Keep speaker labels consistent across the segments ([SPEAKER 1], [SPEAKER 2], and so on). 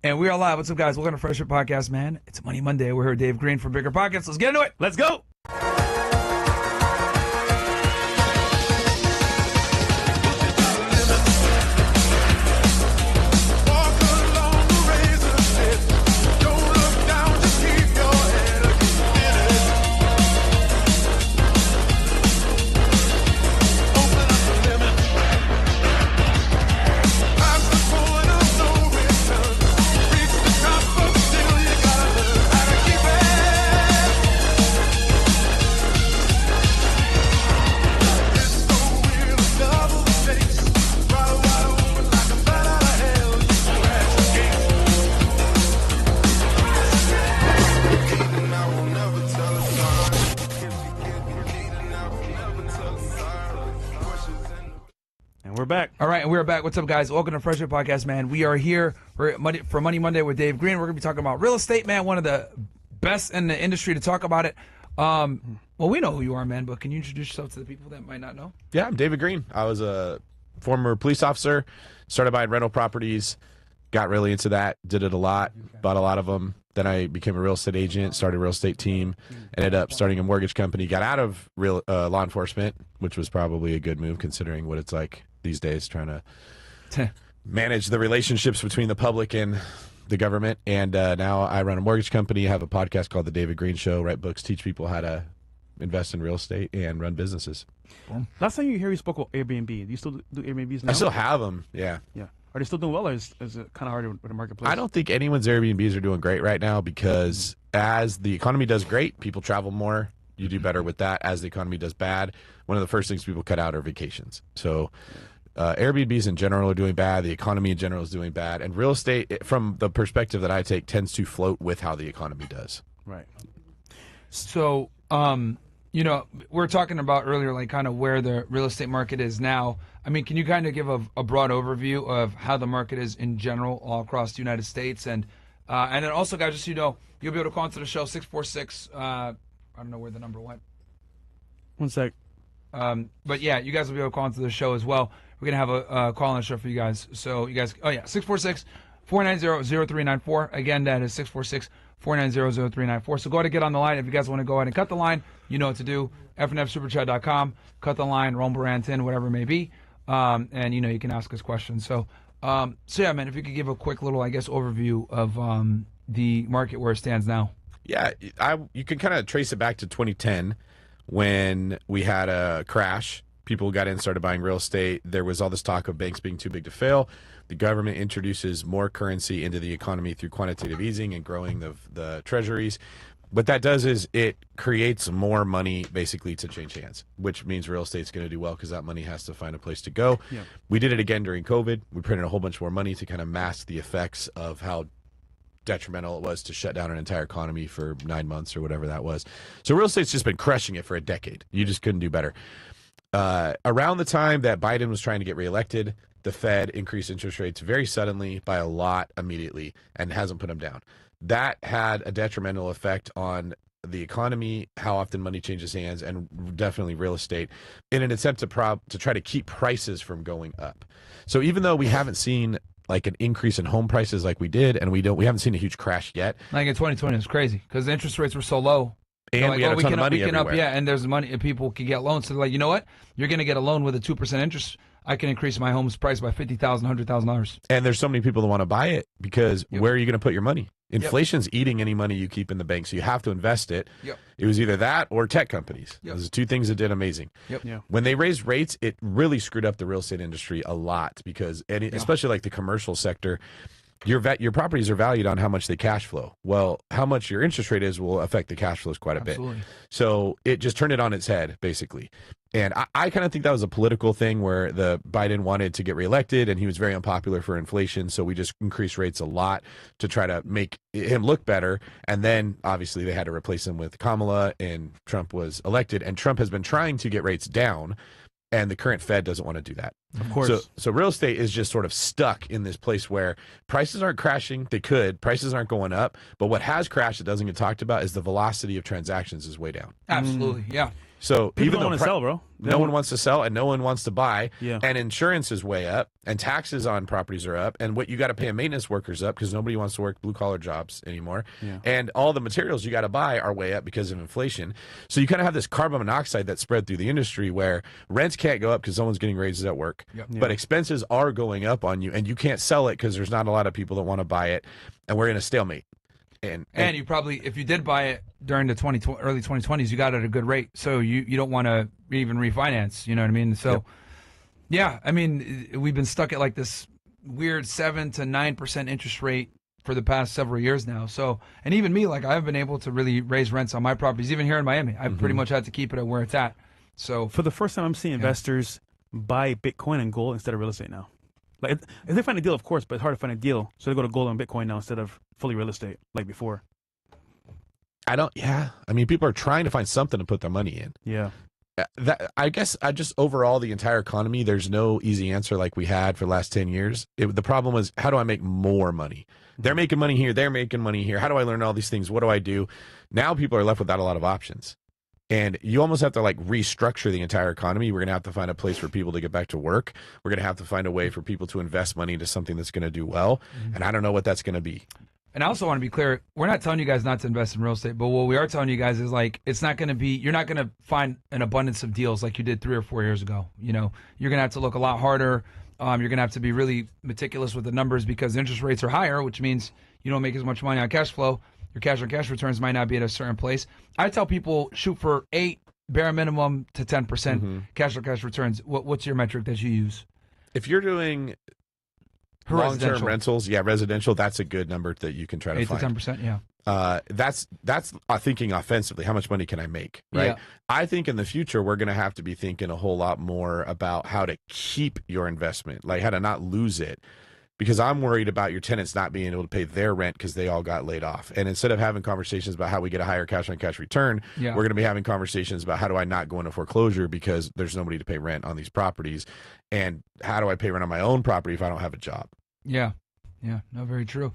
[SPEAKER 1] And we are live. What's up, guys? Welcome to Fresh Air Podcast, man. It's Money Monday. We're here with Dave Greene from Bigger Pockets. Let's get into it. Let's go.
[SPEAKER 2] We're back.
[SPEAKER 1] All right, and we're back. What's up, guys? Welcome to Fresh Air Podcast, man. We are here for Money Monday with Dave Greene. We're going to be talking about real estate, man, one of the best in the industry to talk about it. Well, we know who you are, man, but can you introduce yourself to the people that might not know?
[SPEAKER 2] Yeah, I'm David Greene. I was a former police officer, started buying rental properties, got really into that, did it a lot, bought a lot of them. Then I became a real estate agent, started a real estate team, ended up starting a mortgage company, got out of law enforcement, which was probably a good move considering what it's like these days trying to manage the relationships between the public and the government. And now I run a mortgage company, have a podcast called The David Greene Show, write books, teach people how to invest in real estate and run businesses.
[SPEAKER 3] Last time you spoke about Airbnb. Do you still do Airbnbs now?
[SPEAKER 2] I still have them, yeah.
[SPEAKER 3] Yeah. Are they still doing well, or is it kind of hard with the marketplace?
[SPEAKER 2] I don't think anyone's Airbnbs are doing great right now because as the economy does great, people travel more. You do better with that. As the economy does bad, one of the first things people cut out are vacations. So Airbnbs in general are doing bad. The economy in general is doing bad. And real estate, from the perspective that I take, tends to float with how the economy does.
[SPEAKER 3] Right.
[SPEAKER 1] So, you know, we were talking about earlier, like kind of where the real estate market is now. I mean, can you kind of give a broad overview of how the market is in general all across the United States? And then also, guys, just so you know, you'll be able to call into the show 646. I don't know where the number went.
[SPEAKER 3] One sec.
[SPEAKER 1] But yeah, you guys will be able to call into the show as well. We're going to have a call on the show for you guys. So you guys, 646-490-0394. Again, that is 646-490-0394. So go ahead and get on the line. If you guys want to go ahead and cut the line, you know what to do. FNFSuperChat.com. Cut the line, Rumble Rant in, whatever it may be. And, you know, you can ask us questions. So yeah, man, if you could give a quick little, I guess, overview of the market where it stands now.
[SPEAKER 2] Yeah, you can kind of trace it back to 2010 when we had a crash. People got in, started buying real estate. There was all this talk of banks being too big to fail. The government introduces more currency into the economy through quantitative easing and growing the treasuries. What that does is it creates more money basically to change hands, which means real estate's going to do well because that money has to find a place to go. Yeah. We did it again during COVID. We printed a whole bunch more money to kind of mask the effects of how detrimental it was to shut down an entire economy for 9 months or whatever that was. So real estate's just been crushing it for a decade. You just couldn't do better. Around the time that Biden was trying to get reelected, the Fed increased interest rates very suddenly by a lot immediately and hasn't put them down. That had a detrimental effect on the economy, how often money changes hands, and definitely real estate in an attempt to try to keep prices from going up. So even though we haven't seen like an increase in home prices like we did, and we haven't seen a huge crash yet.
[SPEAKER 1] Like in 2020, it's crazy because the interest rates were so low.
[SPEAKER 2] And
[SPEAKER 1] like,
[SPEAKER 2] we had a ton of money everywhere.
[SPEAKER 1] Yeah, and there's money, and people can get loans. So they're like, you know what? You're going to get a loan with a 2% interest. I can increase my home's price by $50,000, $100,000.
[SPEAKER 2] And there's so many people that want to buy it because where are you going to put your money? Inflation's eating any money you keep in the bank, so you have to invest it. It was either that or tech companies. Those are two things that did amazing. When they raised rates, it really screwed up the real estate industry a lot because, especially like the commercial sector, your properties are valued on how much they cash flow. Well, how much your interest rate is will affect the cash flows quite a bit. So it just turned it on its head, basically. And I kind of think that was a political thing where the Biden wanted to get reelected and he was very unpopular for inflation. So we just increased rates a lot to try to make him look better. And then obviously they had to replace him with Kamala and Trump was elected. And Trump has been trying to get rates down. And the current Fed doesn't want to do that.
[SPEAKER 1] Of course.
[SPEAKER 2] So real estate is just sort of stuck in this place where prices aren't crashing. They could. Prices aren't going up. But what has crashed that doesn't get talked about is the velocity of transactions is way down.
[SPEAKER 1] Absolutely, yeah.
[SPEAKER 2] So
[SPEAKER 3] People
[SPEAKER 2] even
[SPEAKER 3] don't
[SPEAKER 2] though
[SPEAKER 3] want to sell, bro.
[SPEAKER 2] no one wants to sell and no one wants to buy,
[SPEAKER 3] Yeah.
[SPEAKER 2] and insurance is way up, and taxes on properties are up, and what you got to pay a maintenance workers up because nobody wants to work blue collar jobs anymore,
[SPEAKER 3] Yeah.
[SPEAKER 2] and all the materials you got to buy are way up because of inflation. So you kind of have this carbon monoxide that's spread through the industry where rents can't go up because someone's getting raises at work,
[SPEAKER 1] Yep.
[SPEAKER 3] Yeah.
[SPEAKER 2] but expenses are going up on you, and you can't sell it because there's not a lot of people that want to buy it, and we're in a stalemate.
[SPEAKER 1] And you probably, if you did buy it during the early 2020s, you got it at a good rate. So you don't want to even refinance. You know what I mean? So, yeah, I mean, we've been stuck at like this weird 7 to 9% interest rate for the past several years now. So, and even me, like I've been able to really raise rents on my properties, even here in Miami. I've pretty much had to keep it at where it's at. So
[SPEAKER 3] For the first time, I'm seeing investors buy Bitcoin and gold instead of real estate now. Like, if they find a deal, of course, but it's hard to find a deal. So they go to gold and Bitcoin now instead of fully real estate like before.
[SPEAKER 2] I mean, people are trying to find something to put their money in.
[SPEAKER 3] Yeah.
[SPEAKER 2] I guess I just overall the entire economy, there's no easy answer like we had for the last 10 years. The problem was, how do I make more money? They're making money here. They're making money here. How do I learn all these things? What do I do? Now people are left without a lot of options. And you almost have to like restructure the entire economy. We're going to have to find a place for people to get back to work. We're going to have to find a way for people to invest money into something that's going to do well. And I don't know what that's going to be.
[SPEAKER 1] And I also want to be clear, we're not telling you guys not to invest in real estate, but what we are telling you guys is like, it's not going to be, you're not going to find an abundance of deals like you did 3 or 4 years ago. You know, you're going to have to look a lot harder. You're going to have to be really meticulous with the numbers because interest rates are higher, which means you don't make as much money on cash flow. Your cash on cash returns might not be at a certain place. I tell people shoot for 8, bare minimum to 10% cash on cash returns. What's your metric that you use?
[SPEAKER 2] If you're doing long-term rentals, residential, that's a good number that you can try to
[SPEAKER 1] 8
[SPEAKER 2] find.
[SPEAKER 1] to 10%, yeah.
[SPEAKER 2] That's thinking offensively. How much money can I make? Right.
[SPEAKER 1] Yeah.
[SPEAKER 2] I think in the future we're going to have to be thinking a whole lot more about how to keep your investment, like how to not lose it. Because I'm worried about your tenants not being able to pay their rent because they all got laid off. And instead of having conversations about how we get a higher cash on cash return, we're going to be having conversations about how do I not go into foreclosure because there's nobody to pay rent on these properties, and how do I pay rent on my own property if I don't have a job?
[SPEAKER 1] Yeah, no, very true.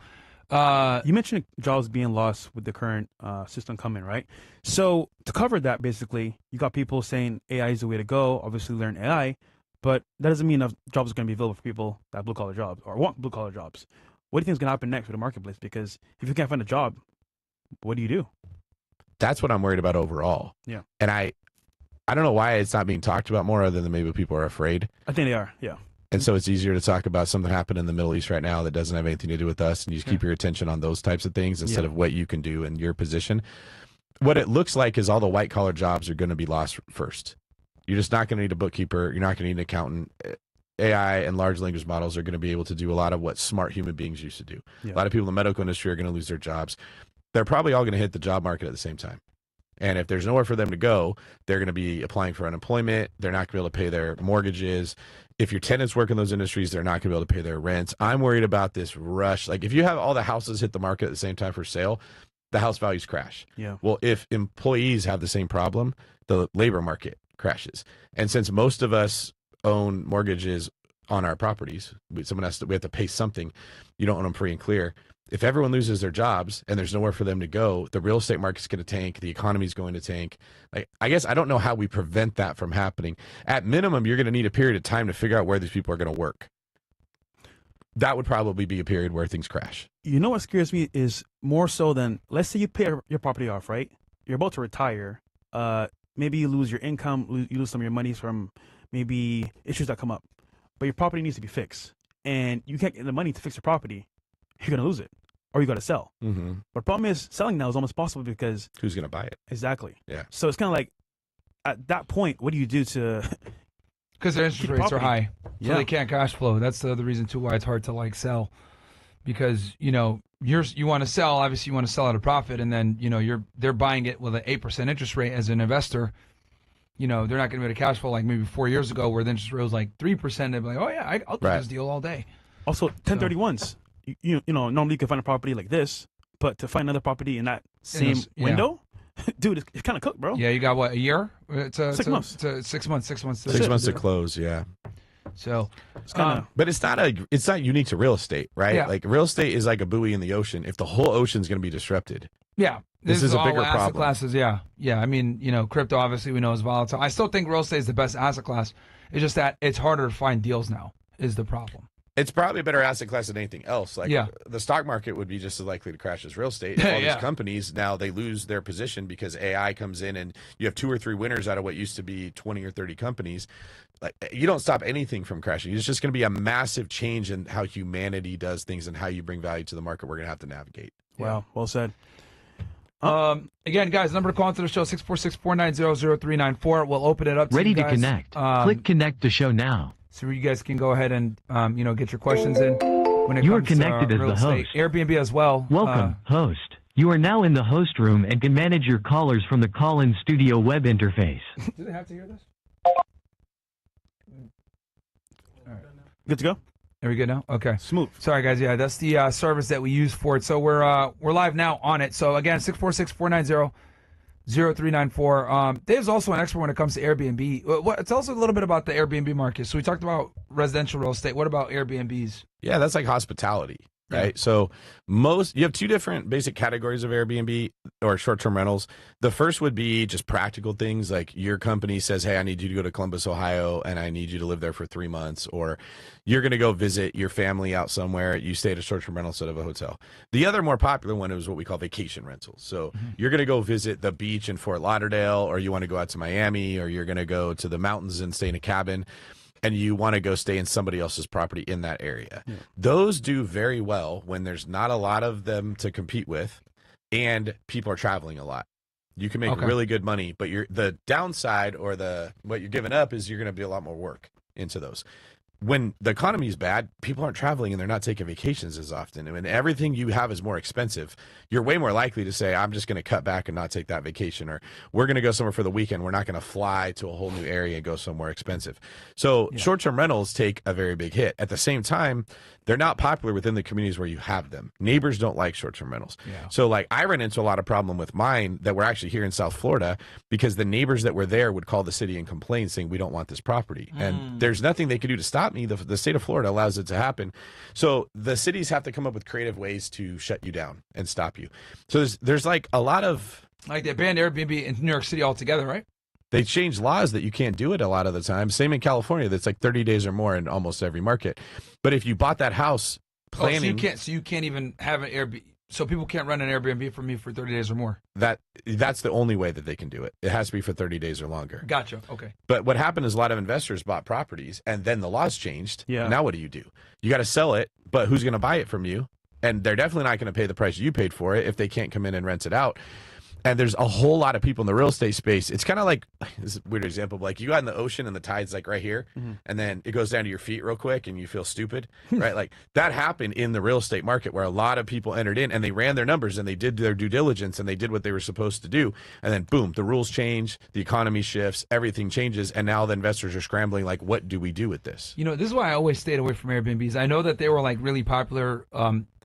[SPEAKER 3] You mentioned jobs being lost with the current system coming, right? So to cover that, basically, you got people saying AI is the way to go. Obviously, learn AI, but that doesn't mean enough jobs are going to be available for people that have blue collar jobs or want blue collar jobs. What do you think is going to happen next with the marketplace? Because if you can't find a job, what do you do?
[SPEAKER 2] That's what I'm worried about overall.
[SPEAKER 3] Yeah,
[SPEAKER 2] and I don't know why it's not being talked about more, other than maybe people are afraid.
[SPEAKER 3] I think they are. Yeah.
[SPEAKER 2] And so it's easier to talk about something happening in the Middle East right now that doesn't have anything to do with us, and you just keep your attention on those types of things instead of what you can do in your position. What it looks like is all the white collar jobs are going to be lost first. You're just not going to need a bookkeeper. You're not going to need an accountant. AI and large language models are going to be able to do a lot of what smart human beings used to do.
[SPEAKER 3] Yeah.
[SPEAKER 2] A lot of people in the medical industry are going to lose their jobs. They're probably all going to hit the job market at the same time. And if there's nowhere for them to go, they're going to be applying for unemployment. They're not going to be able to pay their mortgages. If your tenants work in those industries, they're not going to be able to pay their rents. I'm worried about this rush. Like if you have all the houses hit the market at the same time for sale, the house values crash.
[SPEAKER 3] Yeah.
[SPEAKER 2] Well, if employees have the same problem, the labor market crashes. And since most of us own mortgages on our properties, we have to pay something. You don't own them free and clear. If everyone loses their jobs and there's nowhere for them to go, the real estate market's going to tank. The economy's going to tank. Like, I guess I don't know how we prevent that from happening. At minimum, you're going to need a period of time to figure out where these people are going to work. That would probably be a period where things crash.
[SPEAKER 3] You know what scares me is more so than, let's say you pay your property off, right? You're about to retire. Maybe you lose your income, you lose some of your money from maybe issues that come up. But your property needs to be fixed. And you can't get the money to fix your property. You're going to lose it. Or you got to sell.
[SPEAKER 2] Mm-hmm.
[SPEAKER 3] But the problem is, selling now is almost possible because...
[SPEAKER 2] Who's going to buy it?
[SPEAKER 3] Exactly.
[SPEAKER 2] Yeah.
[SPEAKER 3] So it's kind of like, at that point, what do you do to...
[SPEAKER 1] Because their interest rates are high. So
[SPEAKER 3] Yeah.
[SPEAKER 1] they can't cash flow. That's the other reason, too, why it's hard to, like, sell. Because, you know, you want to sell, obviously you want to sell at a profit, and then, you know, they're buying it with an 8% interest rate as an investor. You know, they're not going to be able to cash flow like maybe 4 years ago where the interest rate was like 3%. They'd be like, oh, yeah, I'll do this deal all day.
[SPEAKER 3] Also, 1031s. You know, normally you can find a property like this, but to find another property in that same window, dude, it's kind of cooked, bro.
[SPEAKER 1] Yeah, you got what, a year?
[SPEAKER 3] 6 months.
[SPEAKER 1] 6 months. 6 months.
[SPEAKER 2] 6 months to close, yeah.
[SPEAKER 1] So,
[SPEAKER 3] It's kind of...
[SPEAKER 2] But it's not unique to real estate, right?
[SPEAKER 1] Yeah.
[SPEAKER 2] Like real estate is like a buoy in the ocean. If the whole ocean's going to be disrupted,
[SPEAKER 1] yeah,
[SPEAKER 2] This is a bigger
[SPEAKER 1] all asset
[SPEAKER 2] problem.
[SPEAKER 1] classes, yeah. Yeah, I mean, crypto obviously we know is volatile. I still think real estate is the best asset class. It's just that it's harder to find deals now is the problem.
[SPEAKER 2] It's probably a better asset class than anything else. Like
[SPEAKER 1] Yeah.
[SPEAKER 2] the stock market would be just as likely to crash as real estate. And all
[SPEAKER 1] Yeah.
[SPEAKER 2] these companies now they lose their position because AI comes in and you have 2 or 3 winners out of what used to be 20 or 30 companies. Like you don't stop anything from crashing. It's just going to be a massive change in how humanity does things and how you bring value to the market. We're going to have to navigate.
[SPEAKER 3] Wow, well said.
[SPEAKER 1] Again, guys, number to call into the show 646-490-0394. We'll open it up to
[SPEAKER 4] Ready
[SPEAKER 1] you
[SPEAKER 4] to
[SPEAKER 1] guys.
[SPEAKER 4] connect. Click connect to show now.
[SPEAKER 1] So you guys can go ahead and get your questions in when it
[SPEAKER 4] You are
[SPEAKER 1] comes
[SPEAKER 4] connected
[SPEAKER 1] to
[SPEAKER 4] as
[SPEAKER 1] real
[SPEAKER 4] the
[SPEAKER 1] estate.
[SPEAKER 4] host.
[SPEAKER 1] Airbnb as well.
[SPEAKER 4] Welcome, host. You are now in the host room and can manage your callers from the call-in studio web interface.
[SPEAKER 1] Do they have to hear this?
[SPEAKER 3] Good to go?
[SPEAKER 1] Are we good now? Okay.
[SPEAKER 3] Smooth.
[SPEAKER 1] Sorry, guys. Yeah, that's the service that we use for it. So we're live now on it. So again, 646-490-0394. Dave's also an expert when it comes to Airbnb. Tell us a little bit about the Airbnb market. So we talked about residential real estate. What about Airbnbs?
[SPEAKER 2] Yeah, that's like hospitality, right? Yeah. So you have 2 different basic categories of Airbnb or short-term rentals. The first would be just practical things like your company says, hey, I need you to go to Columbus, Ohio, and I need you to live there for 3 months, or you're going to go visit your family out somewhere. You stay at a short-term rental instead of a hotel. The other more popular one is what we call vacation rentals. So you're going to go visit the beach in Fort Lauderdale, or you want to go out to Miami, or you're going to go to the mountains and stay in a cabin, and you want to go stay in somebody else's property in that area. Yeah. Those do very well when there's not a lot of them to compete with and people are traveling a lot. You can make really good money, but the downside or what you're giving up is you're going to be a lot more work into those. When the economy is bad, people aren't traveling and they're not taking vacations as often. And when everything you have is more expensive, you're way more likely to say, I'm just going to cut back and not take that vacation, or we're going to go somewhere for the weekend. We're not going to fly to a whole new area and go somewhere expensive. So short-term rentals take a very big hit. At the same time, they're not popular within the communities where you have them. Neighbors don't like short-term rentals. Yeah. So like I ran into a lot of problem with mine that were actually here in South Florida because the neighbors that were there would call the city and complain saying, we don't want this property. And there's nothing they could do to stop me. The state of Florida allows it to happen. So the cities have to come up with creative ways to shut you down and stop you. So there's like a lot of...
[SPEAKER 1] Like they banned Airbnb in New York City altogether, right?
[SPEAKER 2] They changed laws that you can't do it a lot of the time. Same in California, that's like 30 days or more in almost every market. But if you bought that house planning...
[SPEAKER 1] so you can't even have an Airbnb... So people can't run an Airbnb for me for 30 days or more?
[SPEAKER 2] That's the only way that they can do it. It has to be for 30 days or longer.
[SPEAKER 1] Gotcha. Okay.
[SPEAKER 2] But what happened is a lot of investors bought properties, and then the laws changed.
[SPEAKER 3] Yeah.
[SPEAKER 2] Now what do? You got to sell it, but who's going to buy it from you? And they're definitely not going to pay the price you paid for it if they can't come in and rent it out. And there's a whole lot of people in the real estate space. It's kind of like, this is a weird example, but like you got in the ocean and the tide's like right here, and then it goes down to your feet real quick and you feel stupid, right? Like that happened in the real estate market where a lot of people entered in and they ran their numbers and they did their due diligence and they did what they were supposed to do. And then boom, the rules change, the economy shifts, everything changes. And now the investors are scrambling like, what do we do with this?
[SPEAKER 1] This is why I always stayed away from Airbnbs. I know that they were like really popular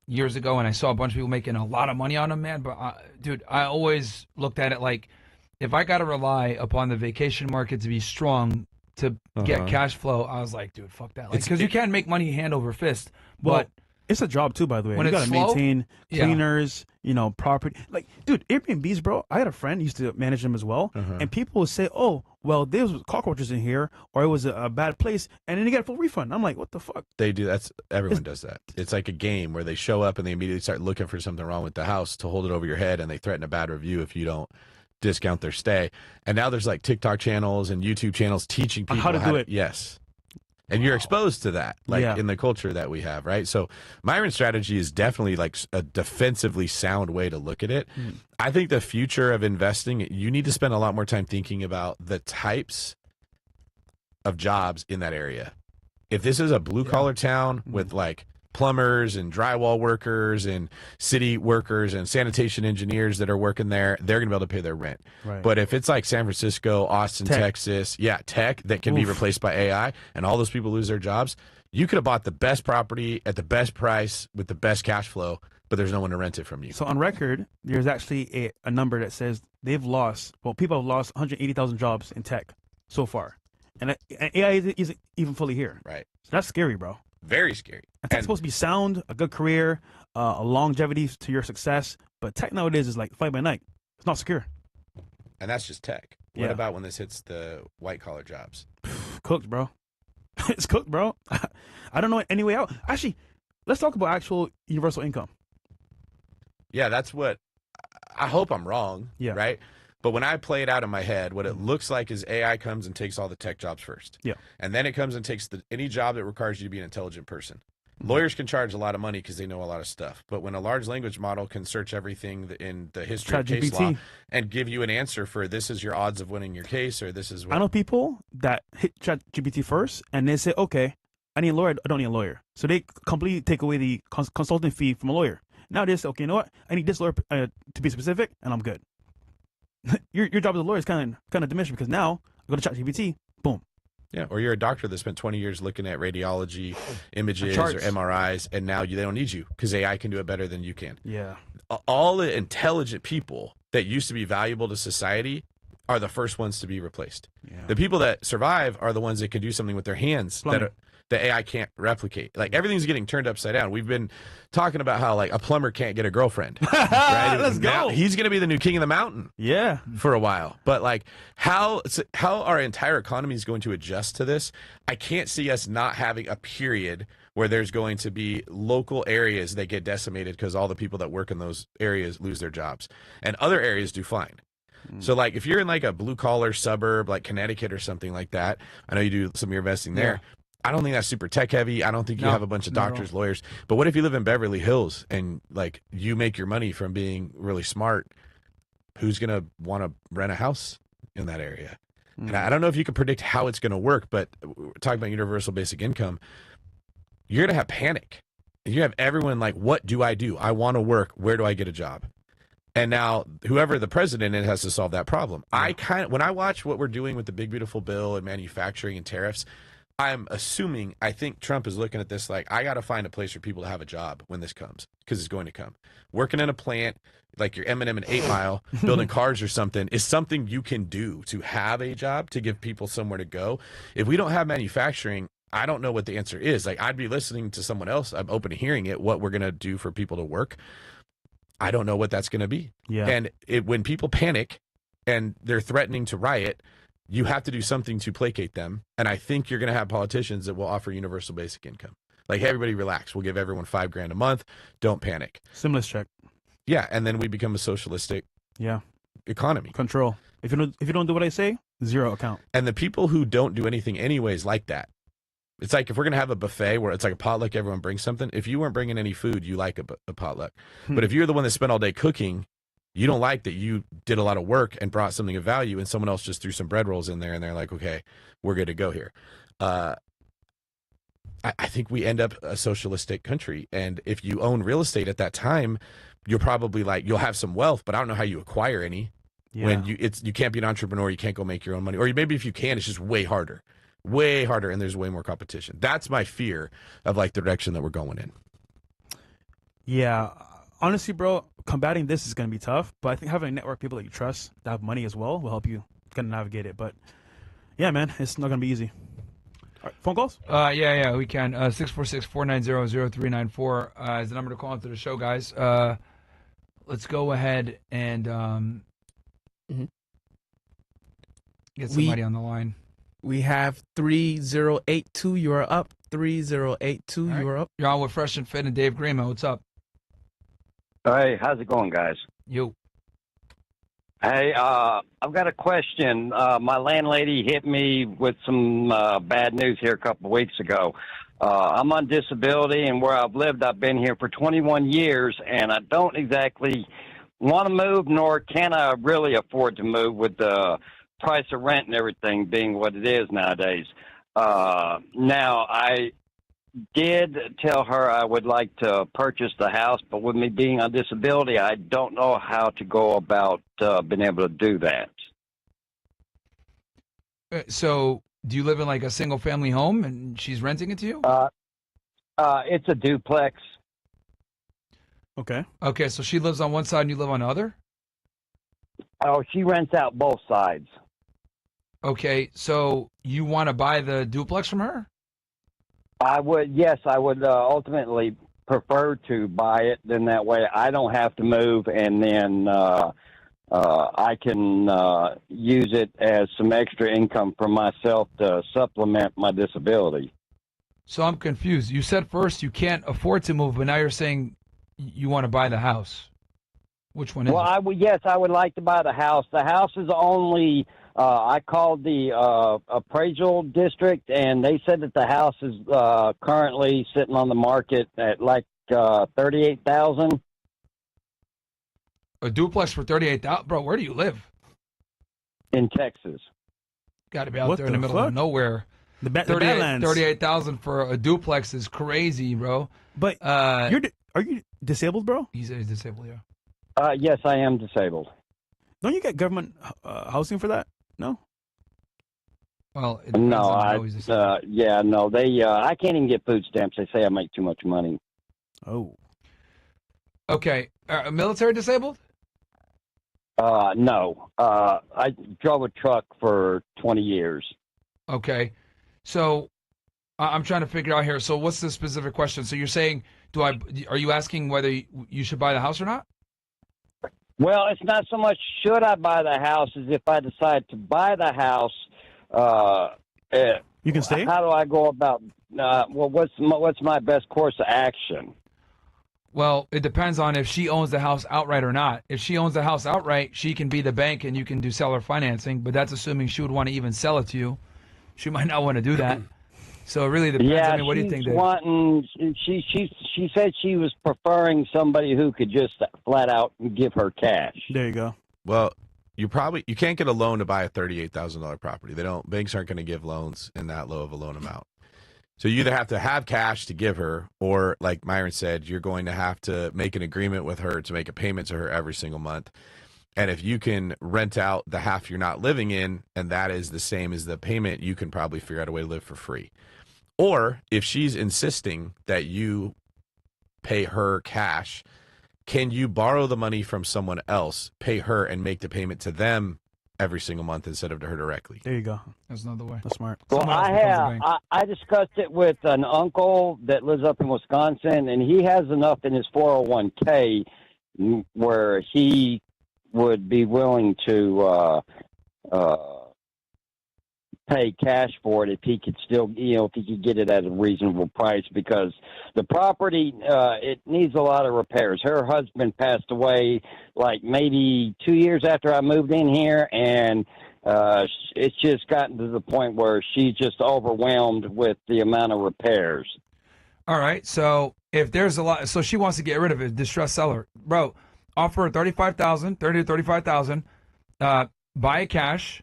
[SPEAKER 1] years ago, and I saw a bunch of people making a lot of money on them, man. But dude, I always looked at it like, if I got to rely upon the vacation market to be strong to get cash flow, I was like, dude, fuck that. Like, because you can make money hand over fist, but
[SPEAKER 3] it's a job too, by the way.
[SPEAKER 1] When
[SPEAKER 3] you got to maintain cleaners, property. Like, dude, Airbnbs, bro. I had a friend used to manage them as well, and people would say, "Oh, well, there was cockroaches in here, or it was a bad place," and then you get a full refund. I'm like, what the fuck?
[SPEAKER 2] They do. Everyone does that. It's like a game where they show up and they immediately start looking for something wrong with the house to hold it over your head, and they threaten a bad review if you don't discount their stay. And now there's like TikTok channels and YouTube channels teaching people
[SPEAKER 3] how to do it.
[SPEAKER 2] Yes. And you're exposed to that, in the culture that we have, right? So Myron's strategy is definitely like a defensively sound way to look at it. I think the future of investing, you need to spend a lot more time thinking about the types of jobs in that area. If this is a blue-collar town with like plumbers and drywall workers and city workers and sanitation engineers that are working there, they're going to be able to pay their rent. Right. But if it's like San Francisco, Austin, Texas, tech that can be replaced by AI and all those people lose their jobs, you could have bought the best property at the best price with the best cash flow, but there's no one to rent it from you.
[SPEAKER 3] So on record, there's actually a number that says people have lost 180,000 jobs in tech so far. And AI isn't even fully here.
[SPEAKER 2] Right.
[SPEAKER 3] So that's scary, bro.
[SPEAKER 2] Very scary.
[SPEAKER 3] And that's supposed to be sound, a good career, a longevity to your success, But tech nowadays is like fly by night. It's not secure.
[SPEAKER 2] And that's just tech. What
[SPEAKER 3] Yeah.
[SPEAKER 2] about when this hits the white collar jobs?
[SPEAKER 3] Cooked, bro. It's cooked, bro. I don't know any way out. Actually, let's talk about actual universal income.
[SPEAKER 2] Yeah, that's what I hope I'm wrong.
[SPEAKER 3] Yeah.
[SPEAKER 2] Right. But when I play it out in my head, what it looks like is AI comes and takes all the tech jobs first.
[SPEAKER 3] Yeah.
[SPEAKER 2] And then it comes and takes any job that requires you to be an intelligent person. Lawyers can charge a lot of money because they know a lot of stuff. But when a large language model can search everything in the history of case law and give you an answer for this is your odds of winning your case, or this is what...
[SPEAKER 3] I know people that hit ChatGPT first and they say, okay, I need a lawyer. I don't need a lawyer. So they completely take away the consulting fee from a lawyer. Now they say, okay, you know what? I need this lawyer to be specific and I'm good. your job as a lawyer is kind of diminished because now I go to ChatGPT, boom.
[SPEAKER 2] Yeah, or you're a doctor that spent 20 years looking at radiology images or
[SPEAKER 1] Charts.
[SPEAKER 2] MRIs, and now they don't need you because AI can do it better than you can.
[SPEAKER 3] Yeah.
[SPEAKER 2] All the intelligent people that used to be valuable to society are the first ones to be replaced.
[SPEAKER 3] Yeah.
[SPEAKER 2] The people that survive are the ones that can do something with their hands
[SPEAKER 3] Plumbing.
[SPEAKER 2] that the AI can't replicate. Like everything's getting turned upside down. We've been talking about how like a plumber can't get a girlfriend. Right?
[SPEAKER 3] Let's
[SPEAKER 2] Now,
[SPEAKER 3] go.
[SPEAKER 2] he's going to be the new king of the mountain
[SPEAKER 3] Yeah.
[SPEAKER 2] for a while. But like how our entire economy is going to adjust to this, I can't see us not having a period where there's going to be local areas that get decimated because all the people that work in those areas lose their jobs and other areas do fine. So like if you're in like a blue collar suburb like Connecticut or something like that, I know you do some of your investing there. I don't think that's super tech heavy. I don't think you have a bunch of doctors, lawyers. But what if you live in Beverly Hills and like you make your money from being really smart? Who's going to want to rent a house in that area? And I don't know if you can predict how it's going to work, but we're talking about universal basic income. You're going to have panic. You have everyone like, what do? I want to work. Where do I get a job? And now whoever the president is has to solve that problem. When I watch what we're doing with the big, beautiful bill and manufacturing and tariffs, I think Trump is looking at this like, I got to find a place for people to have a job when this comes, because it's going to come. Working in a plant, like your M&M and 8 Mile, building cars or something, is something you can do to have a job, to give people somewhere to go. If we don't have manufacturing, I don't know what the answer is. Like, I'd be listening to someone else. I'm open to hearing it, what we're going to do for people to work. I don't know what that's going to be.
[SPEAKER 3] Yeah.
[SPEAKER 2] And when people panic and they're threatening to riot, you have to do something to placate them. And I think you're going to have politicians that will offer universal basic income. Like, hey, everybody relax. We'll give everyone $5,000 a month. Don't panic.
[SPEAKER 3] Stimulus check.
[SPEAKER 2] Yeah. And then we become a socialistic economy.
[SPEAKER 3] Control. If you don't do what I say, zero account.
[SPEAKER 2] And the people who don't do anything anyways like that. It's like if we're going to have a buffet where it's like a potluck, everyone brings something. If you weren't bringing any food, you like a potluck. But if you're the one that spent all day cooking, you don't like that you did a lot of work and brought something of value, and someone else just threw some bread rolls in there and they're like, okay, we're good to go here. I think we end up a socialistic country. And if you own real estate at that time, you're probably like, you'll have some wealth, but I don't know how you acquire any.
[SPEAKER 3] Yeah.
[SPEAKER 2] When you can't be an entrepreneur, you can't go make your own money. Or maybe if you can, it's just way harder, and there's way more competition. That's my fear of like the direction that we're going in.
[SPEAKER 3] Yeah. Honestly, bro, combating this is going to be tough, but I think having a network of people that you trust that have money as well will help you kind of navigate it. But yeah, man, it's not going to be easy. All right, phone calls?
[SPEAKER 1] Yeah, we can. 646-490-0394 is the number to call into the show, guys. Let's go ahead and get somebody on the line.
[SPEAKER 5] We have 3082. You are up. 3082.
[SPEAKER 1] All right.
[SPEAKER 5] You are up.
[SPEAKER 1] You're on with Fresh and Fit and Dave Greene. What's up?
[SPEAKER 6] Hey, how's it going, guys?
[SPEAKER 1] You.
[SPEAKER 6] Hey, I've got a question. My landlady hit me with some bad news here a couple of weeks ago. I'm on disability, and where I've lived, I've been here for 21 years, and I don't exactly want to move, nor can I really afford to move with the price of rent and everything being what it is nowadays. Now, I did tell her I would like to purchase the house, but with me being on disability, I don't know how to go about being able to do that.
[SPEAKER 1] So, do you live in like a single family home and she's renting it to you?
[SPEAKER 6] It's a duplex.
[SPEAKER 3] Okay.
[SPEAKER 1] Okay, so she lives on one side and you live on the other?
[SPEAKER 6] Oh, she rents out both sides.
[SPEAKER 1] Okay, so you want to buy the duplex from her?
[SPEAKER 6] I would ultimately prefer to buy it. Then that way I don't have to move, and then I can use it as some extra income for myself to supplement my disability.
[SPEAKER 1] So I'm confused. You said first you can't afford to move, but now you're saying you want to buy the house. Which one is
[SPEAKER 6] Well,
[SPEAKER 1] it?
[SPEAKER 6] yes, I would like to buy the house. The house is only, I called the appraisal district, and they said that the house is currently sitting on the market at like $38,000.
[SPEAKER 1] A duplex for $38,000, bro. Where do you live?
[SPEAKER 6] In Texas.
[SPEAKER 1] Got to be out
[SPEAKER 3] What
[SPEAKER 1] there in the
[SPEAKER 3] the
[SPEAKER 1] middle of
[SPEAKER 3] fuck?
[SPEAKER 1] nowhere.
[SPEAKER 3] The Badlands.
[SPEAKER 1] 38,000 for a duplex is crazy, bro.
[SPEAKER 3] But are you disabled, bro?
[SPEAKER 1] He's disabled, yeah.
[SPEAKER 6] Yes, I am disabled.
[SPEAKER 3] Don't you get government housing for that? No.
[SPEAKER 1] Well, it depends
[SPEAKER 6] No,
[SPEAKER 1] on how he's disabled.
[SPEAKER 6] yeah, no, they, I can't even get food stamps. They say I make too much money.
[SPEAKER 3] Oh.
[SPEAKER 1] Okay, military disabled?
[SPEAKER 6] No, I drove a truck for 20 years.
[SPEAKER 1] Okay, so I'm trying to figure out here. So what's the specific question? So you're saying, are you asking whether you should buy the house or not?
[SPEAKER 6] Well, it's not so much should I buy the house as if I decide to buy the house.
[SPEAKER 3] You can stay?
[SPEAKER 6] How do I go about? Well, what's my best course of action?
[SPEAKER 1] Well, it depends on if she owns the house outright or not. If she owns the house outright, she can be the bank and you can do seller financing, but that's assuming she would want to even sell it to you. She might not want to do that. So it really depends.
[SPEAKER 6] Yeah,
[SPEAKER 1] I mean, what do you think, Dave?
[SPEAKER 6] She said she was preferring somebody who could just flat out give her cash.
[SPEAKER 3] There you go.
[SPEAKER 2] Well, you can't get a loan to buy a $38,000 property. Banks aren't going to give loans in that low of a loan amount. So you either have to have cash to give her, or like Myron said, you're going to have to make an agreement with her to make a payment to her every single month. And if you can rent out the half you're not living in, and that is the same as the payment, you can probably figure out a way to live for free. Or if she's insisting that you pay her cash, can you borrow the money from someone else, pay her, and make the payment to them every single month instead of to her directly?
[SPEAKER 3] There you go.
[SPEAKER 1] That's another way.
[SPEAKER 3] That's smart.
[SPEAKER 6] Well, I discussed it with an uncle that lives up in Wisconsin, and he has enough in his 401k where he would be willing to pay cash for it if he could still, if he could get it at a reasonable price, because the property, it needs a lot of repairs. Her husband passed away like maybe 2 years after I moved in here, and it's just gotten to the point where she's just overwhelmed with the amount of repairs.
[SPEAKER 1] All right, so if there's a lot, so she wants to get rid of it, distressed seller, bro, offer her $30,000 to $35,000, buy it cash,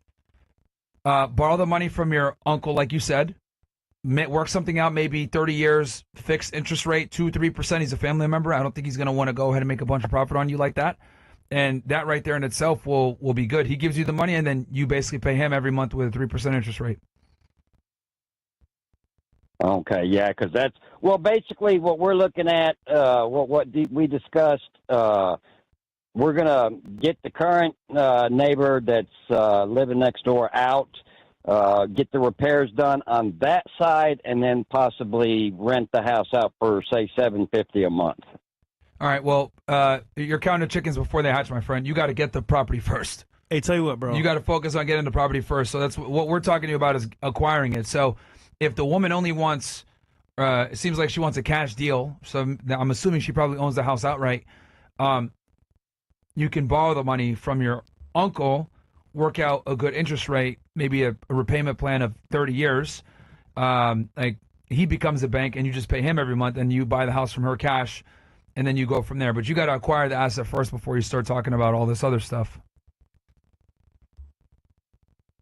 [SPEAKER 1] borrow the money from your uncle, like you said, work something out, maybe 30 years, fixed interest rate, 2-3%. He's a family member. I don't think he's going to want to go ahead and make a bunch of profit on you like that. And that right there in itself will be good. He gives you the money, and then you basically pay him every month with a 3% interest rate.
[SPEAKER 6] Okay, yeah, because that's, well, basically what we're looking at, what we discussed, we're going to get the current neighbor that's living next door out, get the repairs done on that side, and then possibly rent the house out for, say, $750 a month.
[SPEAKER 1] All right, well, you're counting chickens before they hatch, my friend. You got to get the property first.
[SPEAKER 3] Hey, tell you what, bro.
[SPEAKER 1] You got to focus on getting the property first. So that's what we're talking to you about, is acquiring it. So if the woman only wants, it seems like she wants a cash deal. So I'm assuming she probably owns the house outright. You can borrow the money from your uncle, work out a good interest rate, maybe a repayment plan of 30 years. Like he becomes a bank, and you just pay him every month, and you buy the house from her cash, and then you go from there. But you got to acquire the asset first before you start talking about all this other stuff.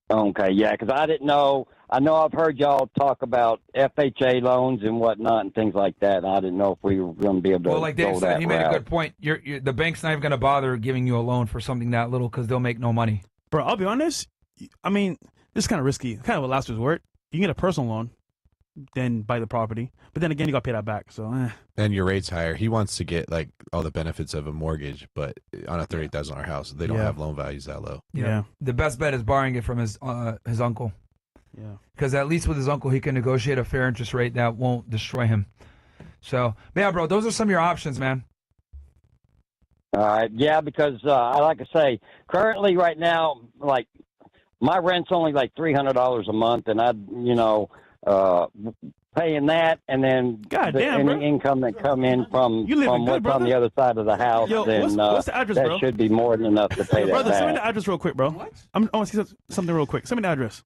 [SPEAKER 6] Okay, yeah, because I didn't know. I know I've heard y'all talk about FHA loans and whatnot and things like that. And I didn't know if we were going to be able to.
[SPEAKER 1] Well, like Dave
[SPEAKER 6] go
[SPEAKER 1] said,
[SPEAKER 6] that
[SPEAKER 1] he made
[SPEAKER 6] route.
[SPEAKER 1] a good point. The bank's not even going to bother giving you a loan for something that little because they'll make no money.
[SPEAKER 3] Bro, I'll be honest. I mean, this is kind of risky. Kind of a last resort. You can get a personal loan, then buy the property. But then again, you got to pay that back. So,
[SPEAKER 2] And your rate's higher. He wants to get like all the benefits of a mortgage, but on a $38,000 house, they don't have loan values that low.
[SPEAKER 3] Yeah.
[SPEAKER 1] The best bet is borrowing it from his uncle.
[SPEAKER 3] Yeah.
[SPEAKER 1] Because at least with his uncle, he can negotiate a fair interest rate that won't destroy him. So, yeah, bro, those are some of your options, man.
[SPEAKER 6] All right, yeah, because I like to say, currently right now, like my rent's only like $300 a month, and paying that, and then any income that come in from what's on the other side of the house, then
[SPEAKER 3] what's the address,
[SPEAKER 6] that
[SPEAKER 3] bro?
[SPEAKER 6] should be more than enough to pay that
[SPEAKER 3] brother,
[SPEAKER 6] back.
[SPEAKER 3] send me the address real quick, bro.
[SPEAKER 1] What?
[SPEAKER 3] I want to see something real quick. Send me the address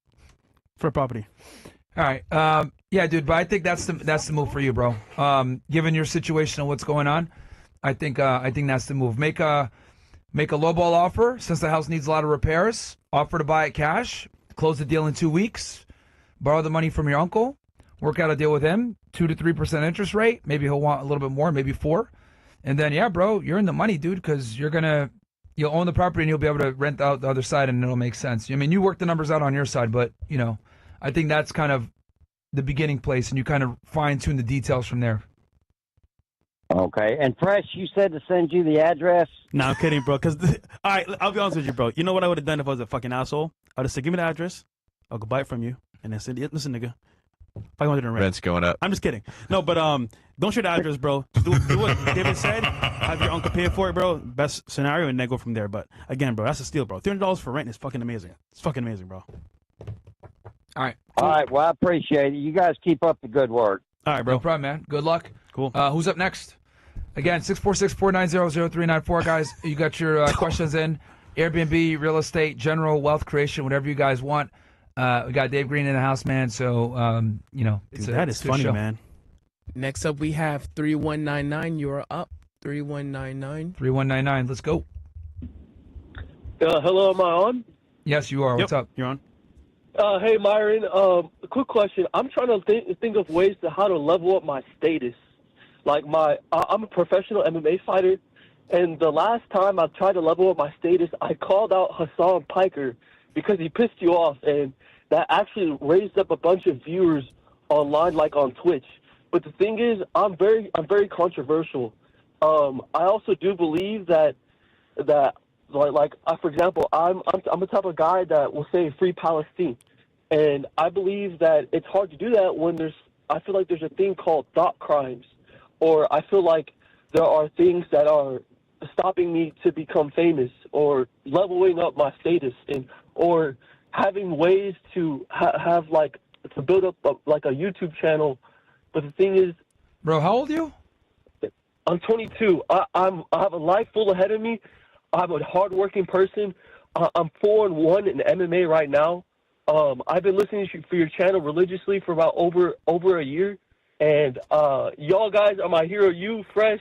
[SPEAKER 3] for a property.
[SPEAKER 1] All right. Yeah, dude, but I think that's the move for you, bro. Given your situation and what's going on, I think that's the move. Make a lowball offer since the house needs a lot of repairs. Offer to buy it cash. Close the deal in 2 weeks. Borrow the money from your uncle. Work out a deal with him. 2 to 3% interest rate. Maybe he'll want a little bit more. Maybe 4. And then yeah, bro, you're in the money, dude, because you'll own the property and you'll be able to rent out the other side, and it'll make sense. I mean, you work the numbers out on your side, but I think that's kind of the beginning place, and you kind of fine tune the details from there.
[SPEAKER 6] Okay. And Fresh, you said to send you the address?
[SPEAKER 3] No, I'm kidding, bro. All right, I'll be honest with you, bro. You know what I would have done if I was a fucking asshole? I would have said, give me the address. I'll go buy it from you. And then said, listen, nigga. If I wanted to rent.
[SPEAKER 2] Rent's going up.
[SPEAKER 3] I'm just kidding. No, but don't share the address, bro. Do what David said. Have your uncle pay for it, bro. Best scenario, and then go from there. But again, bro, that's a steal, bro. $300 for rent is fucking amazing. It's fucking amazing, bro.
[SPEAKER 1] All right.
[SPEAKER 6] All right. Well, I appreciate it. You guys keep up the good work.
[SPEAKER 3] All right, bro.
[SPEAKER 1] No problem, man. Good luck.
[SPEAKER 3] Cool.
[SPEAKER 1] Who's up next? Again, 646-490-0394, guys. You got your questions in. Airbnb, real estate, general wealth creation, whatever you guys want. We got Dave Greene in the house, man. So,
[SPEAKER 3] that is funny,
[SPEAKER 1] show.
[SPEAKER 3] man.
[SPEAKER 5] Next up, we have 3199. You're up. 3199.
[SPEAKER 1] 3199. Let's go.
[SPEAKER 7] Hello, am I on?
[SPEAKER 1] Yes, you are. What's up?
[SPEAKER 3] You're on.
[SPEAKER 7] Hey, Myron. A quick question. I'm trying to think of ways to how to level up my status. Like I'm a professional MMA fighter, and the last time I tried to level up my status, I called out Hassan Piker because he pissed you off, and that actually raised up a bunch of viewers online, like on Twitch. But the thing is, I'm very controversial. I also do believe that for example, I'm the type of guy that will say free Palestine, and I believe that it's hard to do that when I feel like there's a thing called thought crimes, or I feel like there are things that are stopping me to become famous, or leveling up my status, or having ways to to build up a YouTube channel. But the thing is,
[SPEAKER 1] bro, how old are you?
[SPEAKER 7] I'm 22. I have a life full ahead of me. I'm a hardworking person. I'm 4-1 in MMA right now. I've been listening to your channel religiously for about over a year, and y'all guys are my hero. You, Fresh,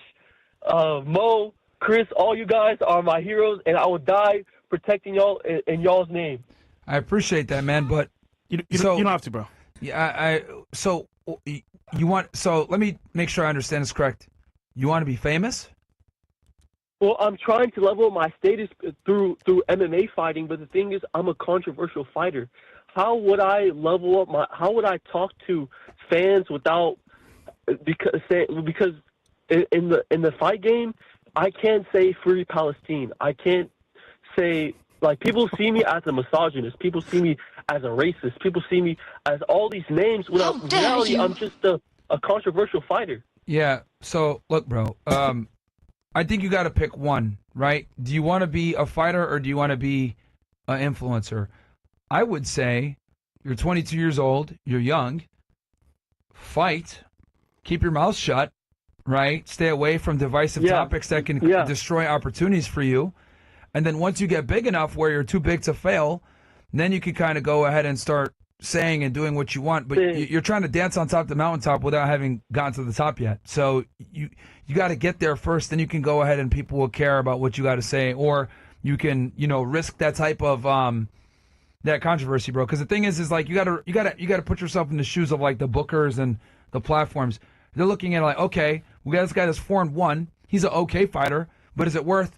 [SPEAKER 7] Mo, Kris, all you guys are my heroes, and I will die protecting y'all in y'all's name.
[SPEAKER 1] I appreciate that, man, but
[SPEAKER 3] you don't have to, bro.
[SPEAKER 1] Yeah, so let me make sure I understand this correct. You want to be famous?
[SPEAKER 7] Well, I'm trying to level my status through MMA fighting, but the thing is, I'm a controversial fighter. How would I level up how would I talk to fans because in the fight game, I can't say free Palestine. I can't say, like, people see me as a misogynist. People see me as a racist. People see me as all these names. When in reality, I'm just a controversial fighter.
[SPEAKER 1] Yeah. So look, bro. I think you got to pick one, right? Do you want to be a fighter or do you want to be an influencer? I would say you're 22 years old. You're young. Fight. Keep your mouth shut. Right? Stay away from divisive topics that can destroy opportunities for you. And then once you get big enough where you're too big to fail, then you can kind of go ahead and start saying and doing what you want. But you're trying to dance on top of the mountaintop without having gotten to the top yet. So you got to get there first. Then you can go ahead and people will care about what you got to say, or you can risk that type of that controversy, bro. Because the thing is like you gotta put yourself in the shoes of like the bookers and the platforms. They're looking at it like, okay, we got this guy that's 4-1. He's an okay fighter, but is it worth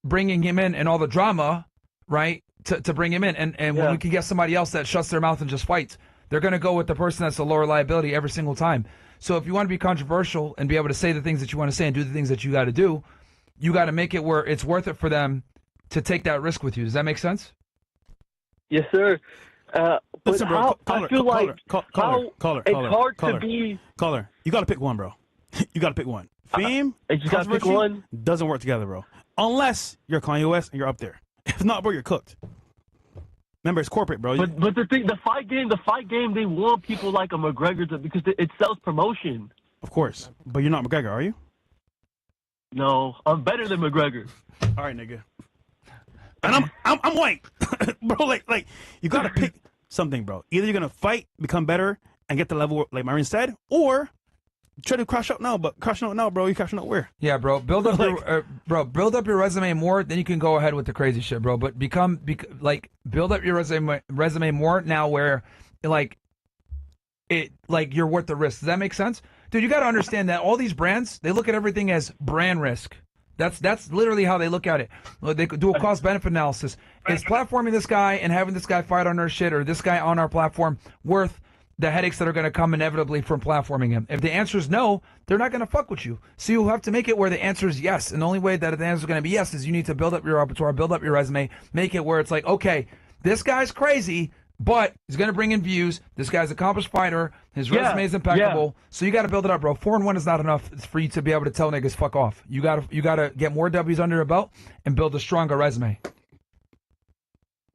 [SPEAKER 1] bringing him in and all the drama, right? To bring him in, and when we can get somebody else that shuts their mouth and just fights, they're going to go with the person that's a lower liability every single time. So if you want to be controversial and be able to say the things that you want to say and do the things that you got to do, you got to make it where it's worth it for them to take that risk with you. Does that make sense?
[SPEAKER 7] Yes, sir. But
[SPEAKER 3] Listen, bro.
[SPEAKER 7] I feel like
[SPEAKER 3] Caller.
[SPEAKER 7] it's hard to be.
[SPEAKER 3] Caller, you got to pick one, bro. You got to pick one. Fame,
[SPEAKER 7] You just gotta pick
[SPEAKER 3] controversy
[SPEAKER 7] one.
[SPEAKER 3] doesn't work together, bro. Unless you're Kanye West and you're up there. If not, bro, you're cooked. Remember, it's corporate, bro.
[SPEAKER 7] But the thing, the fight game, they want people like a McGregor because it sells promotion.
[SPEAKER 3] Of course, but you're not McGregor, are you?
[SPEAKER 7] No, I'm better than McGregor.
[SPEAKER 3] All right, nigga. And I'm white, bro. Like you gotta pick something, bro. Either you're gonna fight, become better, and get the level like Myron said, or try to crash out now. But crashing out now, bro, you're crashing out where?
[SPEAKER 1] Yeah, bro. Build up build up your resume more. Then you can go ahead with the crazy shit, bro. But build up your resume more now, where you're worth the risk. Does that make sense, dude? You got to understand that all these brands, they look at everything as brand risk. That's literally how they look at it. They could do a cost benefit analysis. Is platforming this guy and having this guy fight on our shit or this guy on our platform worth the headaches that are going to come inevitably from platforming him? If the answer is no, they're not going to fuck with you. So you have to make it where the answer is yes. And the only way that the answer is going to be yes is you need to build up your repertoire, build up your resume, make it where it's like, okay, this guy's crazy, but he's going to bring in views. This guy's an accomplished fighter. His resume is impeccable. Yeah. So you got to build it up, bro. 4-1 is not enough for you to be able to tell niggas fuck off. You got to get more W's under your belt and build a stronger resume.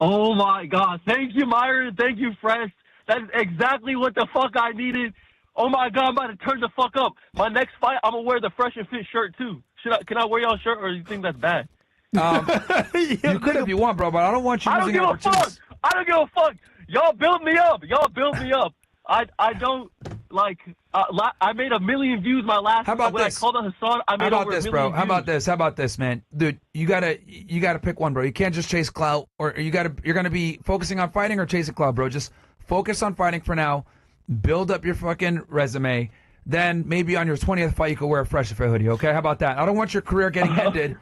[SPEAKER 7] Oh my God! Thank you, Myron. Thank you, Fresh. That's exactly what the fuck I needed. Oh my God, I'm about to turn the fuck up. My next fight, I'm gonna wear the Fresh and Fit shirt too. Can I wear y'all shirt, or do you think that's bad?
[SPEAKER 1] You could if you want, bro, but I don't want you losing opportunities.
[SPEAKER 7] I don't give a fuck. Y'all build me up. I don't like. I made 1 million views my last.
[SPEAKER 1] How about
[SPEAKER 7] when
[SPEAKER 1] this?
[SPEAKER 7] I called on Hassan, I made over 1 million
[SPEAKER 1] bro?
[SPEAKER 7] views.
[SPEAKER 1] How about this, man? Dude, you gotta pick one, bro. You can't just chase clout, or you're gonna be focusing on fighting or chasing clout, bro. Just focus on fighting for now. Build up your fucking resume. Then maybe on your 20th fight, you could wear a Fresh Fit hoodie, okay? How about that? I don't want your career getting ended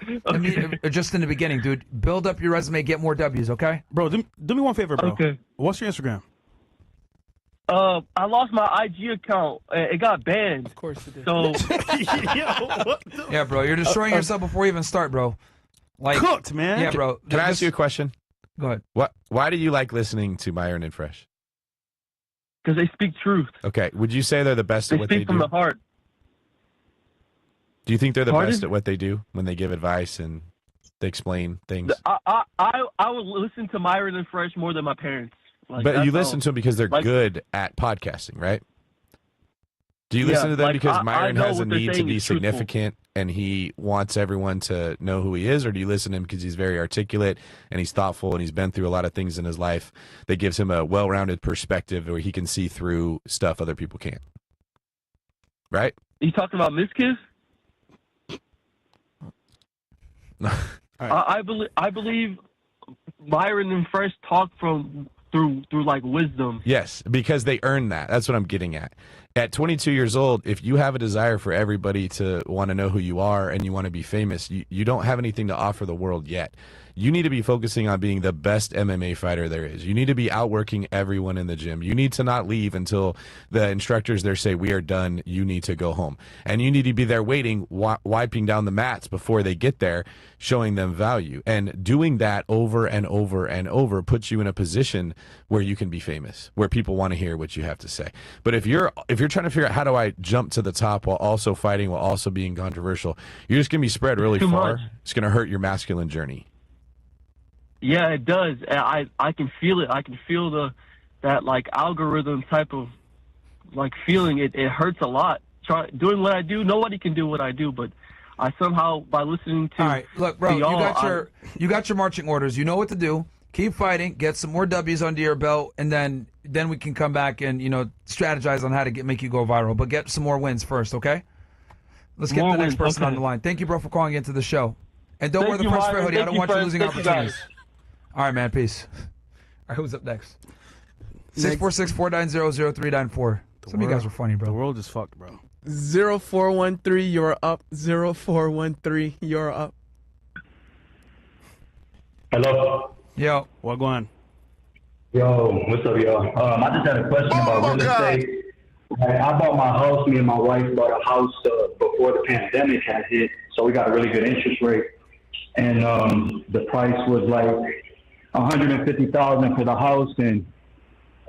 [SPEAKER 1] just in the beginning, dude. Build up your resume, get more W's, okay?
[SPEAKER 3] Bro, do me one favor, bro.
[SPEAKER 7] Okay.
[SPEAKER 3] What's your Instagram?
[SPEAKER 7] I lost my IG account. It got banned.
[SPEAKER 5] Of course it did.
[SPEAKER 7] So
[SPEAKER 1] Yeah, bro, you're destroying yourself before you even start, bro. Like,
[SPEAKER 3] cooked, man.
[SPEAKER 1] Yeah, bro.
[SPEAKER 2] Can I ask you a question?
[SPEAKER 1] Go ahead.
[SPEAKER 2] Why do you like listening to Myron and Fresh?
[SPEAKER 7] because they speak truth.
[SPEAKER 2] Okay. Would you say they're the best at what they do?
[SPEAKER 7] They speak from the heart.
[SPEAKER 2] Do you think they're the best at what they do when they give advice and they explain things?
[SPEAKER 7] I would listen to Myron and Fresh more than my parents. Like,
[SPEAKER 2] but you listen to them because they're good at podcasting, right? Do you listen to them because Myron has a need to be significant and he wants everyone to know who he is? Or do you listen to him because he's very articulate and he's thoughtful and he's been through a lot of things in his life that gives him a well-rounded perspective where he can see through stuff other people can't? Right?
[SPEAKER 7] You talking about Miskiff?
[SPEAKER 2] Right.
[SPEAKER 7] I believe Myron and Fresh talk through like wisdom.
[SPEAKER 2] Yes, because they earn that. That's what I'm getting at. At 22 years old, if you have a desire for everybody to want to know who you are and you want to be famous, you don't have anything to offer the world yet. You need to be focusing on being the best MMA fighter there is. You need to be outworking everyone in the gym. You need to not leave until the instructors there say, we are done, you need to go home. And you need to be there waiting, wiping down the mats before they get there, showing them value. And doing that over and over and over puts you in a position where you can be famous, where people want to hear what you have to say. But if you're trying to figure out how do I jump to the top while also fighting, while also being controversial, you're just going to be spread really far.
[SPEAKER 7] Much.
[SPEAKER 2] It's going to hurt your masculine journey.
[SPEAKER 7] Yeah, it does. I can feel it. I can feel that like algorithm type of like feeling. It hurts a lot. Doing what I do, nobody can do what I do, but I somehow by listening to.
[SPEAKER 1] All right, look, bro, you got your marching orders. You know what to do. Keep fighting. Get some more W's under your belt, and then we can come back and strategize on how to make you go viral. But get some more wins first, okay? Let's get the next person on the line. Thank you, bro, for calling into the show. And don't wear the Fresh Fit hoodie. I don't want you losing opportunities. All right, man. Peace. All right, who's up next? 646-490-0394. Some of you guys were funny, bro.
[SPEAKER 3] The world is fucked, bro.
[SPEAKER 5] 0413, you're up. 0413, you're up.
[SPEAKER 8] Hello.
[SPEAKER 1] Yo.
[SPEAKER 3] What going on?
[SPEAKER 8] Yo, what's up, yo? I just had a question about real estate. I bought my house. Me and my wife bought a house before the pandemic had hit, so we got a really good interest rate. And the price was like $150,000 for the house, and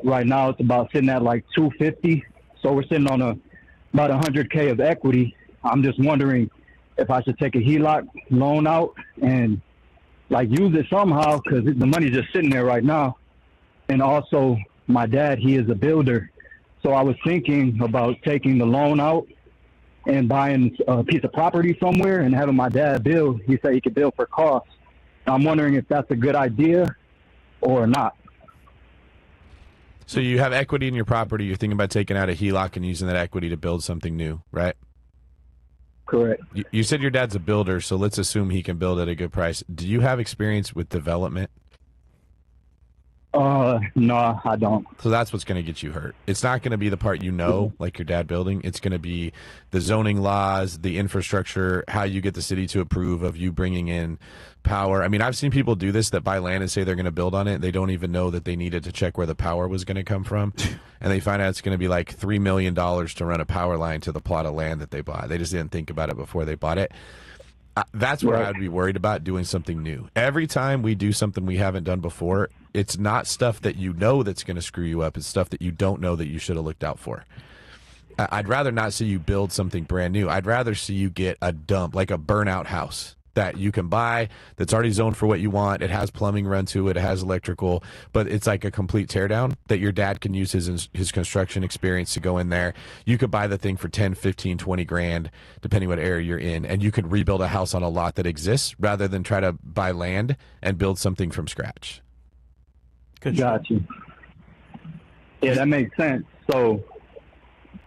[SPEAKER 8] right now it's about sitting at like 250. So we're sitting on about 100K of equity. I'm just wondering if I should take a HELOC loan out and like use it somehow, because the money's just sitting there right now. And also my dad, he is a builder. So I was thinking about taking the loan out and buying a piece of property somewhere and having my dad build. He said he could build for cost. I'm wondering if that's a good idea or not.
[SPEAKER 2] So you have equity in your property. You're thinking about taking out a HELOC and using that equity to build something new, right?
[SPEAKER 8] Correct.
[SPEAKER 2] You said your dad's a builder, so let's assume he can build at a good price. Do you have experience with development?
[SPEAKER 8] No, I don't.
[SPEAKER 2] So that's what's going to get you hurt. It's not going to be the part like your dad building. It's going to be the zoning laws, the infrastructure, how you get the city to approve of you bringing in power. I mean, I've seen people do this that buy land and say they're going to build on it. They don't even know that they needed to check where the power was going to come from. And they find out it's going to be like $3 million to run a power line to the plot of land that they bought. They just didn't think about it before they bought it. That's where I'd be worried about doing something new. Every time we do something we haven't done before, it's not stuff that you know that's going to screw you up. It's stuff that you don't know that you should have looked out for. I'd rather not see you build something brand new. I'd rather see you get a dump, like a burnout house that you can buy that's already zoned for what you want. It has plumbing run to it. It has electrical, but it's like a complete teardown that your dad can use his construction experience to go in there. You could buy the thing for 10, 15, 20 grand, depending what area you're in, and you could rebuild a house on a lot that exists rather than try to buy land and build something from scratch.
[SPEAKER 8] Got you. Yeah, that makes sense. So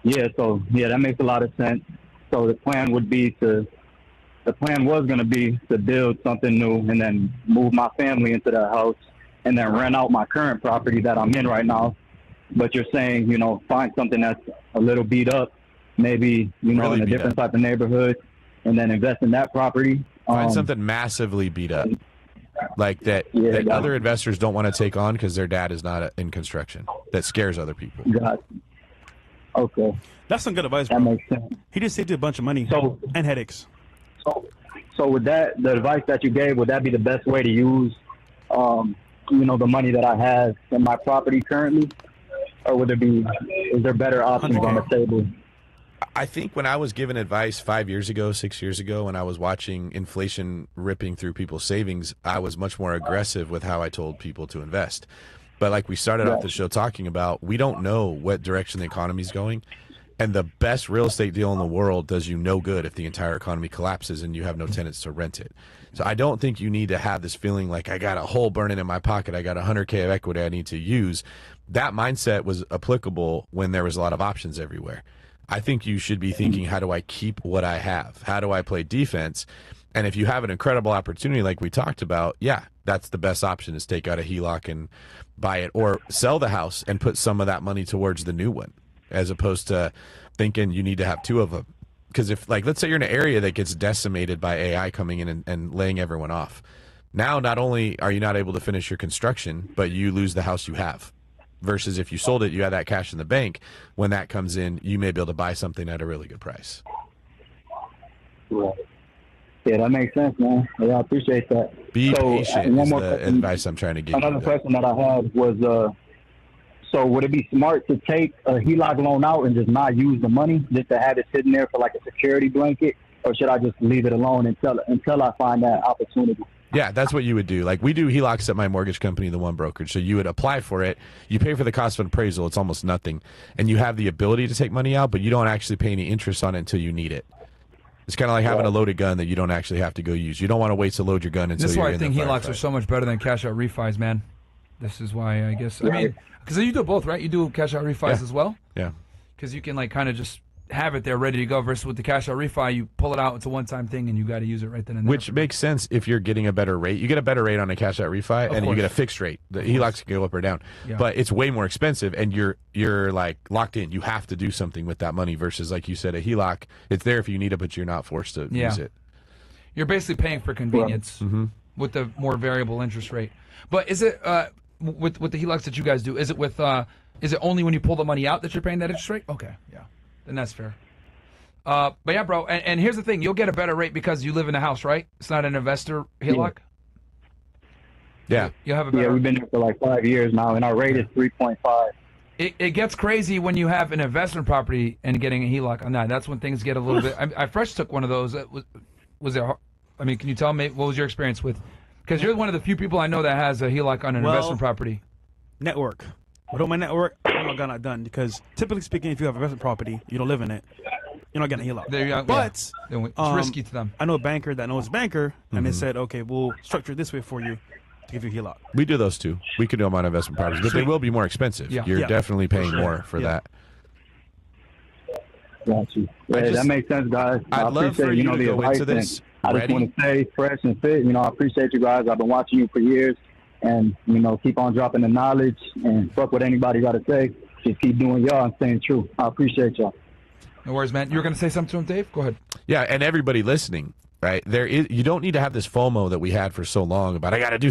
[SPEAKER 8] that makes a lot of sense. So the plan was going to be to build something new and then move my family into that house and then rent out my current property that I'm in right now. But you're saying, find something that's a little beat up, maybe, really in a different type of neighborhood, and then invest in that property.
[SPEAKER 2] Find something massively beat up, like that other investors don't want to take on because their dad is not in construction. That scares other people.
[SPEAKER 8] Got you. Okay.
[SPEAKER 3] That's some good advice, bro.
[SPEAKER 8] That makes sense.
[SPEAKER 3] He just saved you a bunch of money and headaches.
[SPEAKER 8] So with that, the advice that you gave, would that be the best way to use, the money that I have in my property currently? Or is there better options on the table?
[SPEAKER 2] I think when I was given advice 5 years ago, 6 years ago, when I was watching inflation ripping through people's savings, I was much more aggressive with how I told people to invest. But like we started off the show talking about, we don't know what direction the economy is going. And the best real estate deal in the world does you no good if the entire economy collapses and you have no tenants to rent it. So I don't think you need to have this feeling like I got a hole burning in my pocket. I got 100K of equity I need to use. That mindset was applicable when there was a lot of options everywhere. I think you should be thinking, how do I keep what I have? How do I play defense? And if you have an incredible opportunity like we talked about, that's the best option, is take out a HELOC and buy it, or sell the house and put some of that money towards the new one, as opposed to thinking you need to have two of them. Because if, let's say you're in an area that gets decimated by AI coming in and laying everyone off. Now, not only are you not able to finish your construction, but you lose the house you have. Versus if you sold it, you have that cash in the bank. When that comes in, you may be able to buy something at a really good price.
[SPEAKER 8] Right. Yeah, that makes sense, man. Yeah, I appreciate that.
[SPEAKER 2] Be patient is the advice I'm trying to give you.
[SPEAKER 8] Another question that I had was, so would it be smart to take a HELOC loan out and just not use the money, just to have it sitting there for like a security blanket? Or should I just leave it alone until I find that opportunity?
[SPEAKER 2] Yeah, that's what you would do. Like, we do HELOCs at my mortgage company, the One Brokerage. So you would apply for it. You pay for the cost of an appraisal. It's almost nothing. And you have the ability to take money out, but you don't actually pay any interest on it until you need it. It's kind of like having a loaded gun that you don't actually have to go use. You don't want to wait to load your gun until you're in the firefight.
[SPEAKER 1] This is why I think HELOCs are so much better than cash out refis, man. This is why I guess. I mean, because you do both, right? You do cash out refis as well?
[SPEAKER 2] Yeah.
[SPEAKER 1] Because you can kind of just have it there ready to go, versus with the cash out refi, you pull it out, it's a one-time thing, and you got to use it right then and there.
[SPEAKER 2] Which makes sense if you're getting a better rate. You get a better rate on a cash out refi, and you get a fixed rate. The HELOCs can go up or down, but it's way more expensive, and you're like locked in. You have to do something with that money. Versus, like you said, a HELOC, it's there if you need it, but you're not forced to use it.
[SPEAKER 1] You're basically paying for convenience with the more variable interest rate. But is it with the HELOCs that you guys do? Is it with is it only when you pull the money out that you're paying that interest rate? Okay, then that's fair. But yeah, bro, and here's the thing. You'll get a better rate because you live in a house, right? It's not an investor HELOC?
[SPEAKER 2] Yeah.
[SPEAKER 1] You'll have a better...
[SPEAKER 8] Yeah, we've been there for like 5 years now, and our rate is 3.5.
[SPEAKER 1] it gets crazy when you have an investment property and getting a HELOC on that. That's when things get a little bit. I fresh took one of those. Was there? I mean, can you tell me what was your experience with? Because you're one of the few people I know that has a HELOC on an investment property.
[SPEAKER 3] Network. Without my network, I'm not gonna done because typically speaking, if you have an investment property, you don't live in it, you're not getting a HELOC.
[SPEAKER 1] There you go.
[SPEAKER 3] But
[SPEAKER 1] it's risky to them.
[SPEAKER 3] I know a banker that knows a banker, and they said, okay, we'll structure it this way for you to give you a HELOC.
[SPEAKER 2] We do those too. We can do them on investment properties, but they will be more expensive.
[SPEAKER 1] Yeah.
[SPEAKER 2] You're definitely paying more for that.
[SPEAKER 8] Got you. Yeah, that makes sense, guys.
[SPEAKER 2] I'd love for you to go into this
[SPEAKER 8] I just
[SPEAKER 2] ready.
[SPEAKER 8] want to stay fresh and fit. I appreciate you guys. I've been watching you for years, and keep on dropping the knowledge and fuck what anybody got to say. Just keep doing y'all and staying true. I appreciate y'all.
[SPEAKER 1] No worries, man. You were going to say something to him, Dave? Go ahead.
[SPEAKER 2] Yeah, and everybody listening, right? You don't need to have this FOMO that we had for so long about I got to do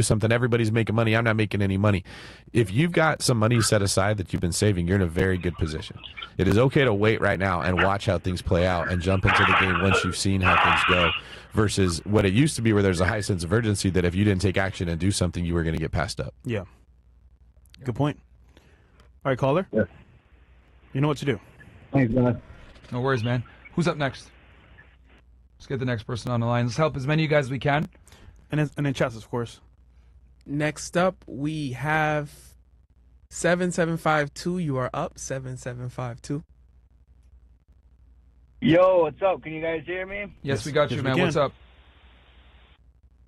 [SPEAKER 2] something. Everybody's making money. I'm not making any money. If you've got some money set aside that you've been saving, you're in a very good position. It is okay to wait right now and watch how things play out and jump into the game once you've seen how things go versus what it used to be where there's a high sense of urgency that if you didn't take action and do something, you were going to get passed up.
[SPEAKER 3] Yeah. Good point. All right, caller.
[SPEAKER 8] Yeah.
[SPEAKER 3] You know what to do.
[SPEAKER 8] Thanks, guys.
[SPEAKER 1] No worries, man. Who's up next? Let's get the next person on the line. Let's help as many of you guys as we can.
[SPEAKER 3] And then chats, of course.
[SPEAKER 5] Next up, we have 7752. You are up, 7752.
[SPEAKER 9] Yo, what's up? Can you guys hear me?
[SPEAKER 1] Yes, we got you, man.
[SPEAKER 3] can.
[SPEAKER 1] What's up?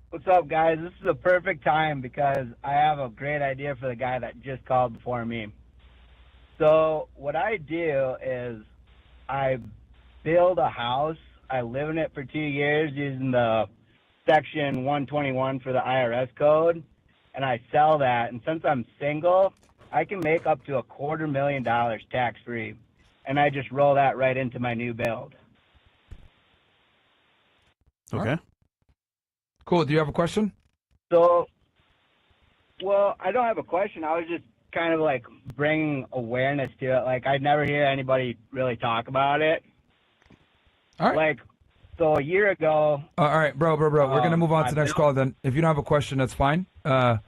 [SPEAKER 9] What's up, guys? This is a perfect time because I have a great idea for the guy that just called before me. So what I do is I build a house. I live in it for 2 years using the Section 121 for the IRS code, and I sell that. And since I'm single, I can make up to $250,000 tax-free, and I just roll that right into my new build.
[SPEAKER 3] Okay.
[SPEAKER 1] Cool. Do you have a question?
[SPEAKER 9] So, well, I don't have a question. I was just kind of like bringing awareness to it. Like, I'd never hear anybody really talk about it.
[SPEAKER 1] All right.
[SPEAKER 9] Like, so a year ago.
[SPEAKER 1] All right, bro. We're going to move on to the next call then. If you don't have a question, that's fine. I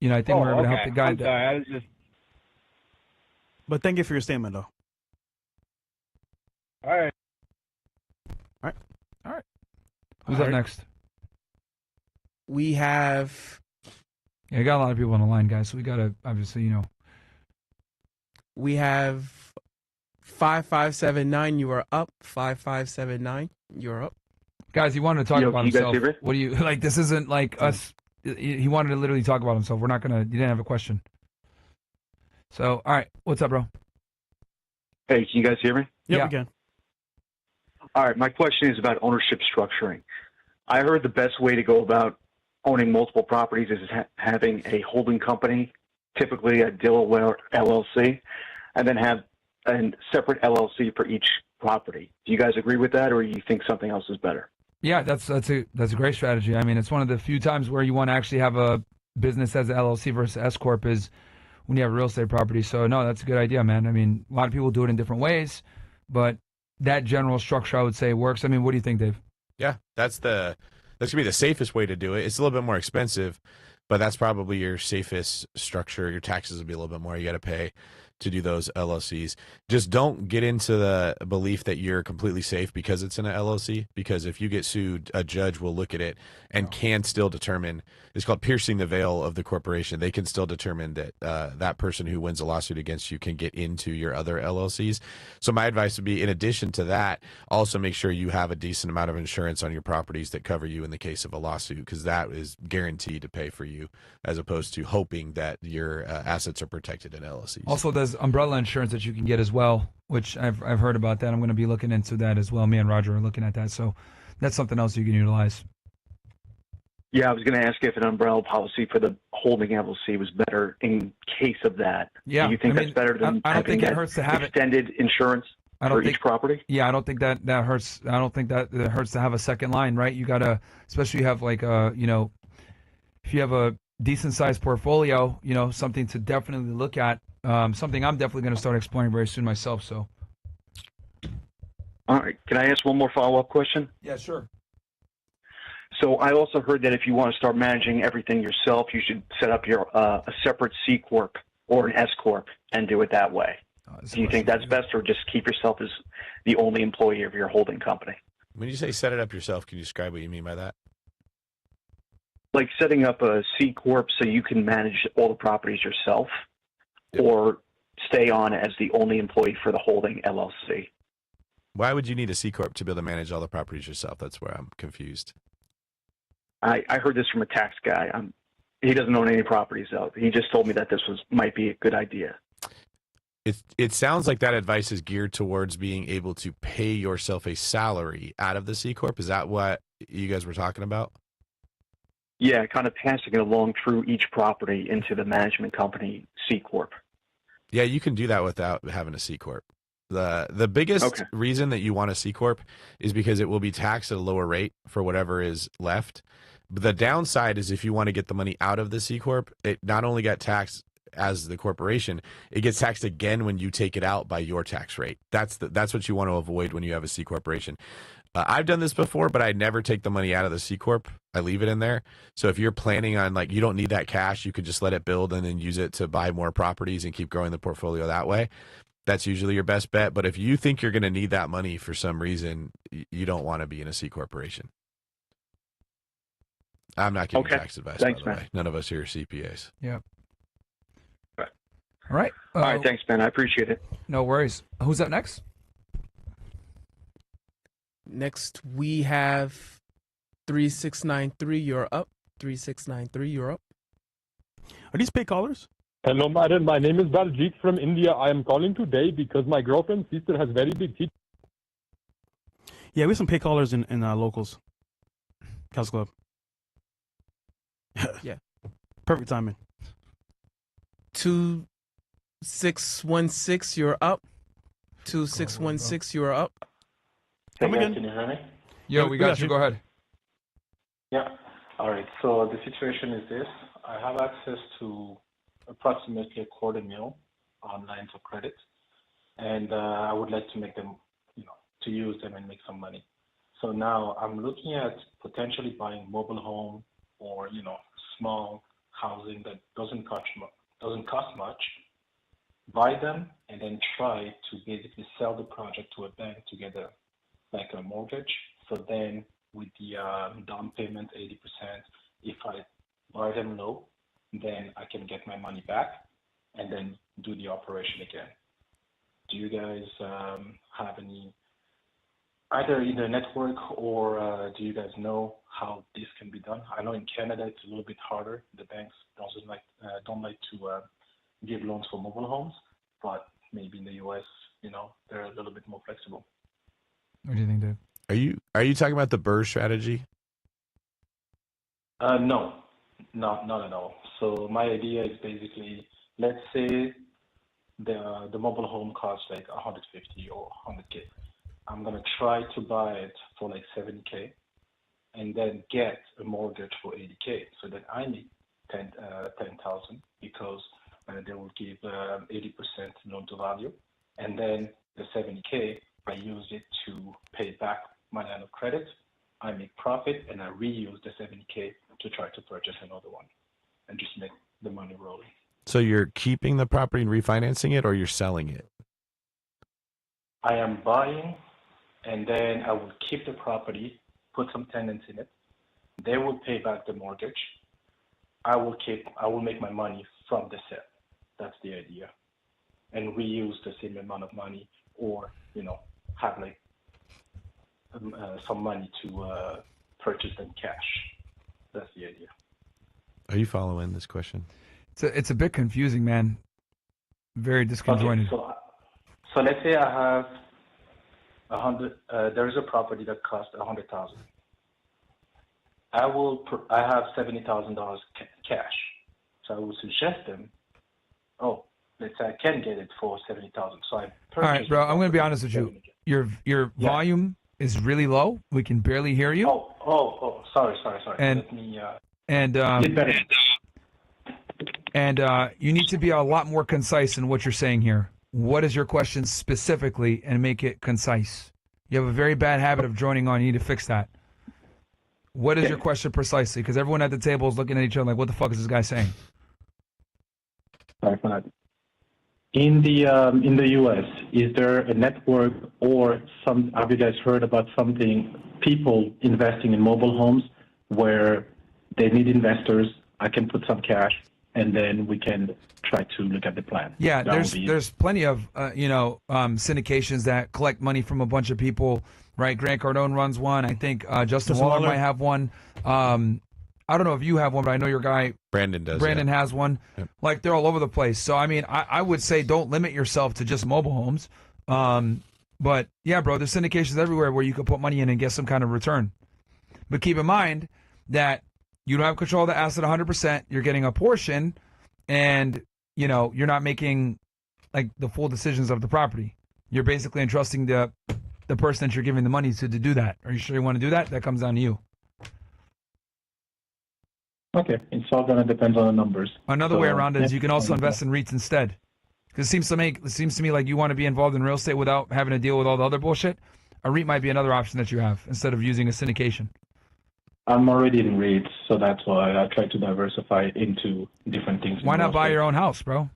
[SPEAKER 1] think we're going to help the guy.
[SPEAKER 9] I'm sorry. I was just.
[SPEAKER 3] But thank you for your statement, though.
[SPEAKER 9] All right.
[SPEAKER 1] Who's up next?
[SPEAKER 5] We have
[SPEAKER 1] Yeah, we got a lot of people on the line, guys, so we got to, obviously,
[SPEAKER 5] We have 5579. You are up. 5579. You're up.
[SPEAKER 1] Guys, he wanted to talk about
[SPEAKER 10] can you guys
[SPEAKER 1] himself.
[SPEAKER 10] hear me?
[SPEAKER 1] What do you, like, this isn't like us. He wanted to literally talk about himself. We're not going to, you didn't have a question. So, all right. What's up, bro?
[SPEAKER 10] Hey, can you guys hear me?
[SPEAKER 3] Yep,
[SPEAKER 1] Yeah.
[SPEAKER 3] we can.
[SPEAKER 10] All right, my question is about ownership structuring. I heard the best way to go about owning multiple properties is having a holding company, typically a Delaware LLC, and then have a separate LLC for each property. Do you guys agree with that, or do you think something else is better?
[SPEAKER 1] Yeah, that's a great strategy. I mean, it's one of the few times where you want to actually have a business as an LLC versus S corp is when you have a real estate property. So no, that's a good idea, man. I mean, a lot of people do it in different ways, but that general structure, I would say, works. I mean, what do you think, Dave?
[SPEAKER 2] Yeah, that's gonna be the safest way to do it. It's a little bit more expensive, but that's probably your safest structure. Your taxes will be a little bit more. You got to pay to do those LLCs. Just don't get into the belief that you're completely safe because it's in an LLC, because if you get sued, a judge will look at it and can still determine, it's called piercing the veil of the corporation. They can still determine that that person who wins a lawsuit against you can get into your other LLCs. So my advice would be, in addition to that, also make sure you have a decent amount of insurance on your properties that cover you in the case of a lawsuit, because that is guaranteed to pay for you, as opposed to hoping that your assets are protected in LLCs.
[SPEAKER 1] Also, there's umbrella insurance that you can get as well, which I've heard about that. I'm going to be looking into that as well. Me and Roger are looking at that. So that's something else you can utilize.
[SPEAKER 10] Yeah, I was going to ask if an umbrella policy for the holding LLC was better in case of that.
[SPEAKER 1] Yeah,
[SPEAKER 10] Do you think that's better than
[SPEAKER 1] I don't
[SPEAKER 10] having
[SPEAKER 1] think it
[SPEAKER 10] that
[SPEAKER 1] hurts to have it.
[SPEAKER 10] extended insurance for each property?
[SPEAKER 1] Yeah, I don't think that hurts. I don't think that it hurts to have a second line, right? You got to, especially you have like if you have a decent sized portfolio, something to definitely look at. Something I'm definitely going to start exploring very soon myself. So.
[SPEAKER 10] All right. Can I ask one more follow-up question?
[SPEAKER 1] Yeah, sure.
[SPEAKER 10] So I also heard that if you want to start managing everything yourself, you should set up your a separate C corp or an S corp and do it that way? Do you think that's best, or just keep yourself as the only employee of your holding company?
[SPEAKER 2] When you say set it up yourself, can you describe what you mean by that?
[SPEAKER 10] Like setting up a C corp so you can manage all the properties yourself, or stay on as the only employee for the holding LLC.
[SPEAKER 2] Why would you need a C corp to be able to manage all the properties yourself? That's where I'm confused.
[SPEAKER 10] I heard this from a tax guy. He doesn't own any properties, though. He just told me that this might be a good idea.
[SPEAKER 2] It sounds like that advice is geared towards being able to pay yourself a salary out of the C corp. Is that what you guys were talking about?
[SPEAKER 10] Yeah, kind of passing it along through each property into the management company C corp.
[SPEAKER 2] Yeah, you can do that without having a C corp. The biggest reason that you want a C corp is because it will be taxed at a lower rate for whatever is left. But the downside is if you want to get the money out of the C corp, it not only got taxed as the corporation, it gets taxed again when you take it out by your tax rate. That's what you want to avoid when you have a C corporation. I've done this before, but I never take the money out of the C corp. I leave it in there. So if you're planning on, like, you don't need that cash, you could just let it build and then use it to buy more properties and keep growing the portfolio that way. That's usually your best bet. But if you think you're going to need that money for some reason, you don't want to be in a C corporation. I'm not giving tax advice,
[SPEAKER 10] Thanks,
[SPEAKER 2] by the
[SPEAKER 10] man.
[SPEAKER 2] way. None of us here are CPAs.
[SPEAKER 1] Yeah. All right.
[SPEAKER 10] All right. Thanks, man. I appreciate it.
[SPEAKER 1] No worries. Who's up next?
[SPEAKER 5] Next, we have 3693. You're up. 3693. You're up.
[SPEAKER 3] Are these paid callers?
[SPEAKER 11] Hello, Myron. My name is Baljit from India. I am calling today because my girlfriend's sister has very big teeth.
[SPEAKER 3] Yeah, we have some paid callers in locals. House Club.
[SPEAKER 5] Yeah.
[SPEAKER 3] Perfect timing.
[SPEAKER 5] 2616. You're up. 2616. You're up.
[SPEAKER 11] Hey guys, can you hear me?
[SPEAKER 1] Yeah, we got you. Go ahead.
[SPEAKER 11] Yeah. All right. So the situation is this: I have access to approximately $250,000 on lines of credit, and I would like to make them, to use them and make some money. So now I'm looking at potentially buying mobile home or small housing that doesn't cost much. Buy them and then try to basically sell the project to a bank to get a mortgage. So then with the down payment 80%, if I buy them low, then I can get my money back and then do the operation again. Do you guys have any, either in the network or do you guys know how this can be done? I know in Canada it's a little bit harder. The banks don't like to give loans for mobile homes, but maybe in the US, they're a little bit more flexible.
[SPEAKER 1] What do you think, Dave?
[SPEAKER 2] Are you talking about the BRRRR strategy?
[SPEAKER 11] No, not at all. So my idea is basically, let's say the mobile home costs like 150 or 100K. I'm gonna try to buy it for like 70K, and then get a mortgage for 80K. So that I need 10,000 because they will give 80% loan to value, and then the 70K I use it to pay back my line of credit. I make profit and I reuse the 70K to try to purchase another one and just make the money rolling.
[SPEAKER 2] So you're keeping the property and refinancing it, or you're selling it?
[SPEAKER 11] I am buying, and then I will keep the property, put some tenants in it. They will pay back the mortgage. I will make my money from the sale. That's the idea. And reuse the same amount of money, or, have like some money to purchase them cash. That's the idea.
[SPEAKER 2] Are you following this question?
[SPEAKER 1] It's a bit confusing, man. Very disconjointed.
[SPEAKER 11] Okay, so let's say I have 100. There is a property that costs 100,000. I have $70,000 cash. So I will suggest them. Oh, let's say I can get it for 70,000. So I purchase.
[SPEAKER 1] All right, bro. I'm going to be honest with you. Your volume is really low. We can barely hear you.
[SPEAKER 11] Oh, sorry.
[SPEAKER 1] And
[SPEAKER 11] let me.
[SPEAKER 1] And you need to be a lot more concise in what you're saying here. What is your question specifically, and make it concise? You have a very bad habit of joining on. You need to fix that. What is your question precisely? Because everyone at the table is looking at each other like, what the fuck is this guy saying?
[SPEAKER 11] Sorry for that. In the U.S., is there a network or some? Have you guys heard about something? People investing in mobile homes where they need investors. I can put some cash, and then we can try to look at the plan.
[SPEAKER 1] Yeah, there's plenty of syndications that collect money from a bunch of people, right? Grant Cardone runs one. I think Justin Waller might have one. I don't know if you have one, but I know your guy
[SPEAKER 2] Brandon does.
[SPEAKER 1] Brandon has one.
[SPEAKER 2] Yep.
[SPEAKER 1] Like, they're all over the place. So I mean, I would say don't limit yourself to just mobile homes. But yeah, bro, there's syndications everywhere where you can put money in and get some kind of return. But keep in mind that you don't have control of the asset 100%. You're getting a portion, and you're not making like the full decisions of the property. You're basically entrusting the person that you're giving the money to do that. Are you sure you want to do that? That comes down to you.
[SPEAKER 11] Okay, it's all going to depend on the numbers.
[SPEAKER 1] Another way around it is you can also invest in REITs instead. Because it seems to me like you want to be involved in real estate without having to deal with all the other bullshit. A REIT might be another option that you have instead of using a syndication.
[SPEAKER 11] I'm already in REITs, so that's why I try to diversify into different things.
[SPEAKER 1] Why not buy your own house, bro?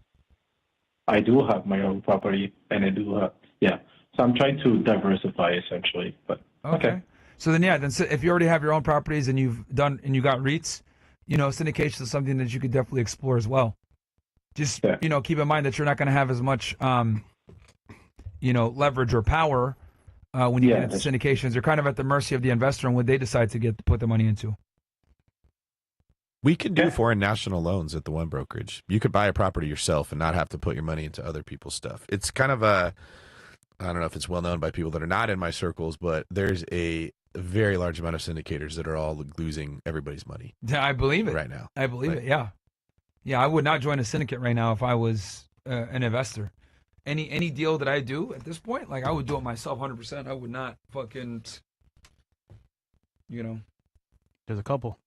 [SPEAKER 11] I do have my own property, and I do have, So I'm trying to diversify essentially, but okay.
[SPEAKER 1] So then, if you already have your own properties and you got REITs, syndication is something that you could definitely explore as well. Just, keep in mind that you're not going to have as much, leverage or power when you get into syndications. You're kind of at the mercy of the investor and what they decide to put the money into.
[SPEAKER 2] We can do foreign national loans at the one brokerage. You could buy a property yourself and not have to put your money into other people's stuff. It's kind of I don't know if it's well known by people that are not in my circles, but there's a very large amount of syndicators that are all losing everybody's money.
[SPEAKER 1] Yeah, I believe it.
[SPEAKER 2] Right now.
[SPEAKER 1] I believe it, yeah. Yeah, I would not join a syndicate right now if I was an investor. Any deal that I do at this point, like, I would do it myself 100%. I would not fucking,
[SPEAKER 3] There's a couple.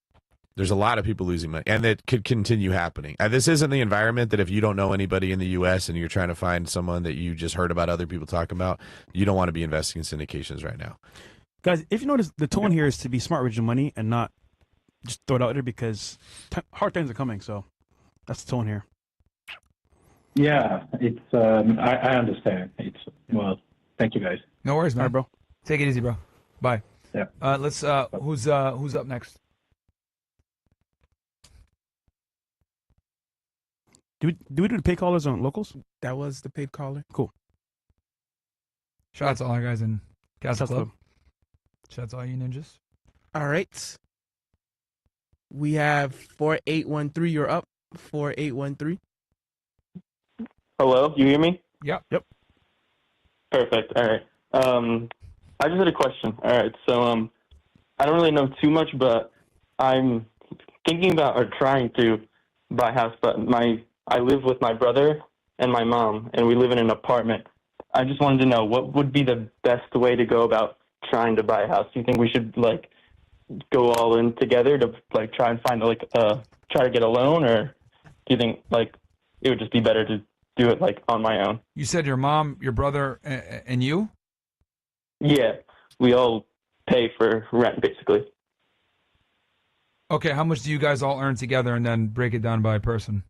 [SPEAKER 2] There's a lot of people losing money, and that could continue happening. This isn't the environment that if you don't know anybody in the U.S. and you're trying to find someone that you just heard about other people talking about, you don't want to be investing in syndications right now.
[SPEAKER 3] Guys, if you notice, the tone here is to be smart with your money and not just throw it out there because hard times are coming. So that's the tone here.
[SPEAKER 11] Yeah, it's. I understand. Thank you guys.
[SPEAKER 1] No worries, man.
[SPEAKER 3] All right, bro.
[SPEAKER 1] Take it easy, bro. Bye.
[SPEAKER 11] Yeah.
[SPEAKER 1] Let's. Who's up next?
[SPEAKER 3] Do we do the paid callers on locals?
[SPEAKER 5] That was the paid caller.
[SPEAKER 3] Cool.
[SPEAKER 1] Shout out to all our guys in Castle Club. Shout out to all you ninjas.
[SPEAKER 5] All right. We have 4813. You're up. 4813.
[SPEAKER 12] Hello, you hear me?
[SPEAKER 1] Yep.
[SPEAKER 12] Perfect. All right. I just had a question. All right. So I don't really know too much, but I'm thinking about or trying to buy a house, but I live with my brother and my mom, and we live in an apartment. I just wanted to know what would be the best way to go about trying to buy a house. Do you think we should go all in together to try and find try to get a loan, or do you think it would just be better to do it on my own?
[SPEAKER 1] You said your mom, your brother, and you?
[SPEAKER 12] Yeah, we all pay for rent basically.
[SPEAKER 1] Okay, how much do you guys all earn together, and then break it down by person?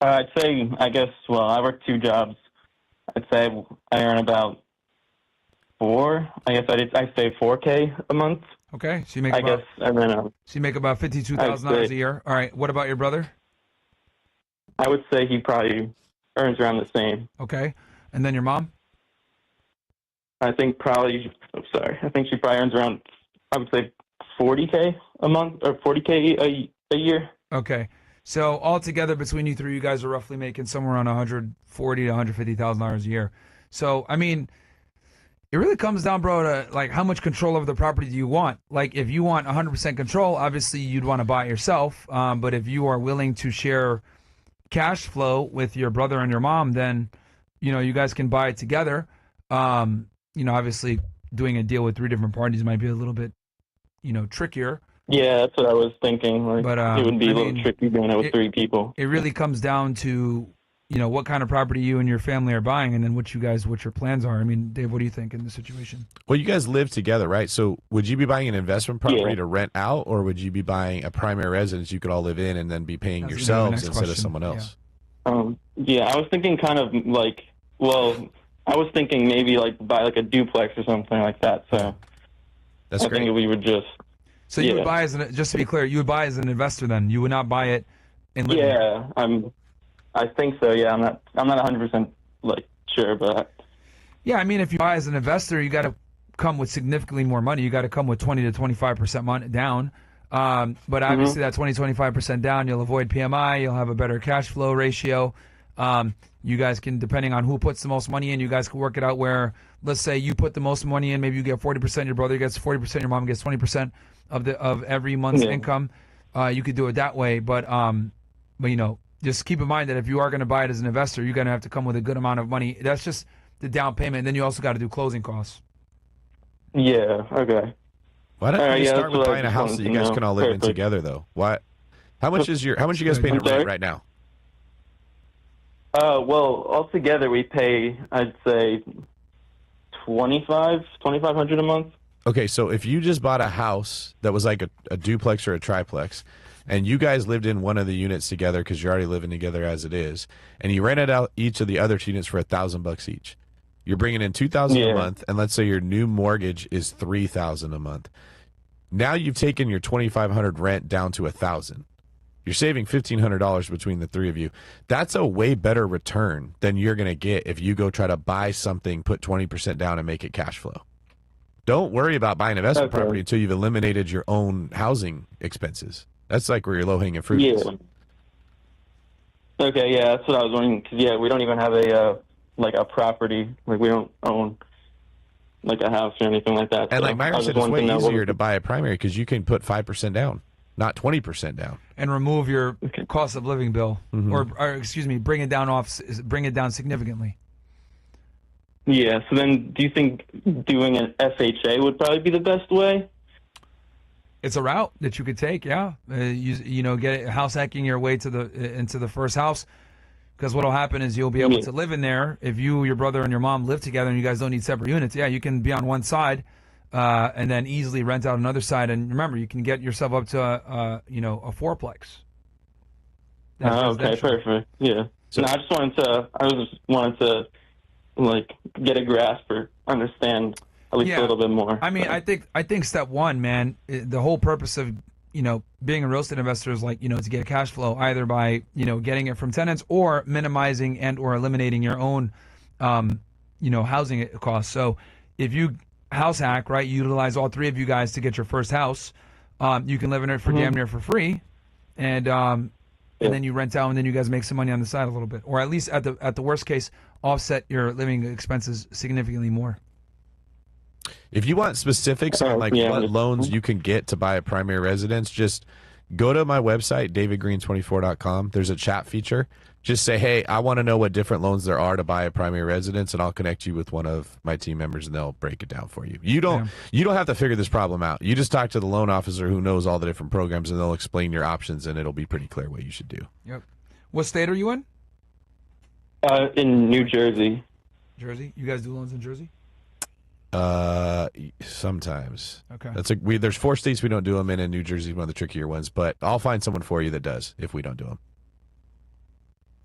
[SPEAKER 12] I'd say, I work 2 jobs. I'd say I earn about 4. I'd say $4K a month.
[SPEAKER 1] Okay, so you make
[SPEAKER 12] so
[SPEAKER 1] you make about $52,000 a year. All right, what about your brother?
[SPEAKER 12] I would say he probably earns around the same.
[SPEAKER 1] Okay, and then your mom?
[SPEAKER 12] I think she probably earns around, I would say, $40K a month or $40K a year.
[SPEAKER 1] Okay. So altogether between you three, you guys are roughly making somewhere around $140,000 to $150,000 a year. So, I mean, it really comes down, bro, to how much control over the property do you want? If you want 100% control, obviously you'd want to buy it yourself. But if you are willing to share cash flow with your brother and your mom, then, you guys can buy it together. Obviously doing a deal with 3 different parties might be a little bit, trickier.
[SPEAKER 12] Yeah, that's what I was thinking. But it would be a little tricky doing it with 3 people.
[SPEAKER 1] It really comes down to, what kind of property you and your family are buying, and then what your plans are. I mean, Dave, what do you think in this situation?
[SPEAKER 2] Well, you guys live together, right? So would you be buying an investment property to rent out, or would you be buying a primary residence you could all live in and then be paying yourselves instead of someone else?
[SPEAKER 12] Yeah, I was thinking kind of like, I was thinking maybe like buy like a duplex or something like that. So
[SPEAKER 2] that's great.
[SPEAKER 12] I think we would just.
[SPEAKER 1] So you would buy just to be clear, you would buy as an investor then. You would not buy it in living.
[SPEAKER 12] Yeah, I think so. Yeah, I'm not 100% like sure, but.
[SPEAKER 1] Yeah, I mean, if you buy as an investor, you got to come with significantly more money. You got to come with 20 to 25% money down. But obviously that 20-25% down, you'll avoid PMI. You'll have a better cash flow ratio. You guys can, depending on who puts the most money in, you guys can work it out where, let's say you put the most money in, maybe you get 40%, your brother gets 40%, your mom gets 20% of every month's income. You could do it that way, but just keep in mind that if you are going to buy it as an investor, you're going to have to come with a good amount of money. That's just the down payment, and then you also got to do closing costs.
[SPEAKER 12] Yeah. Okay.
[SPEAKER 2] Why don't you start with buying a house that you guys can all live in together, though? How much you guys paying to rent right now?
[SPEAKER 12] Well, altogether we pay, I'd say, $2,500 a month.
[SPEAKER 2] Okay, so if you just bought a house that was like a duplex or a triplex, and you guys lived in one of the units together because you're already living together as it is, and you rented out each of the other two units for $1,000 each, you're bringing in $2,000 a month, and let's say your new mortgage is $3,000 a month. Now you've taken your $2,500 rent down to $1,000. You're saving $1,500 between the three of you. That's a way better return than you're going to get if you go try to buy something, put 20% down, and make it cash flow. Don't worry about buying investment property until you've eliminated your own housing expenses. That's like where your low-hanging fruit is.
[SPEAKER 12] Okay, yeah, that's what I was wondering. Cause, we don't even have a property. Like, we don't own like a house or anything like that.
[SPEAKER 2] And like Myron said, it's way easier to buy a primary because you can put 5% down, not 20% down,
[SPEAKER 1] and remove your cost of living bill, or excuse me, bring it down significantly.
[SPEAKER 12] Yeah. So then, do you think doing an FHA would probably be the best way?
[SPEAKER 1] It's a route that you could take. Yeah, get house hacking your way into the first house. Because what will happen is you'll be able to live in there. If you, your brother, and your mom live together and you guys don't need separate units, you can be on one side and then easily rent out another side. And remember, you can get yourself up to a fourplex.
[SPEAKER 12] Okay, perfect. Yeah. So I just wanted to like get a grasp or understand at least a little bit more.
[SPEAKER 1] I mean, I think step one, man, the whole purpose of being a real estate investor is like, to get cash flow either by, getting it from tenants or minimizing and or eliminating your own, housing costs. So if you house hack, right, you utilize all three of you guys to get your first house, you can live in it for damn near for free. And then you rent out and then you guys make some money on the side a little bit, or at least at the worst case, offset your living expenses significantly more.
[SPEAKER 2] If you want specifics on what loans you can get to buy a primary residence, just go to my website, davidgreene24.com. There's a chat feature. Just say, hey, I want to know what different loans there are to buy a primary residence, and I'll connect you with one of my team members, and they'll break it down for you. You don't have to figure this problem out. You just talk to the loan officer who knows all the different programs, and they'll explain your options, and it'll be pretty clear what you should do.
[SPEAKER 1] Yep. What state are you in?
[SPEAKER 12] In New Jersey.
[SPEAKER 1] Jersey? You guys do loans in Jersey?
[SPEAKER 2] Sometimes.
[SPEAKER 1] Okay.
[SPEAKER 2] There's 4 states we don't do them in, and New Jersey is one of the trickier ones, but I'll find someone for you that does if we don't do them.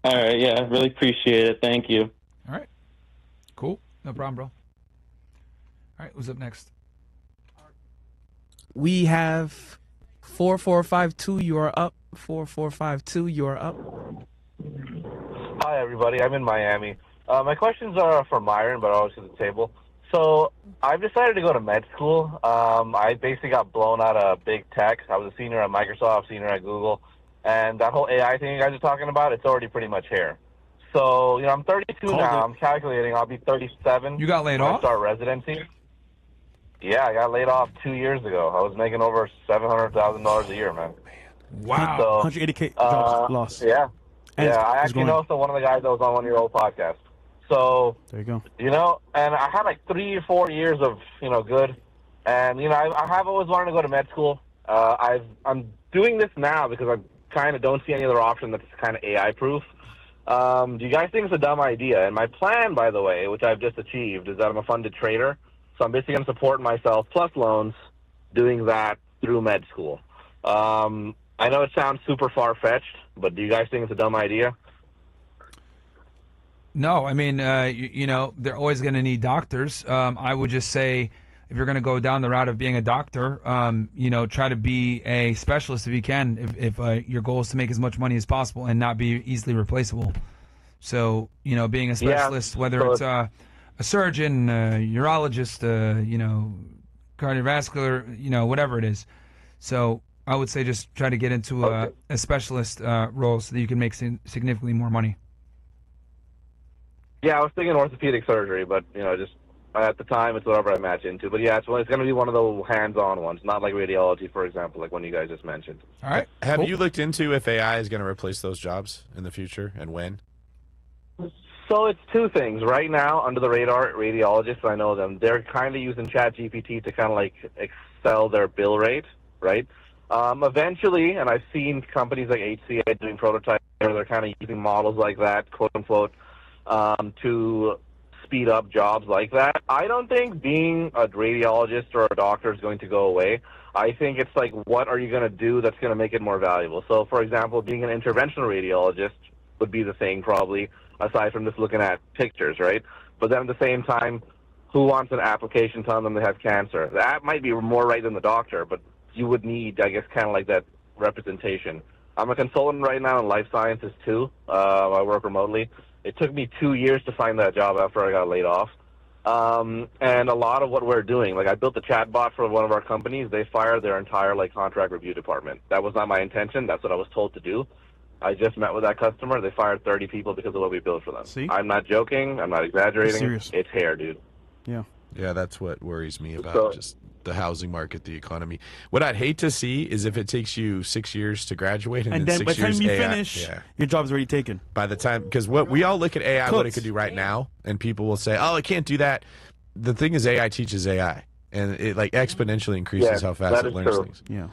[SPEAKER 12] All right. Yeah. Really appreciate it. Thank you.
[SPEAKER 1] All right. Cool. No problem, bro. All right. Who's up next?
[SPEAKER 5] We have 4452. You are up. 4452. You are up.
[SPEAKER 13] Hi, everybody. I'm in Miami. My questions are for Myron, but always to the table. So I've decided to go to med school. I basically got blown out of big tech. I was a senior at Microsoft, senior at Google. And that whole AI thing you guys are talking about, it's already pretty much here. So, I'm 32 now. I'm calculating I'll be 37.
[SPEAKER 1] You got laid off?
[SPEAKER 13] I start residency. Yeah, I got laid off 2 years ago. I was making over $700,000 a year, man.
[SPEAKER 1] Wow.
[SPEAKER 13] So,
[SPEAKER 3] 180K jobs lost.
[SPEAKER 13] Yeah.
[SPEAKER 3] And
[SPEAKER 13] I actually know one of the guys that was on one of your old podcasts. So,
[SPEAKER 3] there you go.
[SPEAKER 13] And I had like 3 or 4 years of, good. And, I have always wanted to go to med school. I'm doing this now because I kind of don't see any other option that's kind of AI proof. Do you guys think it's a dumb idea? And my plan, by the way, which I've just achieved, is that I'm a funded trader. So I'm basically going to support myself plus loans doing that through med school. I know it sounds super far-fetched, but do you guys think it's a dumb idea?
[SPEAKER 1] No, I mean, they're always going to need doctors. I would just say, if you're going to go down the route of being a doctor, try to be a specialist if you can, if your goal is to make as much money as possible and not be easily replaceable. So, being a specialist, whether it's a surgeon, urologist, cardiovascular, whatever it is. So I would say just try to get into a specialist role so that you can make significantly more money.
[SPEAKER 13] Yeah, I was thinking orthopedic surgery, but, just at the time, it's whatever I match into. But, yeah, it's going to be one of the hands-on ones, not like radiology, for example, like one you guys just mentioned.
[SPEAKER 1] All right.
[SPEAKER 2] Have you looked into if AI is going to replace those jobs in the future and when?
[SPEAKER 13] So it's two things. Right now, under the radar, radiologists, I know them, they're kind of using ChatGPT to kind of like excel their bill rate, right? Eventually, and I've seen companies like HCA doing prototypes where they're kind of using models like that, quote unquote, to speed up jobs like that. I don't think being a radiologist or a doctor is going to go away. I think it's like, what are you going to do that's going to make it more valuable? So, for example, being an interventional radiologist would be the thing probably, aside from just looking at pictures, right? But then at the same time, who wants an application telling them they have cancer? That might be more right than the doctor, but you would need, I guess, kind of like that representation. I'm a consultant right now in life sciences too. I work remotely. It took me 2 years to find that job after I got laid off. And a lot of what we're doing, like I built a chat bot for one of our companies. They fired their entire contract review department. That was not my intention. That's what I was told to do. I just met with that customer. They fired 30 people because of what we built for them.
[SPEAKER 3] See?
[SPEAKER 13] I'm not joking. I'm not exaggerating.
[SPEAKER 3] Serious.
[SPEAKER 13] It's hair, dude.
[SPEAKER 3] Yeah.
[SPEAKER 2] Yeah, that's what worries me about just the housing market, the economy. What I'd hate to see is if it takes you 6 years to graduate and
[SPEAKER 3] then
[SPEAKER 2] in
[SPEAKER 3] by
[SPEAKER 2] 6
[SPEAKER 3] the time
[SPEAKER 2] years
[SPEAKER 3] you
[SPEAKER 2] AI,
[SPEAKER 3] finish, your job's already taken.
[SPEAKER 2] By the time, because what we all look at AI, what it
[SPEAKER 3] Cooks.
[SPEAKER 2] could do right now, and people will say, "Oh, it can't do that." The thing is, AI teaches AI, and it exponentially increases how fast it learns things.
[SPEAKER 3] Yeah.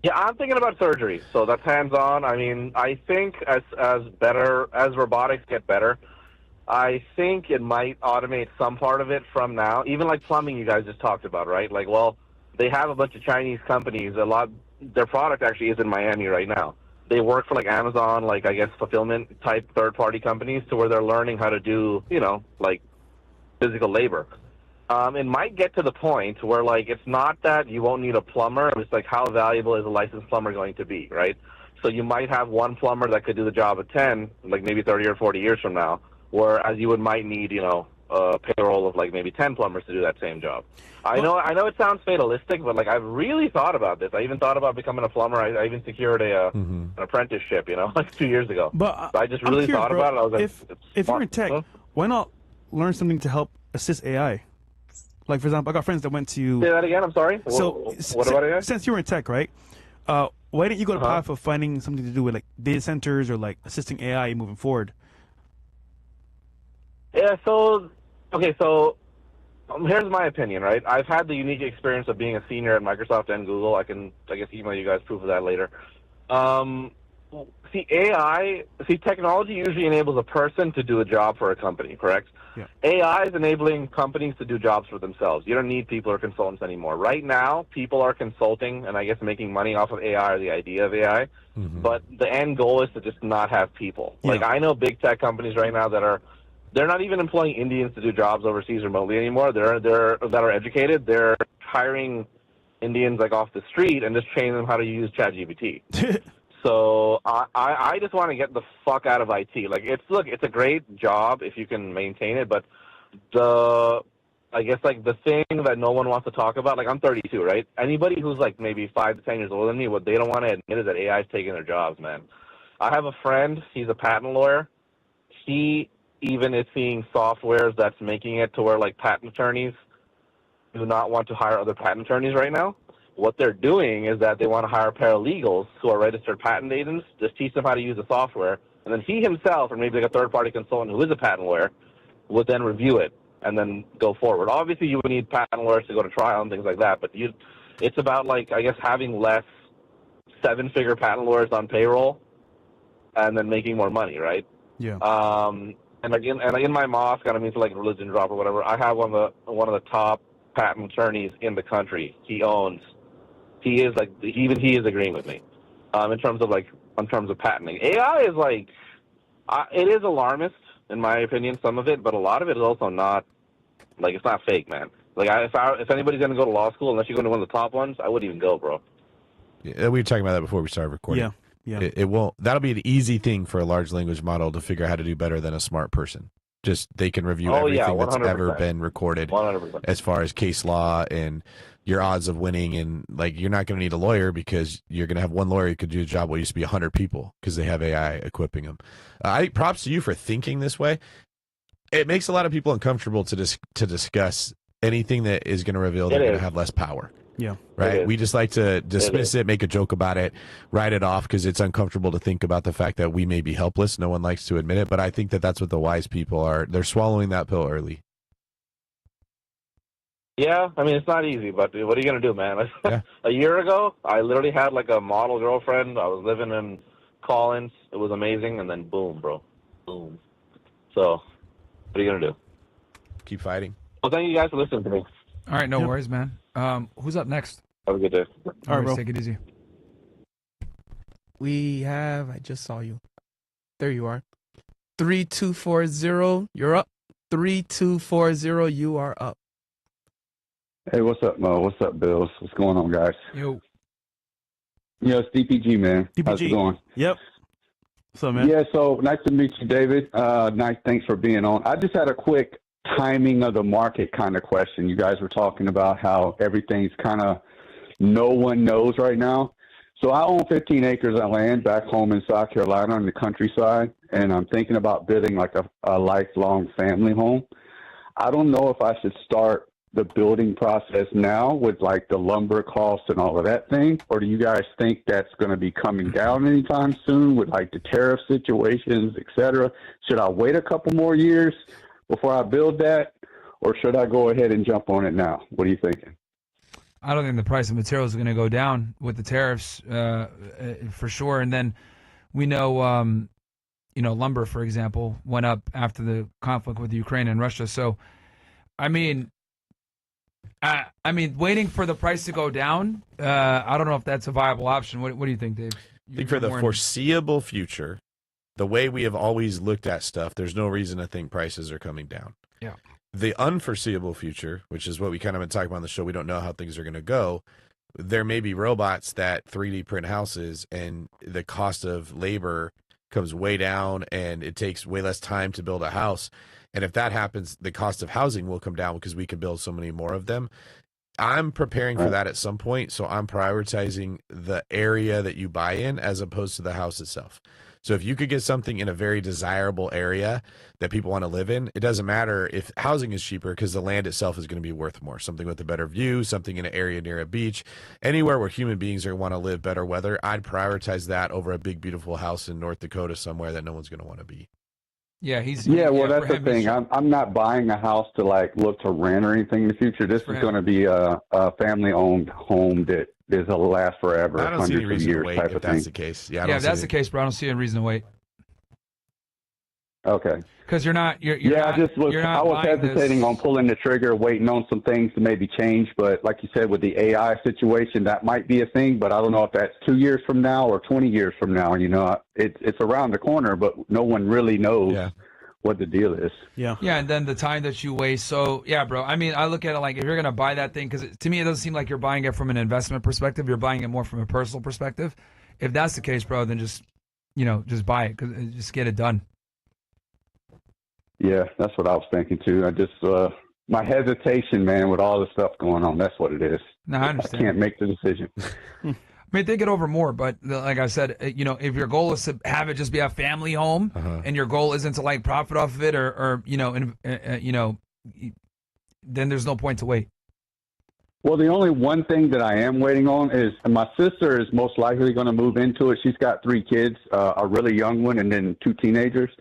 [SPEAKER 13] Yeah, I'm thinking about surgery, so that's hands-on. I mean, I think as robotics get better, I think it might automate some part of it from now. Even like plumbing, you guys just talked about, right? Like, well, they have a bunch of Chinese companies. Their product actually is in Miami right now. They work for Amazon, I guess fulfillment type third-party companies, to where they're learning how to do, physical labor. It might get to the point where, it's not that you won't need a plumber. It's how valuable is a licensed plumber going to be, right? So you might have one plumber that could do the job at 10, maybe 30 or 40 years from now, whereas you might need, a payroll of maybe 10 plumbers to do that same job. I know it sounds fatalistic, but I've really thought about this. I even thought about becoming a plumber. I even secured an apprenticeship, 2 years ago.
[SPEAKER 3] But
[SPEAKER 13] so I just really thought about it. I was like,
[SPEAKER 3] if you're in tech, why not learn something to help assist AI? Like, for example, I got friends that went to...
[SPEAKER 13] Say that again, I'm sorry?
[SPEAKER 3] So,
[SPEAKER 13] what about AI?
[SPEAKER 3] Since you were in tech, right? Why didn't you go the path of finding something to do with data centers or assisting AI moving forward?
[SPEAKER 13] Yeah, here's my opinion, right? I've had the unique experience of being a senior at Microsoft and Google. I guess, email you guys proof of that later. Technology usually enables a person to do a job for a company, correct?
[SPEAKER 3] Yeah.
[SPEAKER 13] AI is enabling companies to do jobs for themselves. You don't need people or consultants anymore. Right now, people are consulting and I guess making money off of AI or the idea of AI, but the end goal is to just not have people.
[SPEAKER 3] Yeah.
[SPEAKER 13] I know big tech companies right now they're not even employing Indians to do jobs overseas remotely anymore. They're that are educated. They're hiring Indians off the street and just training them how to use ChatGPT. So I just want to get the fuck out of IT. It's a great job if you can maintain it, but the thing that no one wants to talk about, I'm 32, right? Anybody who's maybe 5 to 10 years older than me, what they don't want to admit is that AI is taking their jobs, man. I have a friend, he's a patent lawyer. He even is seeing softwares that's making it to where patent attorneys do not want to hire other patent attorneys right now. What they're doing is that they want to hire paralegals who are registered patent agents, just teach them how to use the software, and then he himself, or maybe a third-party consultant who is a patent lawyer, would then review it and then go forward. Obviously, you would need patent lawyers to go to trial and things like that, but it's about, I guess, having less seven-figure patent lawyers on payroll and then making more money, right?
[SPEAKER 3] Yeah.
[SPEAKER 13] And in my mosque, I don't mean to like religion drop or whatever. I have one of the top patent attorneys in the country. He is agreeing with me, in terms of patenting. AI is it is alarmist in my opinion, some of it, but a lot of it is also not it's not fake, man. If anybody's gonna go to law school, unless you're going to one of the top ones, I wouldn't even go, bro.
[SPEAKER 2] Yeah, we were talking about that before we started recording.
[SPEAKER 3] Yeah. Yeah.
[SPEAKER 2] It won't. That'll be an easy thing for a large language model to figure out how to do better than a smart person. Just they can review everything that's ever been recorded
[SPEAKER 13] 100%.
[SPEAKER 2] as far as case law and your odds of winning. And you're not going to need a lawyer because you're going to have one lawyer who could do the job what used to be 100 people because they have AI equipping them. Props to you for thinking this way. It makes a lot of people uncomfortable to discuss anything that is going to reveal they're going to have less power.
[SPEAKER 3] Yeah.
[SPEAKER 2] Right. We just like to dismiss it, make a joke about it, write it off because it's uncomfortable to think about the fact that we may be helpless. No one likes to admit it, but I think that that's what the wise people are. They're swallowing that pill early.
[SPEAKER 13] Yeah, I mean, it's not easy, but what are you going to do, man?
[SPEAKER 2] Yeah.
[SPEAKER 13] A year ago, I literally had a model girlfriend. I was living in Collins. It was amazing, and then boom, bro. Boom. So, what are you going to do?
[SPEAKER 2] Keep fighting.
[SPEAKER 13] Well, thank you guys for listening to me.
[SPEAKER 1] All right, no worries, man. Who's up next?
[SPEAKER 13] Have a good day.
[SPEAKER 1] All right, bro. Take it easy.
[SPEAKER 5] I just saw you. There you are. 3240, you're up. 3240, you are up.
[SPEAKER 14] Hey, what's up, Mo? What's up, Bills? What's going on, guys?
[SPEAKER 1] Yo.
[SPEAKER 14] Yeah, it's DPG, man.
[SPEAKER 3] DPG.
[SPEAKER 14] How's it going?
[SPEAKER 3] Yep. What's up, man?
[SPEAKER 14] Yeah, so nice to meet you, David. Nice, thanks for being on. I just had a quick timing of the market kind of question. You guys were talking about how everything's kind of no one knows right now. So I own 15 acres of land back home in South Carolina on the countryside, and I'm thinking about building a lifelong family home. I don't know if I should start the building process now with the lumber costs and all of that thing, or do you guys think that's going to be coming down anytime soon with the tariff situations, et cetera? Should I wait a couple more years before I build that, or should I go ahead and jump on it now? What are you thinking?
[SPEAKER 1] I don't think the price of materials is going to go down with the tariffs, for sure. And then we know, lumber, for example, went up after the conflict with Ukraine and Russia. So, waiting for the price to go down, I don't know if that's a viable option. What do you think, Dave?
[SPEAKER 2] I think for the foreseeable future, the way we have always looked at stuff, there's no reason to think prices are coming down.
[SPEAKER 1] Yeah.
[SPEAKER 2] The unforeseeable future, which is what we kind of been talking about on the show, we don't know how things are going to go. There may be robots that 3D print houses, and the cost of labor comes way down, and it takes way less time to build a house. And if that happens, the cost of housing will come down because we can build so many more of them. I'm preparing for that at some point, so I'm prioritizing the area that you buy in as opposed to the house itself. So if you could get something in a very desirable area that people want to live in, it doesn't matter if housing is cheaper because the land itself is going to be worth more. Something with a better view, something in an area near a beach, anywhere where human beings are want to live, better weather, I'd prioritize that over a big, beautiful house in North Dakota somewhere that no one's going to want to be.
[SPEAKER 1] Yeah,
[SPEAKER 14] that's the thing. I'm not buying a house to look to rent or anything in the future. This is going to be a family-owned home that is going to last forever,
[SPEAKER 2] I don't see any
[SPEAKER 14] hundreds of
[SPEAKER 2] reason
[SPEAKER 14] years
[SPEAKER 2] to wait
[SPEAKER 14] type
[SPEAKER 2] if
[SPEAKER 14] of
[SPEAKER 2] that's
[SPEAKER 14] thing.
[SPEAKER 2] the case.
[SPEAKER 1] If that's the case, bro, I don't see a reason to wait.
[SPEAKER 14] Okay.
[SPEAKER 1] Because you're not. I
[SPEAKER 14] was hesitating on pulling the trigger, waiting on some things to maybe change. But like you said, with the AI situation, that might be a thing. But I don't know if that's 2 years from now or 20 years from now. It's around the corner, but no one really knows what the deal is.
[SPEAKER 3] Yeah.
[SPEAKER 1] Yeah, and then the time that you waste. So, yeah, bro, I look at it if you're going to buy that thing, because to me it doesn't seem like you're buying it from an investment perspective. You're buying it more from a personal perspective. If that's the case, bro, then just buy it. Just get it done.
[SPEAKER 14] Yeah, that's what I was thinking too. I just my hesitation, man, with all the stuff going on. That's what it is.
[SPEAKER 1] No, I understand.
[SPEAKER 14] I can't make the decision.
[SPEAKER 1] Think it over more, but like I said, if your goal is to have it just be a family home, and your goal isn't to profit off of it, or then there's no point to wait.
[SPEAKER 14] Well, the only one thing that I am waiting on is my sister is most likely going to move into it. She's got 3 kids, a really young one, and then 2 teenagers.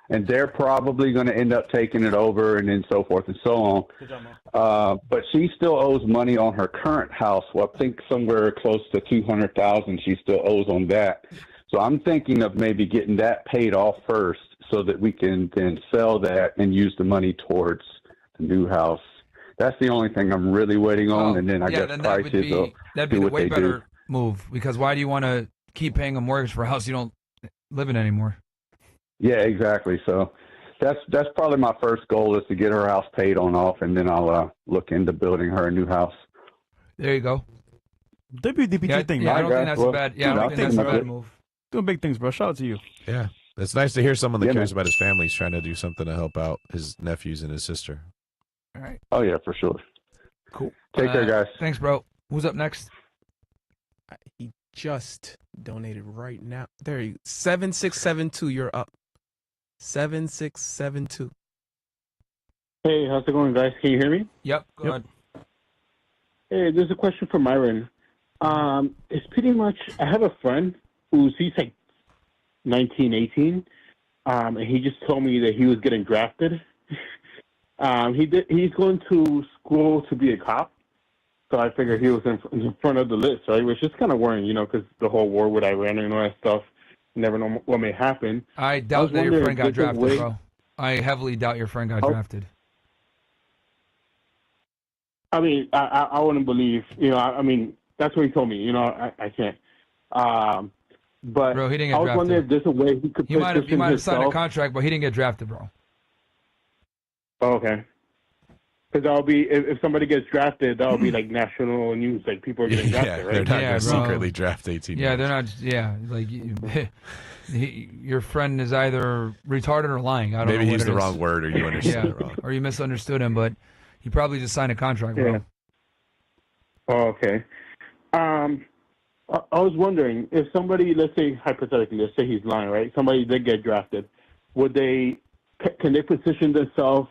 [SPEAKER 14] And they're probably going to end up taking it over, and then so forth and so on.
[SPEAKER 3] Good job, man.
[SPEAKER 14] But she still owes money on her current house. Well, I think somewhere close to $200,000 she still owes on that. So I'm thinking of maybe getting that paid off first, so that we can then sell that and use the money towards the new house. That's the only thing I'm really waiting on, and then I guess prices will
[SPEAKER 1] that'd be
[SPEAKER 14] do
[SPEAKER 1] the
[SPEAKER 14] what
[SPEAKER 1] way
[SPEAKER 14] they
[SPEAKER 1] better
[SPEAKER 14] do.
[SPEAKER 1] move, because why do you want to keep paying a mortgage for a house you don't live in anymore?
[SPEAKER 14] Yeah, exactly. So that's probably my first goal, is to get her house paid on off, and then I'll look into building her a new house.
[SPEAKER 1] There you go.
[SPEAKER 3] WDPG thing,
[SPEAKER 1] yeah,
[SPEAKER 3] man.
[SPEAKER 1] I don't think that's a bad. Yeah, I don't think that's a bad move.
[SPEAKER 3] Doing big things, bro. Shout out to you.
[SPEAKER 2] Yeah. It's nice to hear someone that
[SPEAKER 14] Yeah,
[SPEAKER 2] cares
[SPEAKER 14] man.
[SPEAKER 2] about his family. He's trying to do something to help out his nephews and his sister.
[SPEAKER 1] All right.
[SPEAKER 14] Oh, yeah, for sure.
[SPEAKER 1] Cool.
[SPEAKER 14] Take care, guys.
[SPEAKER 1] Thanks, bro. Who's up next?
[SPEAKER 5] He just donated right now. There you 7672, you're up. 7672.
[SPEAKER 15] Hey, how's it going, guys? Can you hear me?
[SPEAKER 1] Yep. Go ahead.
[SPEAKER 15] Hey, there's a question for Myron. It's pretty much, I have a friend he's like 19, 18, and he just told me that he was getting drafted. He's going to school to be a cop, so I figured he was in front of the list, right? Which is kind of worrying, because the whole war with Iran and all that stuff, you never know what may happen.
[SPEAKER 1] I doubt that your friend got drafted, bro. I heavily doubt your friend got drafted.
[SPEAKER 15] I mean, I wouldn't believe, I mean, that's what he told me, I can't. But
[SPEAKER 1] bro, he didn't get
[SPEAKER 15] I was
[SPEAKER 1] drafted.
[SPEAKER 15] wondering if there's a way he could
[SPEAKER 1] He might have signed a
[SPEAKER 15] himself.
[SPEAKER 1] contract, but he didn't get drafted, bro.
[SPEAKER 15] Oh, okay. Because that'll be, if somebody gets drafted, that'll be like national news, like people are getting drafted, right?
[SPEAKER 2] They're not going to secretly draft 18
[SPEAKER 1] Yeah, they're not. Yeah, like your friend is either retarded or lying. I don't know.
[SPEAKER 2] Maybe he
[SPEAKER 1] what
[SPEAKER 2] used
[SPEAKER 1] it
[SPEAKER 2] the
[SPEAKER 1] is.
[SPEAKER 2] wrong word, or you understood it wrong.
[SPEAKER 1] Or you misunderstood him, but he probably just signed a contract, bro.
[SPEAKER 15] Yeah. Oh, okay. I was wondering if somebody, let's say hypothetically, let's say he's lying, right? Somebody did get drafted. Can they position themselves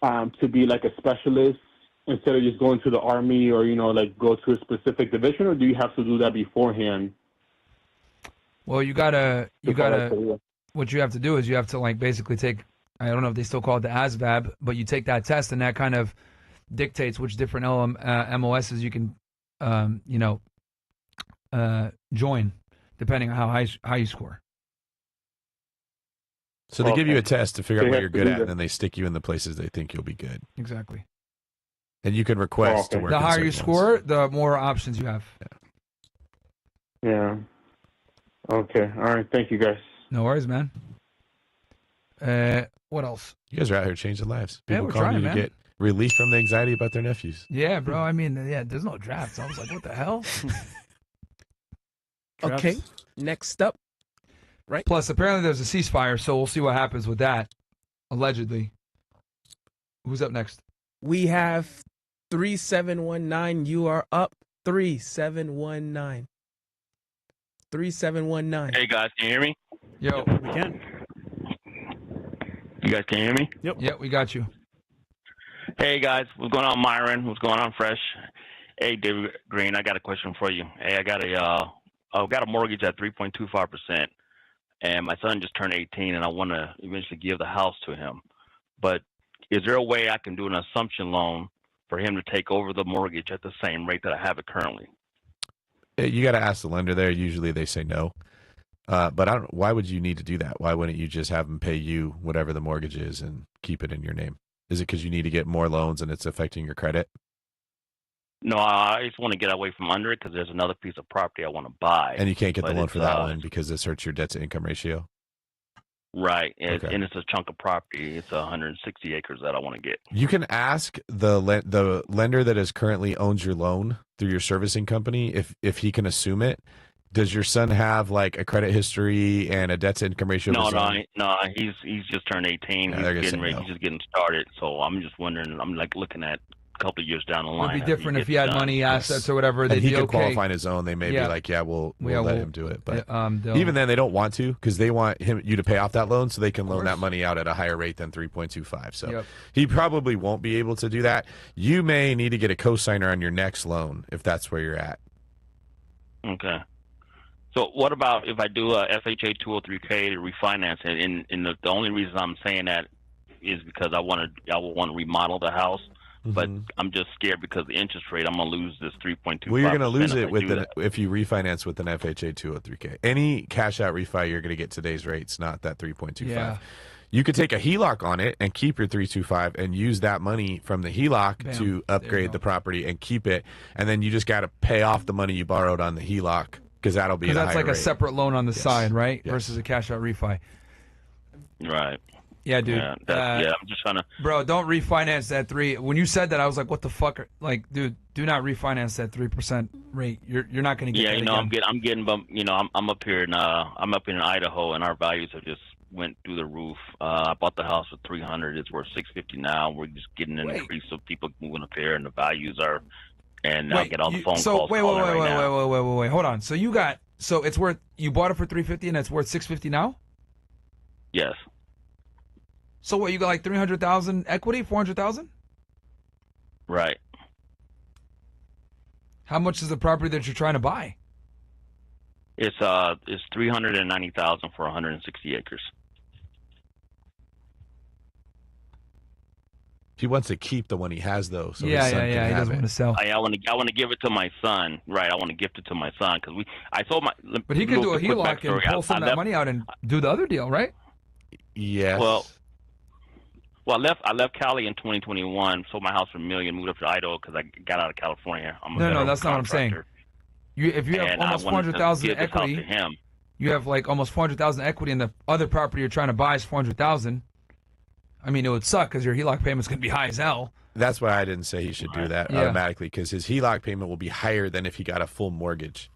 [SPEAKER 15] to be like a specialist instead of just going to the army or like go to a specific division, or do you have to do that beforehand?
[SPEAKER 1] Well, you gotta. What you have to do is you have to like basically take. I don't know if they still call it the ASVAB, but you take that test, and that kind of dictates which different MOSs you can, join, depending on how high you score.
[SPEAKER 2] So they give you a
[SPEAKER 1] Okay.
[SPEAKER 2] test to figure
[SPEAKER 1] So
[SPEAKER 2] out
[SPEAKER 1] you
[SPEAKER 2] what
[SPEAKER 1] have
[SPEAKER 2] you're
[SPEAKER 1] to
[SPEAKER 2] good
[SPEAKER 1] do
[SPEAKER 2] at,
[SPEAKER 1] that.
[SPEAKER 2] and then they stick you in the places they think you'll be good.
[SPEAKER 1] Exactly.
[SPEAKER 2] And you can request to work
[SPEAKER 1] The
[SPEAKER 2] in
[SPEAKER 1] higher
[SPEAKER 2] certain
[SPEAKER 1] you
[SPEAKER 2] ones.
[SPEAKER 1] score, the more options you have.
[SPEAKER 15] Yeah. Okay. All right. Thank you, guys.
[SPEAKER 1] No worries, man. What else?
[SPEAKER 2] You guys are out here changing lives.
[SPEAKER 1] Yeah,
[SPEAKER 2] People
[SPEAKER 1] we're
[SPEAKER 2] calling
[SPEAKER 1] trying,
[SPEAKER 2] you to
[SPEAKER 1] man.
[SPEAKER 2] get relief from the anxiety about their nephews.
[SPEAKER 1] Yeah, bro. I mean, there's no drafts. I was like, what the hell?
[SPEAKER 5] Okay. Next up. Right.
[SPEAKER 1] Plus, apparently there's a ceasefire, so we'll see what happens with that. Allegedly. Who's up next?
[SPEAKER 5] We have 3719. You are up. 3719. 3719.
[SPEAKER 16] Hey guys, can you hear me?
[SPEAKER 1] Yo,
[SPEAKER 3] we can.
[SPEAKER 16] You guys can hear me?
[SPEAKER 3] Yep.
[SPEAKER 1] Yeah, we got you.
[SPEAKER 16] Hey guys, what's going on, Myron? What's going on, Fresh? Hey, David Greene, I got a question for you. Hey, I've got a mortgage at 3.25%, and my son just turned 18, and I want to eventually give the house to him. But is there a way I can do an assumption loan for him to take over the mortgage at the same rate that I have it currently?
[SPEAKER 2] You got to ask the lender there. Usually they say no. But I don't. Why would you need to do that? Why wouldn't you just have them pay you whatever the mortgage is and keep it in your name? Is it because you need to get more loans and it's affecting your credit?
[SPEAKER 16] No, I just want to get away from under it because there's another piece of property I want to buy.
[SPEAKER 2] And you can't get the
[SPEAKER 16] but
[SPEAKER 2] loan
[SPEAKER 16] it's,
[SPEAKER 2] for that one because this hurts your debt to income ratio.
[SPEAKER 16] Right,
[SPEAKER 2] Okay.
[SPEAKER 16] and it's a chunk of property. It's 160 acres that I want to get.
[SPEAKER 2] You can ask the lender that is currently owns your loan through your servicing company if he can assume it. Does your son have like a credit history and a debt to income ratio? of his own?
[SPEAKER 16] No. He's just turned 18.
[SPEAKER 2] Yeah, they're gonna
[SPEAKER 16] he's
[SPEAKER 2] say
[SPEAKER 16] getting ready.
[SPEAKER 2] no.
[SPEAKER 16] He's just getting started. So I'm just wondering. I'm like looking at a couple of years down the line.
[SPEAKER 1] It'd be
[SPEAKER 16] after
[SPEAKER 1] different
[SPEAKER 16] he
[SPEAKER 1] if he
[SPEAKER 16] gets
[SPEAKER 1] had
[SPEAKER 16] done.
[SPEAKER 1] money, assets, or whatever.
[SPEAKER 2] And
[SPEAKER 1] They'd
[SPEAKER 2] he
[SPEAKER 1] be
[SPEAKER 2] could
[SPEAKER 1] okay.
[SPEAKER 2] qualify on his own. They may
[SPEAKER 1] Yeah.
[SPEAKER 2] be like, yeah, we'll
[SPEAKER 1] Yeah,
[SPEAKER 2] let
[SPEAKER 1] we'll-
[SPEAKER 2] him do it. But
[SPEAKER 1] they'll-
[SPEAKER 2] even then, they don't want to because they want you to pay off that loan so they can loan that money out at a higher rate than 3.25. So
[SPEAKER 1] Yep.
[SPEAKER 2] he probably won't be able to do that. You may need to get a cosigner on your next loan if that's where you're at.
[SPEAKER 16] Okay. So what about if I do a FHA 203K to refinance it? And the only reason I'm saying that is because I want to remodel the house. But I'm just scared because the interest rate, I'm gonna lose this 3.25%.
[SPEAKER 2] Well, you're going to lose it if you refinance with an FHA 203K. Any cash out refi, you're going to get today's rates, not that 3.25.
[SPEAKER 1] Yeah.
[SPEAKER 2] You could take a HELOC on it and keep your 325 and use that money from the HELOC
[SPEAKER 1] Bam.
[SPEAKER 2] to upgrade the property and keep it, and then you just got to pay off the money you borrowed on the HELOC because that'll be
[SPEAKER 1] Because that's like a
[SPEAKER 2] rate.
[SPEAKER 1] separate loan on the side, right? Versus a cash out refi.
[SPEAKER 16] Right.
[SPEAKER 1] Yeah, dude.
[SPEAKER 16] Yeah, I'm just trying to.
[SPEAKER 1] Bro, don't refinance that 3. When you said that, I was like, what the fuck? Like, dude, do not refinance that 3% rate. You're not going to get
[SPEAKER 16] Yeah,
[SPEAKER 1] that
[SPEAKER 16] you know,
[SPEAKER 1] again.
[SPEAKER 16] I'm getting bumped. You know, I'm up here in Idaho, and our values have just went through the roof. I bought the house for 300. It's worth 650 now. We're just getting an increase of people moving up here, and the values are. And I get all the phone calls.
[SPEAKER 1] Wait,
[SPEAKER 16] calling right now.
[SPEAKER 1] wait. Hold on. So it's worth. You bought it for 350, and it's worth 650 now.
[SPEAKER 16] Yes.
[SPEAKER 1] So what? You got like 300,000 equity, 400,000.
[SPEAKER 16] Right.
[SPEAKER 1] How much is the property that you're trying to buy?
[SPEAKER 16] It's 390,000 for 160 acres.
[SPEAKER 2] He wants to keep the one he has, though. So
[SPEAKER 1] Yeah,
[SPEAKER 2] his son can
[SPEAKER 1] he
[SPEAKER 2] have
[SPEAKER 1] doesn't
[SPEAKER 2] it.
[SPEAKER 1] want to sell.
[SPEAKER 16] I want to give it to my son. Right. I want to gift it to my son because I sold my.
[SPEAKER 1] But he could do a
[SPEAKER 16] quick
[SPEAKER 1] HELOC and
[SPEAKER 16] backstory.
[SPEAKER 1] pull some of that money out and do the other deal, right?
[SPEAKER 2] Yes.
[SPEAKER 16] Well, I left Cali in 2021. Sold my house for $1 million. Moved up to Idaho because I got out of California. I'm a
[SPEAKER 1] No,
[SPEAKER 16] federal
[SPEAKER 1] that's not what I'm saying.
[SPEAKER 16] contractor.
[SPEAKER 1] If you have
[SPEAKER 16] And I
[SPEAKER 1] almost
[SPEAKER 16] wanted to
[SPEAKER 1] 400,000
[SPEAKER 16] give this house
[SPEAKER 1] equity,
[SPEAKER 16] to him.
[SPEAKER 1] you have like almost 400,000 equity, and the other property you're trying to buy is 400,000. I mean, it would suck because your HELOC payment's gonna be high as hell.
[SPEAKER 2] That's why I didn't say he should do that
[SPEAKER 1] Yeah.
[SPEAKER 2] automatically, because his HELOC payment will be higher than if he got a full mortgage.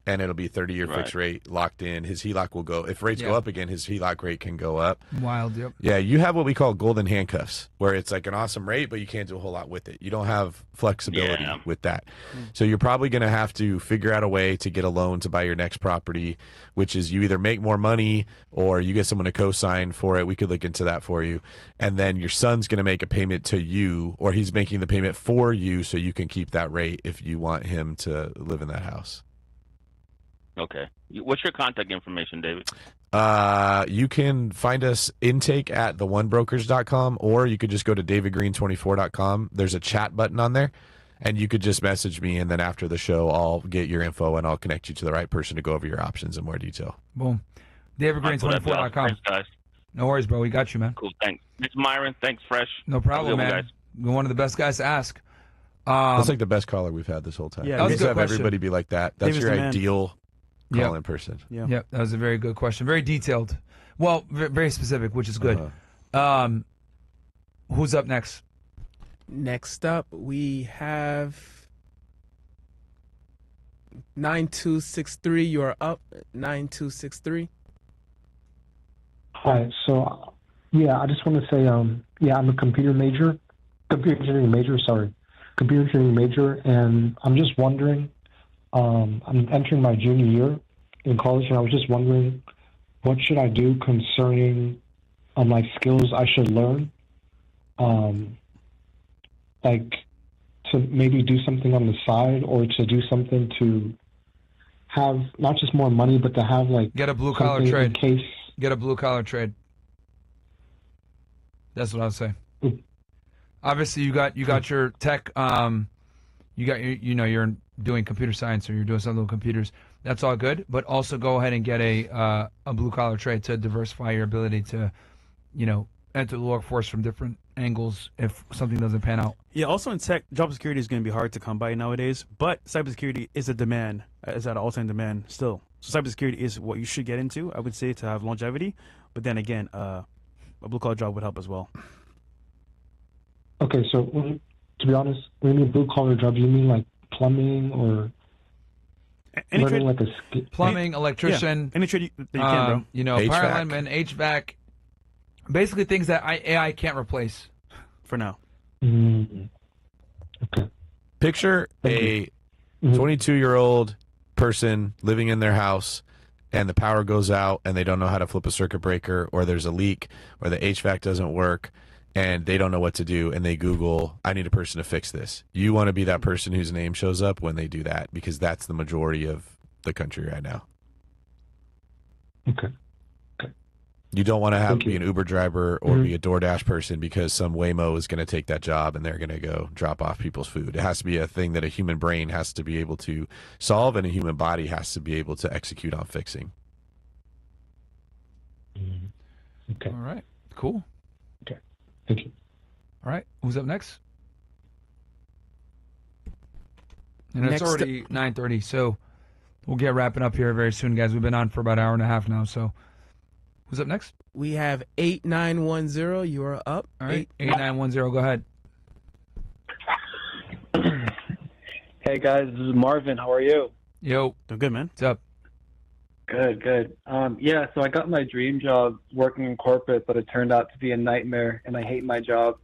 [SPEAKER 2] And it'll be 30-year fixed rate locked in. His HELOC will go. If rates go up again, his HELOC rate can go up.
[SPEAKER 1] Wild, yep.
[SPEAKER 2] Yeah, you have what we call golden handcuffs, where it's like an awesome rate, but you can't do a whole lot with it. You don't have flexibility with that. So you're probably going to have to figure out a way to get a loan to buy your next property, which is you either make more money or you get someone to co-sign for it. We could look into that for you. And then your son's going to make a payment to you, or he's making the payment for you so you can keep that rate if you want him to live in that house.
[SPEAKER 16] Okay. What's your contact information, David?
[SPEAKER 2] You can find us intake at theonebrokers.com, or you could just go to davidgreen24.com. There's a chat button on there, and you could just message me, and then after the show, I'll get your info, and I'll connect you to the right person to go over your options in more detail.
[SPEAKER 1] Boom. davidgreen24.com.
[SPEAKER 16] Thanks, guys.
[SPEAKER 1] No worries, bro. We got you, man.
[SPEAKER 16] Cool. Thanks. It's Myron. Thanks, Fresh.
[SPEAKER 1] No problem,
[SPEAKER 16] Have a good
[SPEAKER 1] man.
[SPEAKER 16] one, guys.
[SPEAKER 1] You're one of the best guys to ask.
[SPEAKER 2] That's like the best caller we've had this whole time.
[SPEAKER 1] Yeah,
[SPEAKER 2] Let's
[SPEAKER 1] that was a good
[SPEAKER 2] have
[SPEAKER 1] question.
[SPEAKER 2] everybody be like that. That's
[SPEAKER 1] David's
[SPEAKER 2] your
[SPEAKER 1] the man.
[SPEAKER 2] ideal
[SPEAKER 1] Yep.
[SPEAKER 2] call-in person.
[SPEAKER 1] Yep, that was a very good question. Very detailed. Well, very specific, which is good. Who's up next?
[SPEAKER 5] Next up, we have 9263. You're up. 9263.
[SPEAKER 17] Hi. So, I just want to say, I'm a computer engineering major, and I'm just wondering, I'm entering my junior year in college, and I was just wondering, what should I do concerning, like, skills I should learn, like, to maybe do something on the side, or to do something to have not just more money, but to have, like,
[SPEAKER 1] Get a blue collar
[SPEAKER 17] something
[SPEAKER 1] trade.
[SPEAKER 17] in case.
[SPEAKER 1] Get a blue collar trade. That's what I would say. Obviously, you got your tech. You got you're doing computer science, or you're doing something with computers. That's all good. But also go ahead and get a blue collar trade to diversify your ability to, enter the workforce from different angles if something doesn't pan out.
[SPEAKER 3] Yeah, also in tech, job security is going to be hard to come by nowadays, but cybersecurity is a demand, is at an all-time demand still. So cybersecurity is what you should get into, I would say, to have longevity. But then again, a blue-collar job would help as well.
[SPEAKER 17] Okay, so to be honest, when you mean blue-collar job, do you mean like plumbing or learning like a skill?
[SPEAKER 1] Plumbing, electrician,
[SPEAKER 3] any trade that you can, bro.
[SPEAKER 1] power
[SPEAKER 3] HVAC.
[SPEAKER 1] lineman, HVAC, basically things that AI can't replace.
[SPEAKER 3] For now.
[SPEAKER 2] Picture a 22-year-old person living in their house, and the power goes out, and they don't know how to flip a circuit breaker, or there's a leak, or the HVAC doesn't work, and they don't know what to do, and they Google, I need a person to fix this. You want to be that person whose name shows up when they do that, because that's the majority of the country right now.
[SPEAKER 17] Okay.
[SPEAKER 2] You don't want to
[SPEAKER 17] Thank
[SPEAKER 2] be
[SPEAKER 17] you.
[SPEAKER 2] an Uber driver or
[SPEAKER 17] Mhm.
[SPEAKER 2] be a DoorDash person because some Waymo is going to take that job and they're going to go drop off people's food. It has to be a thing that a human brain has to be able to solve and a human body has to be able to execute on fixing.
[SPEAKER 17] Okay.
[SPEAKER 1] All right. Cool.
[SPEAKER 17] Okay. Thank you.
[SPEAKER 1] All right. Who's up next? And it's
[SPEAKER 5] Next
[SPEAKER 1] already 9:30, so we'll get wrapping up here very soon, guys. We've been on for about an hour and a half now, so who's up next?
[SPEAKER 5] We have 8910. You are up.
[SPEAKER 1] All right. 8910, go ahead.
[SPEAKER 18] Hey guys, this is Marvin. How are you?
[SPEAKER 1] Yo.
[SPEAKER 3] Doing good, man.
[SPEAKER 1] What's up?
[SPEAKER 18] Good, good. Yeah, so I got my dream job working in corporate, but it turned out to be a nightmare, and I hate my job.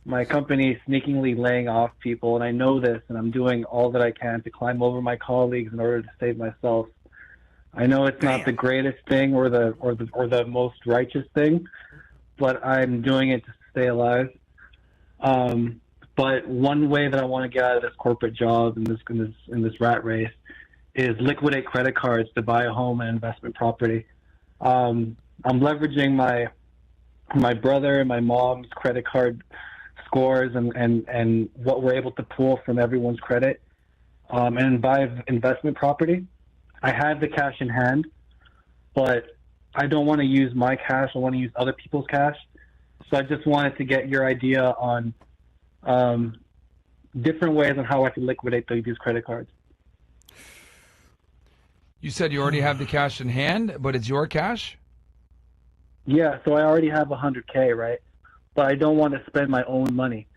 [SPEAKER 18] My company is sneakily laying off people, and I know this, and I'm doing all that I can to climb over my colleagues in order to save myself. I know it's not the greatest thing or the most righteous thing, but I'm doing it to stay alive. But one way that I want to get out of this corporate job in this rat race is liquidate credit cards to buy a home and investment property. I'm leveraging my brother and my mom's credit card scores and what we're able to pull from everyone's credit and buy investment property. I have the cash in hand, but I don't want to use my cash. I want to use other people's cash. So I just wanted to get your idea on different ways on how I can liquidate these credit cards.
[SPEAKER 1] You said you already have the cash in hand, but it's your cash?
[SPEAKER 18] Yeah, so I already have 100K, right? But I don't want to spend my own money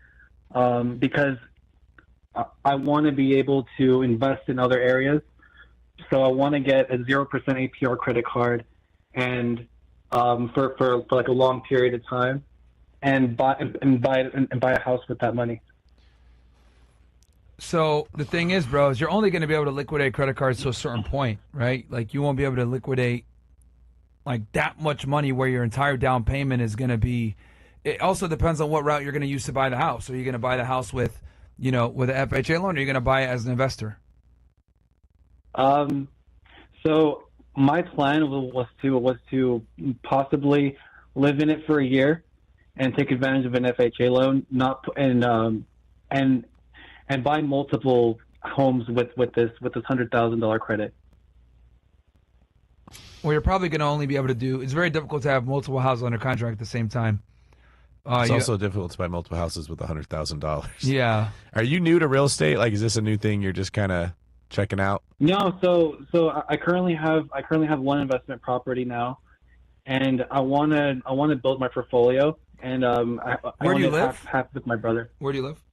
[SPEAKER 18] because I want to be able to invest in other areas. So I want to get a 0% APR credit card and for like a long period of time and buy a house with that money.
[SPEAKER 1] So the thing is, bro, is you're only going to be able to liquidate credit cards to a certain point, right? Like you won't be able to liquidate like that much money where your entire down payment is going to be. It also depends on what route you're going to use to buy the house. Are you going to buy the house with, with an FHA loan, or are you going to buy it as an investor?
[SPEAKER 18] So my plan was to possibly live in it for a year and take advantage of an FHA loan, and buy multiple homes with this $100,000 credit.
[SPEAKER 1] Well, you're probably going to only be able to do. It's very difficult to have multiple houses under contract at the same time.
[SPEAKER 2] It's also difficult to buy multiple houses with $100,000.
[SPEAKER 1] Yeah.
[SPEAKER 2] Are you new to real estate? Like, is this a new thing you're just kind of checking out?
[SPEAKER 18] No, so I currently have one investment property now, and I want to build my portfolio. And
[SPEAKER 1] Where do you live?
[SPEAKER 18] Half with my brother.
[SPEAKER 1] Where do you live?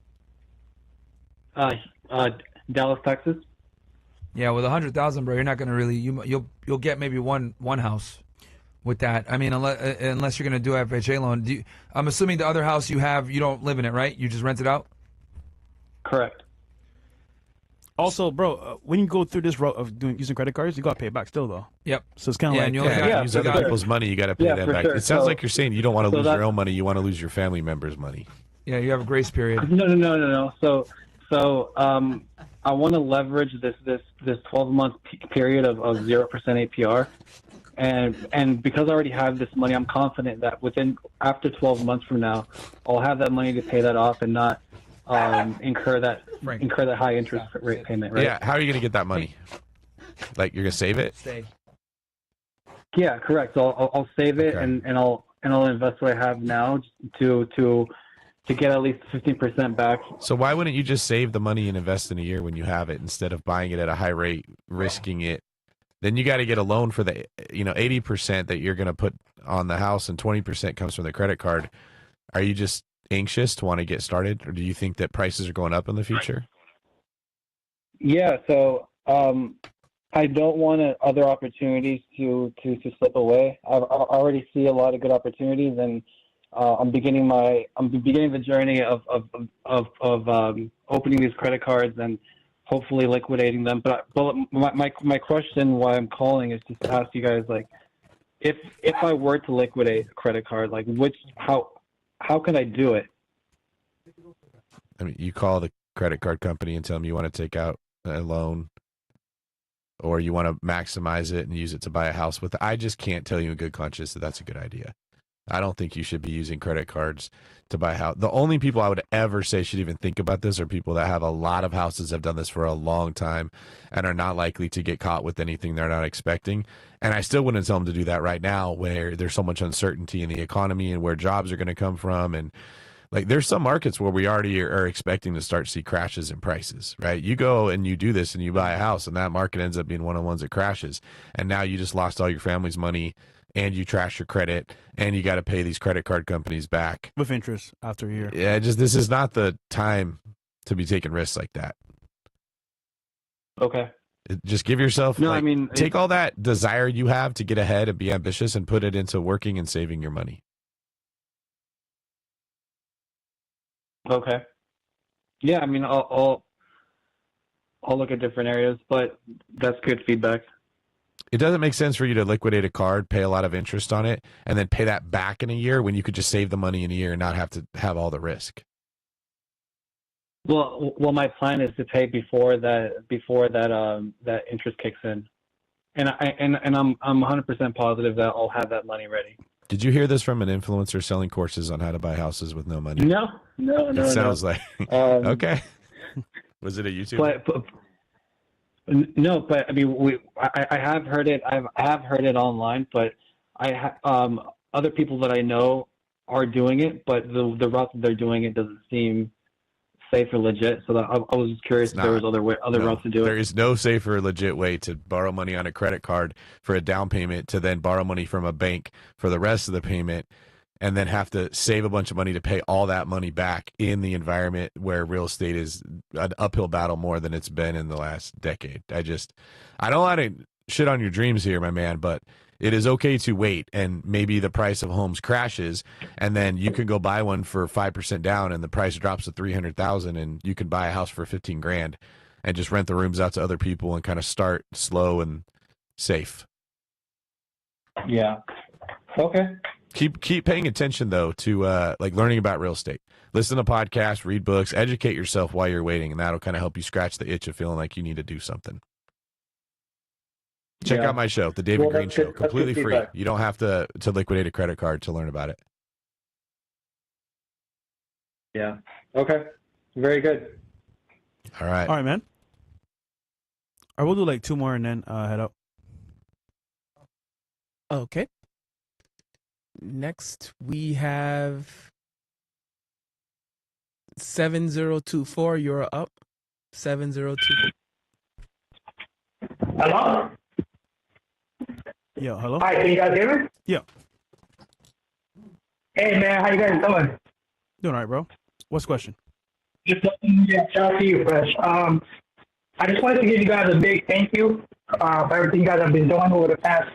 [SPEAKER 18] Dallas, Texas.
[SPEAKER 1] Yeah, with 100,000, bro, you're not gonna really you'll get maybe one house with that. I mean, unless you're gonna do a FHA loan. I'm assuming the other house you don't live in it, right? You just rent it out.
[SPEAKER 18] Correct.
[SPEAKER 3] Also, bro, when you go through this route of using credit cards, you got to pay it back still, though.
[SPEAKER 1] Yep.
[SPEAKER 3] So it's kind of like
[SPEAKER 2] you use other people's money. You got to pay that back.
[SPEAKER 18] Sure.
[SPEAKER 2] It sounds like you're saying you don't want to lose
[SPEAKER 18] that's-
[SPEAKER 2] your own money. You want to lose your family members' money.
[SPEAKER 1] Yeah, you have a grace period.
[SPEAKER 18] No. So I want to leverage this 12-month period of 0% APR, and because I already have this money, I'm confident that after 12 months from now, I'll have that money to pay that off and not incur that high interest rate payment. Right?
[SPEAKER 2] Yeah. How are you going to get that money? Like you're going to save it?
[SPEAKER 1] Stay.
[SPEAKER 18] Yeah, correct. So I'll save it and I'll invest what I have now to get at least 15% back.
[SPEAKER 2] So why wouldn't you just save the money and invest in a year when you have it instead of buying it at a high rate, risking it? Then you got to get a loan for the 80% that you're going to put on the house and 20% comes from the credit card. Are you just anxious to want to get started, or do you think that prices are going up in the future?
[SPEAKER 18] Yeah, so I don't want other opportunities to slip away. I already see a lot of good opportunities, and I'm beginning the journey of opening these credit cards and hopefully liquidating them. But my question, why I'm calling, is just to ask you guys, like, if I were to liquidate a credit card, like how can I do it?
[SPEAKER 2] I mean, you call the credit card company and tell them you want to take out a loan or you want to maximize it and use it to buy a house with. I just can't tell you in good conscience that that's a good idea. I don't think you should be using credit cards to buy a house. The only people I would ever say should even think about this are people that have a lot of houses, have done this for a long time, and are not likely to get caught with anything they're not expecting. And I still wouldn't tell them to do that right now, where there's so much uncertainty in the economy and where jobs are going to come from. And like, there's some markets where we already are expecting to start to see crashes in prices, right? You go and you do this and you buy a house, and that market ends up being one of the ones that crashes. And now you just lost all your family's money, and you trash your credit, and you got to pay these credit card companies back
[SPEAKER 3] with interest after a year.
[SPEAKER 2] Yeah, this is not the time to be taking risks like that.
[SPEAKER 18] Okay.
[SPEAKER 2] Just give yourself,
[SPEAKER 18] No, I mean,
[SPEAKER 2] take all that desire you have to get ahead and be ambitious and put it into working and saving your money.
[SPEAKER 18] Okay. Yeah, I mean, I'll look at different areas, but that's good feedback.
[SPEAKER 2] It doesn't make sense for you to liquidate a card, pay a lot of interest on it, and then pay that back in a year when you could just save the money in a year and not have to have all the risk.
[SPEAKER 18] Well, my plan is to pay before that interest kicks in, and I'm 100% positive that I'll have that money ready.
[SPEAKER 2] Did you hear this from an influencer selling courses on how to buy houses with no money?
[SPEAKER 18] No.
[SPEAKER 2] It sounds like okay. Was it a YouTube?
[SPEAKER 18] No, but I mean, I have heard it. I have heard it online, but other people that I know are doing it, but the route that they're doing it doesn't seem safe or legit. So I was just curious if there was other routes to do it.
[SPEAKER 2] There is no safe or legit way to borrow money on a credit card for a down payment to then borrow money from a bank for the rest of the payment, and then have to save a bunch of money to pay all that money back in the environment where real estate is an uphill battle more than it's been in the last decade. I don't want to shit on your dreams here, my man, but it is okay to wait, and maybe the price of homes crashes, and then you can go buy one for 5% down, and the price drops to 300,000, and you can buy a house for 15 grand, and just rent the rooms out to other people and kind of start slow and safe.
[SPEAKER 18] Yeah. Okay.
[SPEAKER 2] Keep paying attention though to like learning about real estate. Listen to podcasts, read books, educate yourself while you're waiting, and that'll kind of help you scratch the itch of feeling like you need to do something. Check out my show, The David Greene Show, completely free. You don't have to liquidate a credit card to learn about it.
[SPEAKER 18] Yeah. Okay. Very good.
[SPEAKER 2] All right.
[SPEAKER 3] All right, man. All right, we'll do like two more and then head up.
[SPEAKER 5] Okay. Next, we have 7024. You're up. 7024.
[SPEAKER 19] Hello?
[SPEAKER 3] Yo, hello?
[SPEAKER 19] Hi, can you guys hear me?
[SPEAKER 3] Yeah.
[SPEAKER 19] Hey, man, how you guys doing?
[SPEAKER 3] Doing all right, bro. What's the question?
[SPEAKER 19] Just shout out to you, Fresh. I just wanted to give you guys a big thank you for everything you guys have been doing over the past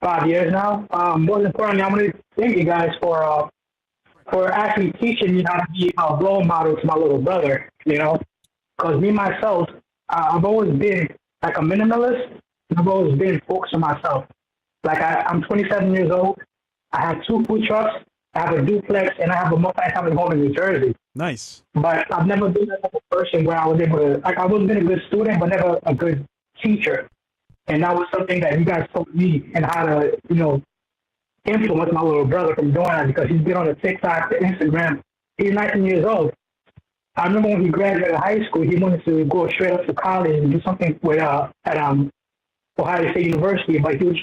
[SPEAKER 19] 5 years now. Most importantly, I want to thank you guys for actually teaching me how to be a role model to my little brother, you know? Because me, myself, I've always been like a minimalist. I've always been focused on myself. Like, I'm 27 years old. I have 2 food trucks. I have a duplex, and I have a multi-family home in New Jersey.
[SPEAKER 3] Nice.
[SPEAKER 19] But I've never been that type of person where I was able to, like, I've always been a good student, but never a good teacher. And that was something that you guys taught me and how to, you know, influence my little brother from doing that, because he's been on the TikTok, the Instagram. He's 19 years old. I remember when he graduated high school, he wanted to go straight up to college and do something with at Ohio State University, but he was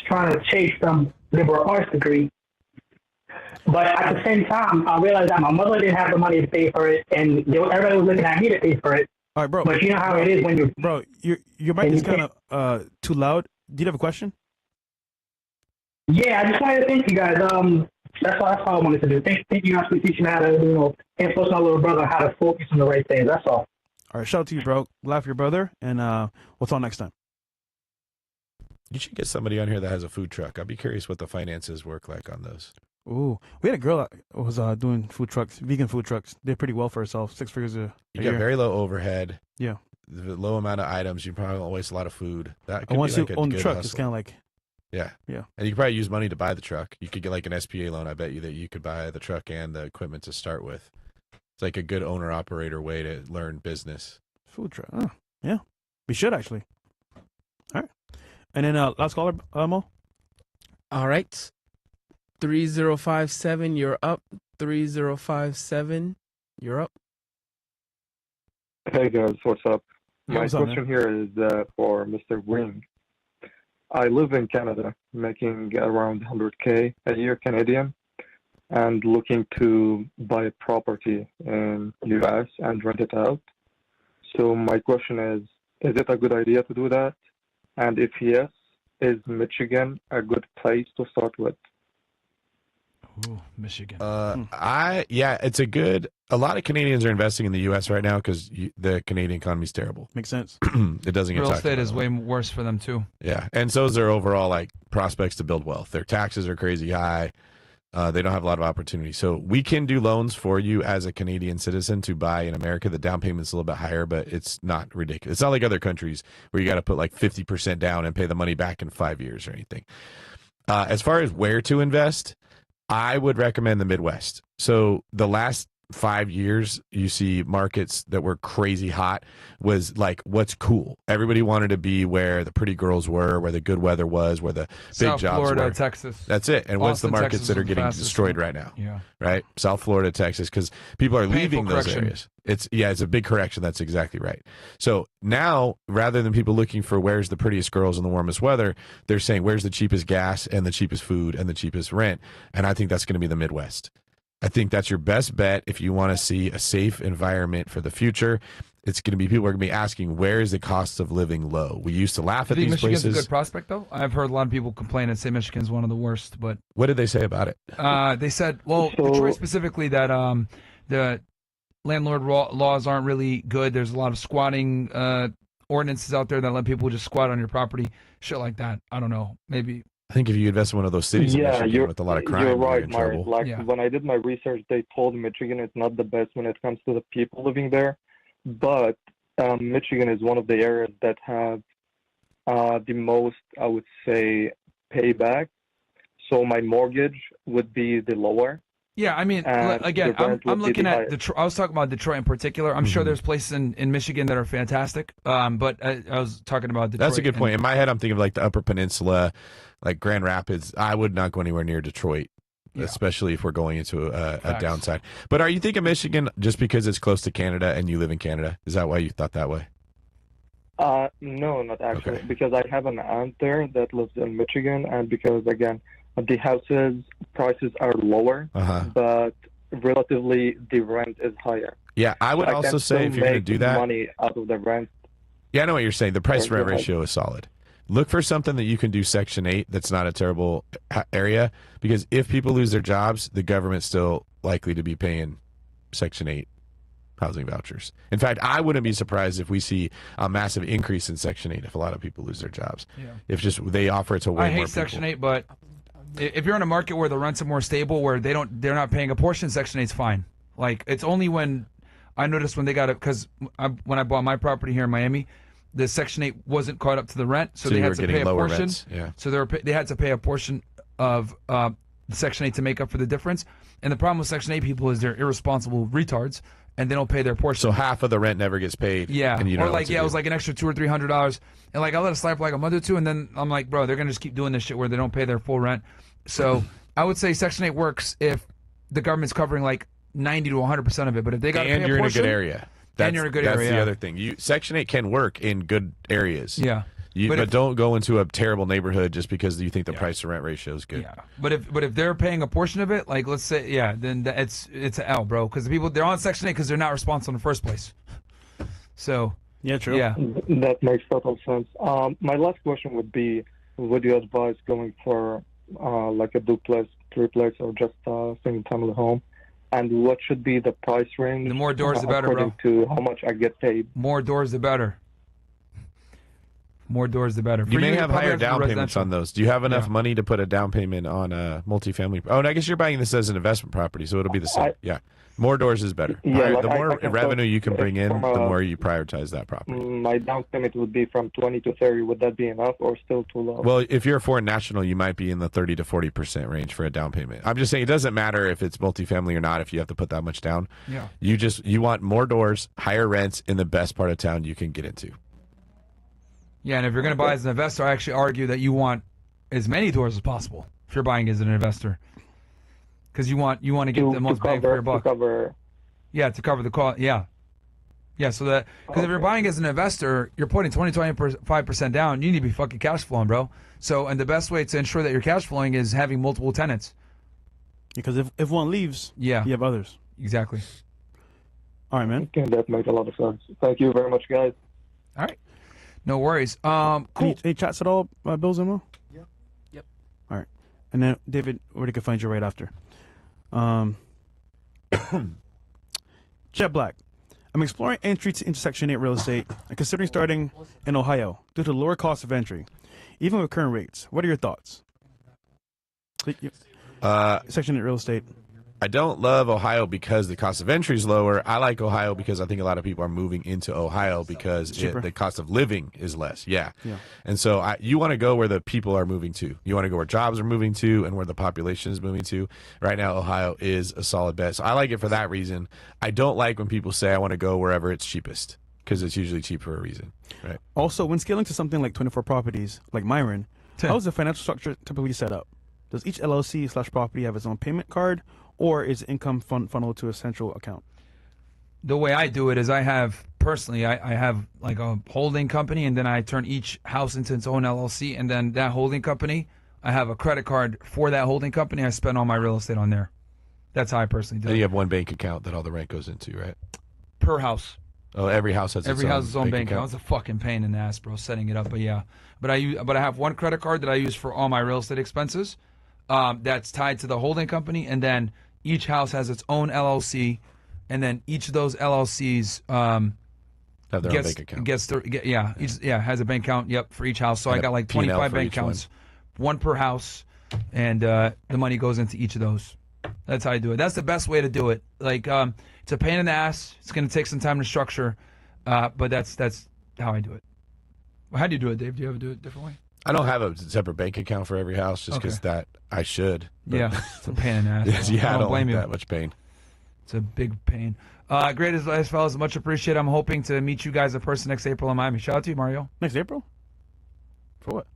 [SPEAKER 19] trying to chase some liberal arts degree. But at the same time, I realized that my mother didn't have the money to pay for it, and everybody was looking at me to pay for it.
[SPEAKER 3] All right, bro.
[SPEAKER 19] But you know how it is when you're...
[SPEAKER 3] Bro, your mic is kind of too loud. Do you have a question?
[SPEAKER 19] Yeah, I just wanted to thank you guys. That's all I wanted to do. Thank you guys for teaching me how to, you know, influence my little brother how to focus on the right things. That's all.
[SPEAKER 3] All right, shout out to you, bro. Laugh your brother, and we'll talk next time.
[SPEAKER 2] You should get somebody on here that has a food truck. I'd be curious what the finances work like on those.
[SPEAKER 3] Ooh, we had a girl that was doing food trucks, vegan food trucks. Did pretty well for herself. 6 figures a
[SPEAKER 2] You
[SPEAKER 3] year.
[SPEAKER 2] got very low overhead.
[SPEAKER 3] Yeah.
[SPEAKER 2] The low amount of items. You probably won't waste a lot of food. That could
[SPEAKER 3] once
[SPEAKER 2] be like
[SPEAKER 3] you
[SPEAKER 2] a
[SPEAKER 3] own the
[SPEAKER 2] good
[SPEAKER 3] truck,
[SPEAKER 2] hustle.
[SPEAKER 3] it's kind of like...
[SPEAKER 2] Yeah.
[SPEAKER 3] Yeah.
[SPEAKER 2] And you could probably use money to buy the truck. You could get like an SPA loan. I bet you that you could buy the truck and the equipment to start with. It's like a good owner-operator way to learn business.
[SPEAKER 3] Food truck. Oh, yeah. We should, actually. And then last caller, Mo.
[SPEAKER 5] All right. 3057, you're up. 3057, you're up.
[SPEAKER 20] Hey guys, what's up?
[SPEAKER 5] Yeah,
[SPEAKER 20] My
[SPEAKER 5] what's up,
[SPEAKER 20] question here is for Mr. Greene. I live in Canada, making around 100K a year Canadian, and looking to buy a property in US and rent it out. So my question is it a good idea to do that? And if yes, is Michigan a good place to start with?
[SPEAKER 1] Ooh, Michigan.
[SPEAKER 2] It's a lot of Canadians are investing in the U.S. right now because the Canadian economy is terrible.
[SPEAKER 3] Makes sense.
[SPEAKER 2] It doesn't get
[SPEAKER 1] Real
[SPEAKER 2] talked
[SPEAKER 1] estate
[SPEAKER 2] about
[SPEAKER 1] is way worse for them too.
[SPEAKER 2] Yeah, and so is their overall like prospects to build wealth. Their taxes are crazy high. They don't have a lot of opportunity. So we can do loans for you as a Canadian citizen to buy in America. The down payment's a little bit higher, but it's not ridiculous. It's not like other countries where you got to put like 50% down and pay the money back in 5 years or anything. As far as where to invest, I would recommend the Midwest. So the last 5 years, you see markets that were crazy hot was like what's cool. Everybody wanted to be where the pretty girls were, where the good weather was, where the big
[SPEAKER 1] South
[SPEAKER 2] jobs
[SPEAKER 1] Florida,
[SPEAKER 2] were.
[SPEAKER 1] Texas.
[SPEAKER 2] That's it. And what's the
[SPEAKER 1] Austin,
[SPEAKER 2] markets
[SPEAKER 1] Texas
[SPEAKER 2] that are
[SPEAKER 1] is the
[SPEAKER 2] getting
[SPEAKER 1] fastest
[SPEAKER 2] destroyed
[SPEAKER 1] one.
[SPEAKER 2] right now?
[SPEAKER 1] Yeah.
[SPEAKER 2] Right? South Florida, Texas, because people are leaving those
[SPEAKER 1] correction.
[SPEAKER 2] areas. It's a big correction. That's exactly right. So now, rather than people looking for where's the prettiest girls in the warmest weather, they're saying where's the cheapest gas and the cheapest food and the cheapest rent. And I think that's going to be the Midwest. I think that's your best bet if you want to see a safe environment for the future. It's going to be people are going to be asking where is the cost of living low. We used to laugh
[SPEAKER 1] Do
[SPEAKER 2] at
[SPEAKER 1] you think
[SPEAKER 2] these
[SPEAKER 1] Michigan's
[SPEAKER 2] places.
[SPEAKER 1] a good prospect though? I've heard a lot of people complain and say Michigan's one of the worst, but
[SPEAKER 2] What did they say about it?
[SPEAKER 1] they said, well, Detroit specifically, that the landlord laws aren't really good. There's a lot of squatting ordinances out there that let people just squat on your property, shit like that. I don't know. Maybe.
[SPEAKER 2] I think if you invest in one of those cities in
[SPEAKER 20] Yeah,
[SPEAKER 2] Michigan
[SPEAKER 20] you're,
[SPEAKER 2] with a lot of crime,
[SPEAKER 20] you're
[SPEAKER 2] you're
[SPEAKER 20] right,
[SPEAKER 2] in
[SPEAKER 20] Myron.
[SPEAKER 2] trouble.
[SPEAKER 20] Like when I did my research, they told Michigan is not the best when it comes to the people living there, but Michigan is one of the areas that have the most, I would say, payback. So my mortgage would be the lower.
[SPEAKER 1] Yeah, I mean,
[SPEAKER 20] and
[SPEAKER 1] again,
[SPEAKER 20] the rent
[SPEAKER 1] I'm
[SPEAKER 20] would be
[SPEAKER 1] looking
[SPEAKER 20] the
[SPEAKER 1] at
[SPEAKER 20] highest.
[SPEAKER 1] Detroit. I was talking about Detroit in particular. I'm sure there's places in Michigan that are fantastic. But I was talking about Detroit.
[SPEAKER 2] That's a good point. In my head, I'm thinking of like the Upper Peninsula, like Grand Rapids. I would not go anywhere near Detroit, especially if we're going into a downside. But are you thinking Michigan just because it's close to Canada and you live in Canada? Is that why you thought that way?
[SPEAKER 20] No, not actually, because I have an aunt there that lives in Michigan, and because again, the houses prices are lower, but relatively the rent is higher.
[SPEAKER 2] Yeah, I would
[SPEAKER 20] So
[SPEAKER 2] also
[SPEAKER 20] can
[SPEAKER 2] say
[SPEAKER 20] still
[SPEAKER 2] if you're going to
[SPEAKER 20] make
[SPEAKER 2] do that,
[SPEAKER 20] money out of the rent.
[SPEAKER 2] Yeah, I know what you're saying. The price
[SPEAKER 20] Go
[SPEAKER 2] rent
[SPEAKER 20] ahead.
[SPEAKER 2] ratio is solid. Look for something that you can do Section 8 that's not a terrible area, because if people lose their jobs, the government's still likely to be paying Section 8 housing vouchers. In fact, I wouldn't be surprised if we see a massive increase in Section 8 if a lot of people lose their jobs.
[SPEAKER 1] Yeah.
[SPEAKER 2] If just they offer it to way
[SPEAKER 1] I
[SPEAKER 2] more
[SPEAKER 1] hate
[SPEAKER 2] people.
[SPEAKER 1] Section 8, but if you're in a market where the rents are more stable, where they're not paying a portion, Section 8's fine. Like, it's only when I noticed when they got it, because when I bought my property here in Miami, the Section 8 wasn't caught up to the rent, so they
[SPEAKER 2] you
[SPEAKER 1] had
[SPEAKER 2] were
[SPEAKER 1] to
[SPEAKER 2] getting
[SPEAKER 1] pay a
[SPEAKER 2] lower
[SPEAKER 1] portion.
[SPEAKER 2] rents, yeah.
[SPEAKER 1] So they had to pay a portion of the Section 8 to make up for the difference. And the problem with Section 8 people is they're irresponsible retards, and they don't pay their portion.
[SPEAKER 2] So half of the rent never gets paid.
[SPEAKER 1] Yeah,
[SPEAKER 2] and you don't
[SPEAKER 1] or
[SPEAKER 2] know what
[SPEAKER 1] like
[SPEAKER 2] to
[SPEAKER 1] it
[SPEAKER 2] do.
[SPEAKER 1] was like an extra $200 or $300, and like I let it slide for like a month or two, and then I'm like, bro, they're gonna just keep doing this shit where they don't pay their full rent. So I would say Section 8 works if the government's covering like 90 to 100% of it, but if they got to pay
[SPEAKER 2] and
[SPEAKER 1] a
[SPEAKER 2] you're
[SPEAKER 1] portion,
[SPEAKER 2] in a good area.
[SPEAKER 1] and you're in a good
[SPEAKER 2] that's
[SPEAKER 1] area.
[SPEAKER 2] the
[SPEAKER 1] yeah.
[SPEAKER 2] other thing. Section 8 can work in good areas.
[SPEAKER 1] Yeah.
[SPEAKER 2] But don't go into a terrible neighborhood just because you think the price to rent ratio is good.
[SPEAKER 1] Yeah. But if they're paying a portion of it, like let's say, then it's an L, bro, because the people they're on Section 8 because they're not responsible in the first place. So
[SPEAKER 3] yeah, true.
[SPEAKER 1] Yeah.
[SPEAKER 20] That makes total sense. My last question would be, would you advise going for like a duplex, triplex, or just a single-family home? And what should be the price range?
[SPEAKER 1] The more doors, the better,
[SPEAKER 20] according to how much I get paid.
[SPEAKER 1] More doors, the better. More doors, the better.
[SPEAKER 2] You may have
[SPEAKER 1] probably
[SPEAKER 2] higher
[SPEAKER 1] to do
[SPEAKER 2] down payments
[SPEAKER 1] residential.
[SPEAKER 2] on those. Do you have enough
[SPEAKER 1] Yeah.
[SPEAKER 2] money to put a down payment on a multifamily? Oh, and I guess you're buying this as an investment property, so it'll be the same. Yeah. More doors is better.
[SPEAKER 20] Yeah, like
[SPEAKER 2] the more
[SPEAKER 20] I can
[SPEAKER 2] revenue you can
[SPEAKER 20] put
[SPEAKER 2] bring in,
[SPEAKER 20] from
[SPEAKER 2] the
[SPEAKER 20] a-
[SPEAKER 2] more you prioritize that property.
[SPEAKER 20] My down payment would be from 20 to 30. Would that be enough, or still too low?
[SPEAKER 2] Well, if you're a foreign national, you might be in the 30 to 40% range for a down payment. I'm just saying it doesn't matter if it's multifamily or not if you have to put that much down.
[SPEAKER 1] Yeah.
[SPEAKER 2] You want more doors, higher rents in the best part of town you can get into.
[SPEAKER 1] Yeah, and if you're going to buy as an investor, I actually argue that you want as many doors as possible if you're buying as an investor, because you want to get the most bang for your buck. Yeah, to cover the cost. Yeah. So that, because if you're buying as an investor, you're putting 25% down. You need to be fucking cash flowing, bro. So, and the best way to ensure that you're cash flowing is having multiple tenants.
[SPEAKER 3] Because if one leaves, you have others.
[SPEAKER 1] Exactly.
[SPEAKER 3] All right, man.
[SPEAKER 20] Okay, that makes a lot of sense. Thank you very much, guys.
[SPEAKER 1] All right. No worries. Cool.
[SPEAKER 3] Any chats at all, Bill Zimmo?
[SPEAKER 5] Yep.
[SPEAKER 3] All right. And then, David, where they can find you right after. Jet Black. I'm exploring entry to intersection 8 real estate and considering starting in Ohio due to the lower cost of entry, even with current rates. What are your thoughts? Section 8 real estate.
[SPEAKER 2] I don't love Ohio because the cost of entry is lower. I like Ohio because I think a lot of people are moving into Ohio because the cost of living is less. Yeah. And so you want to go where the people are moving to. You want to go where jobs are moving to and where the population is moving to. Right now, Ohio is a solid bet. So I like it for that reason. I don't like when people say I want to go wherever it's cheapest, because it's usually cheap for a reason. Right.
[SPEAKER 3] Also, when scaling to something like 24 properties, like Myron, how is the financial structure typically set up? Does each LLC/property have its own payment card, or is income funneled to a central account?
[SPEAKER 1] The way I do it is I have like a holding company, and then I turn each house into its own LLC, and then that holding company, I have a credit card for that holding company. I spend all my real estate on there. That's how I personally do it.
[SPEAKER 2] And you have one bank account that all the rent goes into, right?
[SPEAKER 1] Per house.
[SPEAKER 2] Oh, every house has
[SPEAKER 1] its own bank account. It's a fucking pain in the ass, bro, setting it up. But yeah, but I have one credit card that I use for all my real estate expenses. That's tied to the holding company, and then each house has its own LLC, and then each of those LLCs
[SPEAKER 2] have their own bank account.
[SPEAKER 1] Has a bank account. Yep, for each house. So I got like 25 bank accounts, one per house, and the money goes into each of those. That's how I do it. That's the best way to do it. Like, it's a pain in the ass. It's going to take some time to structure, but that's how I do it. Well, how do you do it, Dave? Do you ever do it a different way?
[SPEAKER 2] I don't have a separate bank account for every house just because that I should.
[SPEAKER 1] But yeah, it's a pain in the ass.
[SPEAKER 2] I don't blame you. That much pain.
[SPEAKER 1] It's a big pain. Great advice, fellas. Much appreciated. I'm hoping to meet you guys in person next April in Miami. Shout out to you, Mario.
[SPEAKER 3] Next April? For what?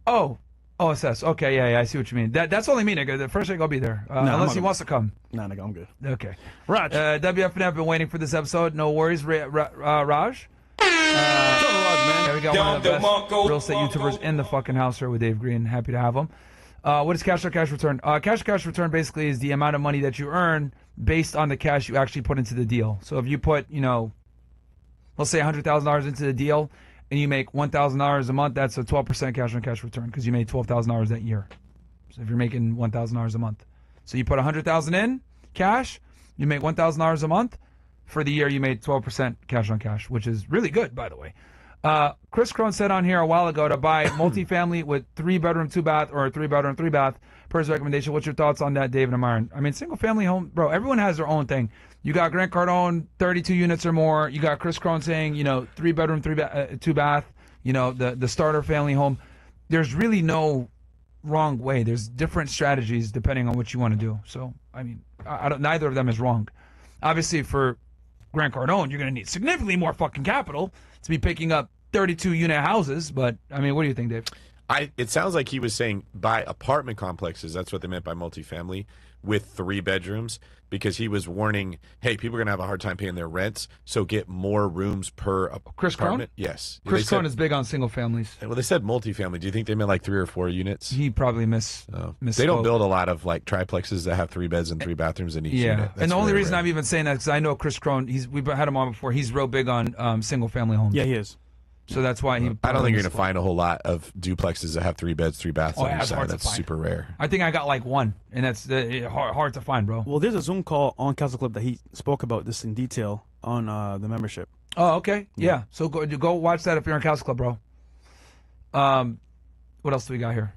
[SPEAKER 1] Oh, OSS. Okay, yeah, I see what you mean. That's only me, nigga. The first thing I'll be there. Unless he wants to come.
[SPEAKER 3] Nah, nigga, I'm good.
[SPEAKER 1] Okay.
[SPEAKER 3] Raj.
[SPEAKER 1] WFNF been waiting for this episode. No worries, Raj. Yeah, we got one of the best real estate YouTubers in the fucking house here with Dave Greene. Happy to have him. What is cash on cash return? Cash on cash return basically is the amount of money that you earn based on the cash you actually put into the deal. So if you put, let's say $100,000 into the deal and you make $1,000 a month, that's a 12% cash on cash return because you made $12,000 that year. So if you're making $1,000 a month. So you put $100,000 in cash, you make $1,000 a month. For the year, you made 12% cash on cash, which is really good, by the way. Kris Krohn said on here a while ago to buy multifamily with 3-bedroom, 2-bath, or a 3-bedroom, 3-bath per his recommendation. What's your thoughts on that, David and Myron? I mean, single-family home, bro, everyone has their own thing. You got Grant Cardone, 32 units or more. You got Kris Krohn saying, 3-bedroom, 2-bath, the starter family home. There's really no wrong way. There's different strategies depending on what you want to do. So, I mean, neither of them is wrong. Obviously, for Grant Cardone, you're going to need significantly more fucking capital to be picking up 32-unit houses. But, I mean, what do you think, Dave?
[SPEAKER 2] It sounds like he was saying buy apartment complexes. That's what they meant by multifamily with 3 bedrooms, because he was warning, hey, people are going to have a hard time paying their rents, so get more rooms per
[SPEAKER 1] Kris
[SPEAKER 2] apartment.
[SPEAKER 1] Krohn?
[SPEAKER 2] Yes.
[SPEAKER 1] Kris Krohn is big on single families.
[SPEAKER 2] Well, they said multifamily. Do you think they meant like 3 or 4 units?
[SPEAKER 1] He probably
[SPEAKER 2] They don't build a lot of like triplexes that have 3 beds and 3 bathrooms in each unit.
[SPEAKER 1] And the only reason I'm even saying that is because I know Kris Krohn, we've had him on before, he's real big on single family homes.
[SPEAKER 3] Yeah, he is.
[SPEAKER 1] So that's why he.
[SPEAKER 2] I don't think you're going to find a whole lot of duplexes that have 3 beds, 3 baths on each side. That's super rare.
[SPEAKER 1] I think I got like one, and that's hard to find, bro.
[SPEAKER 3] Well, there's a Zoom call on Castle Club that he spoke about this in detail on the membership.
[SPEAKER 1] Oh, okay. Yeah. So go watch that if you're on Castle Club, bro. What else do we got here?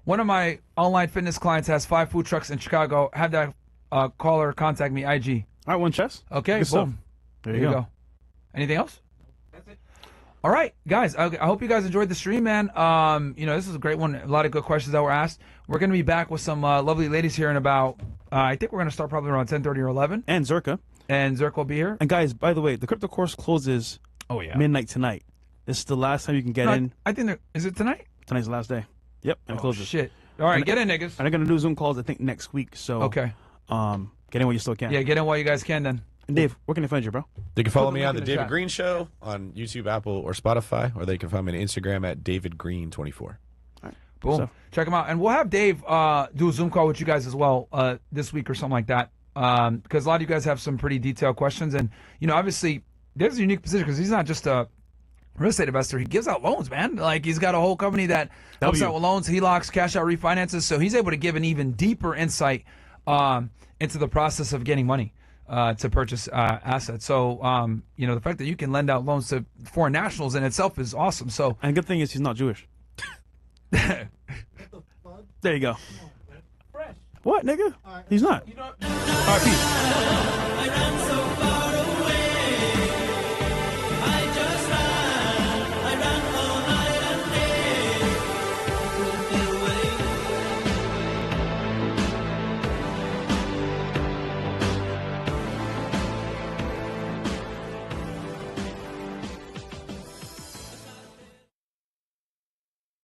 [SPEAKER 1] One of my online fitness clients has 5 food trucks in Chicago. Have that caller contact me, IG.
[SPEAKER 3] All right, one chess.
[SPEAKER 1] Okay,
[SPEAKER 3] Good
[SPEAKER 1] boom.
[SPEAKER 3] stuff. There you go.
[SPEAKER 1] Anything else? All right, guys. I hope you guys enjoyed the stream, man. This is a great one. A lot of good questions that were asked. We're going to be back with some lovely ladies here in about, I think we're going to start probably around 10:30 or 11.
[SPEAKER 3] And Zherka.
[SPEAKER 1] And Zherka will be here.
[SPEAKER 3] And guys, by the way, the crypto course closes midnight tonight. This is the last time you can get
[SPEAKER 1] No,
[SPEAKER 3] in.
[SPEAKER 1] I think is it tonight?
[SPEAKER 3] Tonight's the last day. Yep, and it closes.
[SPEAKER 1] Shit. All right,
[SPEAKER 3] And-
[SPEAKER 1] get in, niggas.
[SPEAKER 3] And they're gonna do Zoom calls. I think next week. So
[SPEAKER 1] Okay.
[SPEAKER 3] Get in while you still can.
[SPEAKER 1] Yeah, get in while you guys can then.
[SPEAKER 3] And Dave, where can they find you, bro?
[SPEAKER 2] They can follow
[SPEAKER 1] Put the
[SPEAKER 2] me
[SPEAKER 1] link
[SPEAKER 2] on the
[SPEAKER 1] in the
[SPEAKER 2] David
[SPEAKER 1] chat.
[SPEAKER 2] Greene Show on YouTube, Apple, or Spotify, or they can find me on Instagram at DavidGreene24.
[SPEAKER 1] Boom.
[SPEAKER 2] So-
[SPEAKER 1] Check them out. And we'll have Dave do a Zoom call with you guys as well this week or something like that. Because a lot of you guys have some pretty detailed questions. And, obviously, there's a unique position because he's not just a real estate investor. He gives out loans, man. Like, he's got a whole company that helps out with loans, HELOCs, cash out refinances. So he's able to give an even deeper insight into the process of getting money to purchase assets. So, the fact that you can lend out loans to foreign nationals in itself is awesome. So,
[SPEAKER 3] And good thing is he's not Jewish. There you go. What, nigga? He's not.
[SPEAKER 1] All right, peace.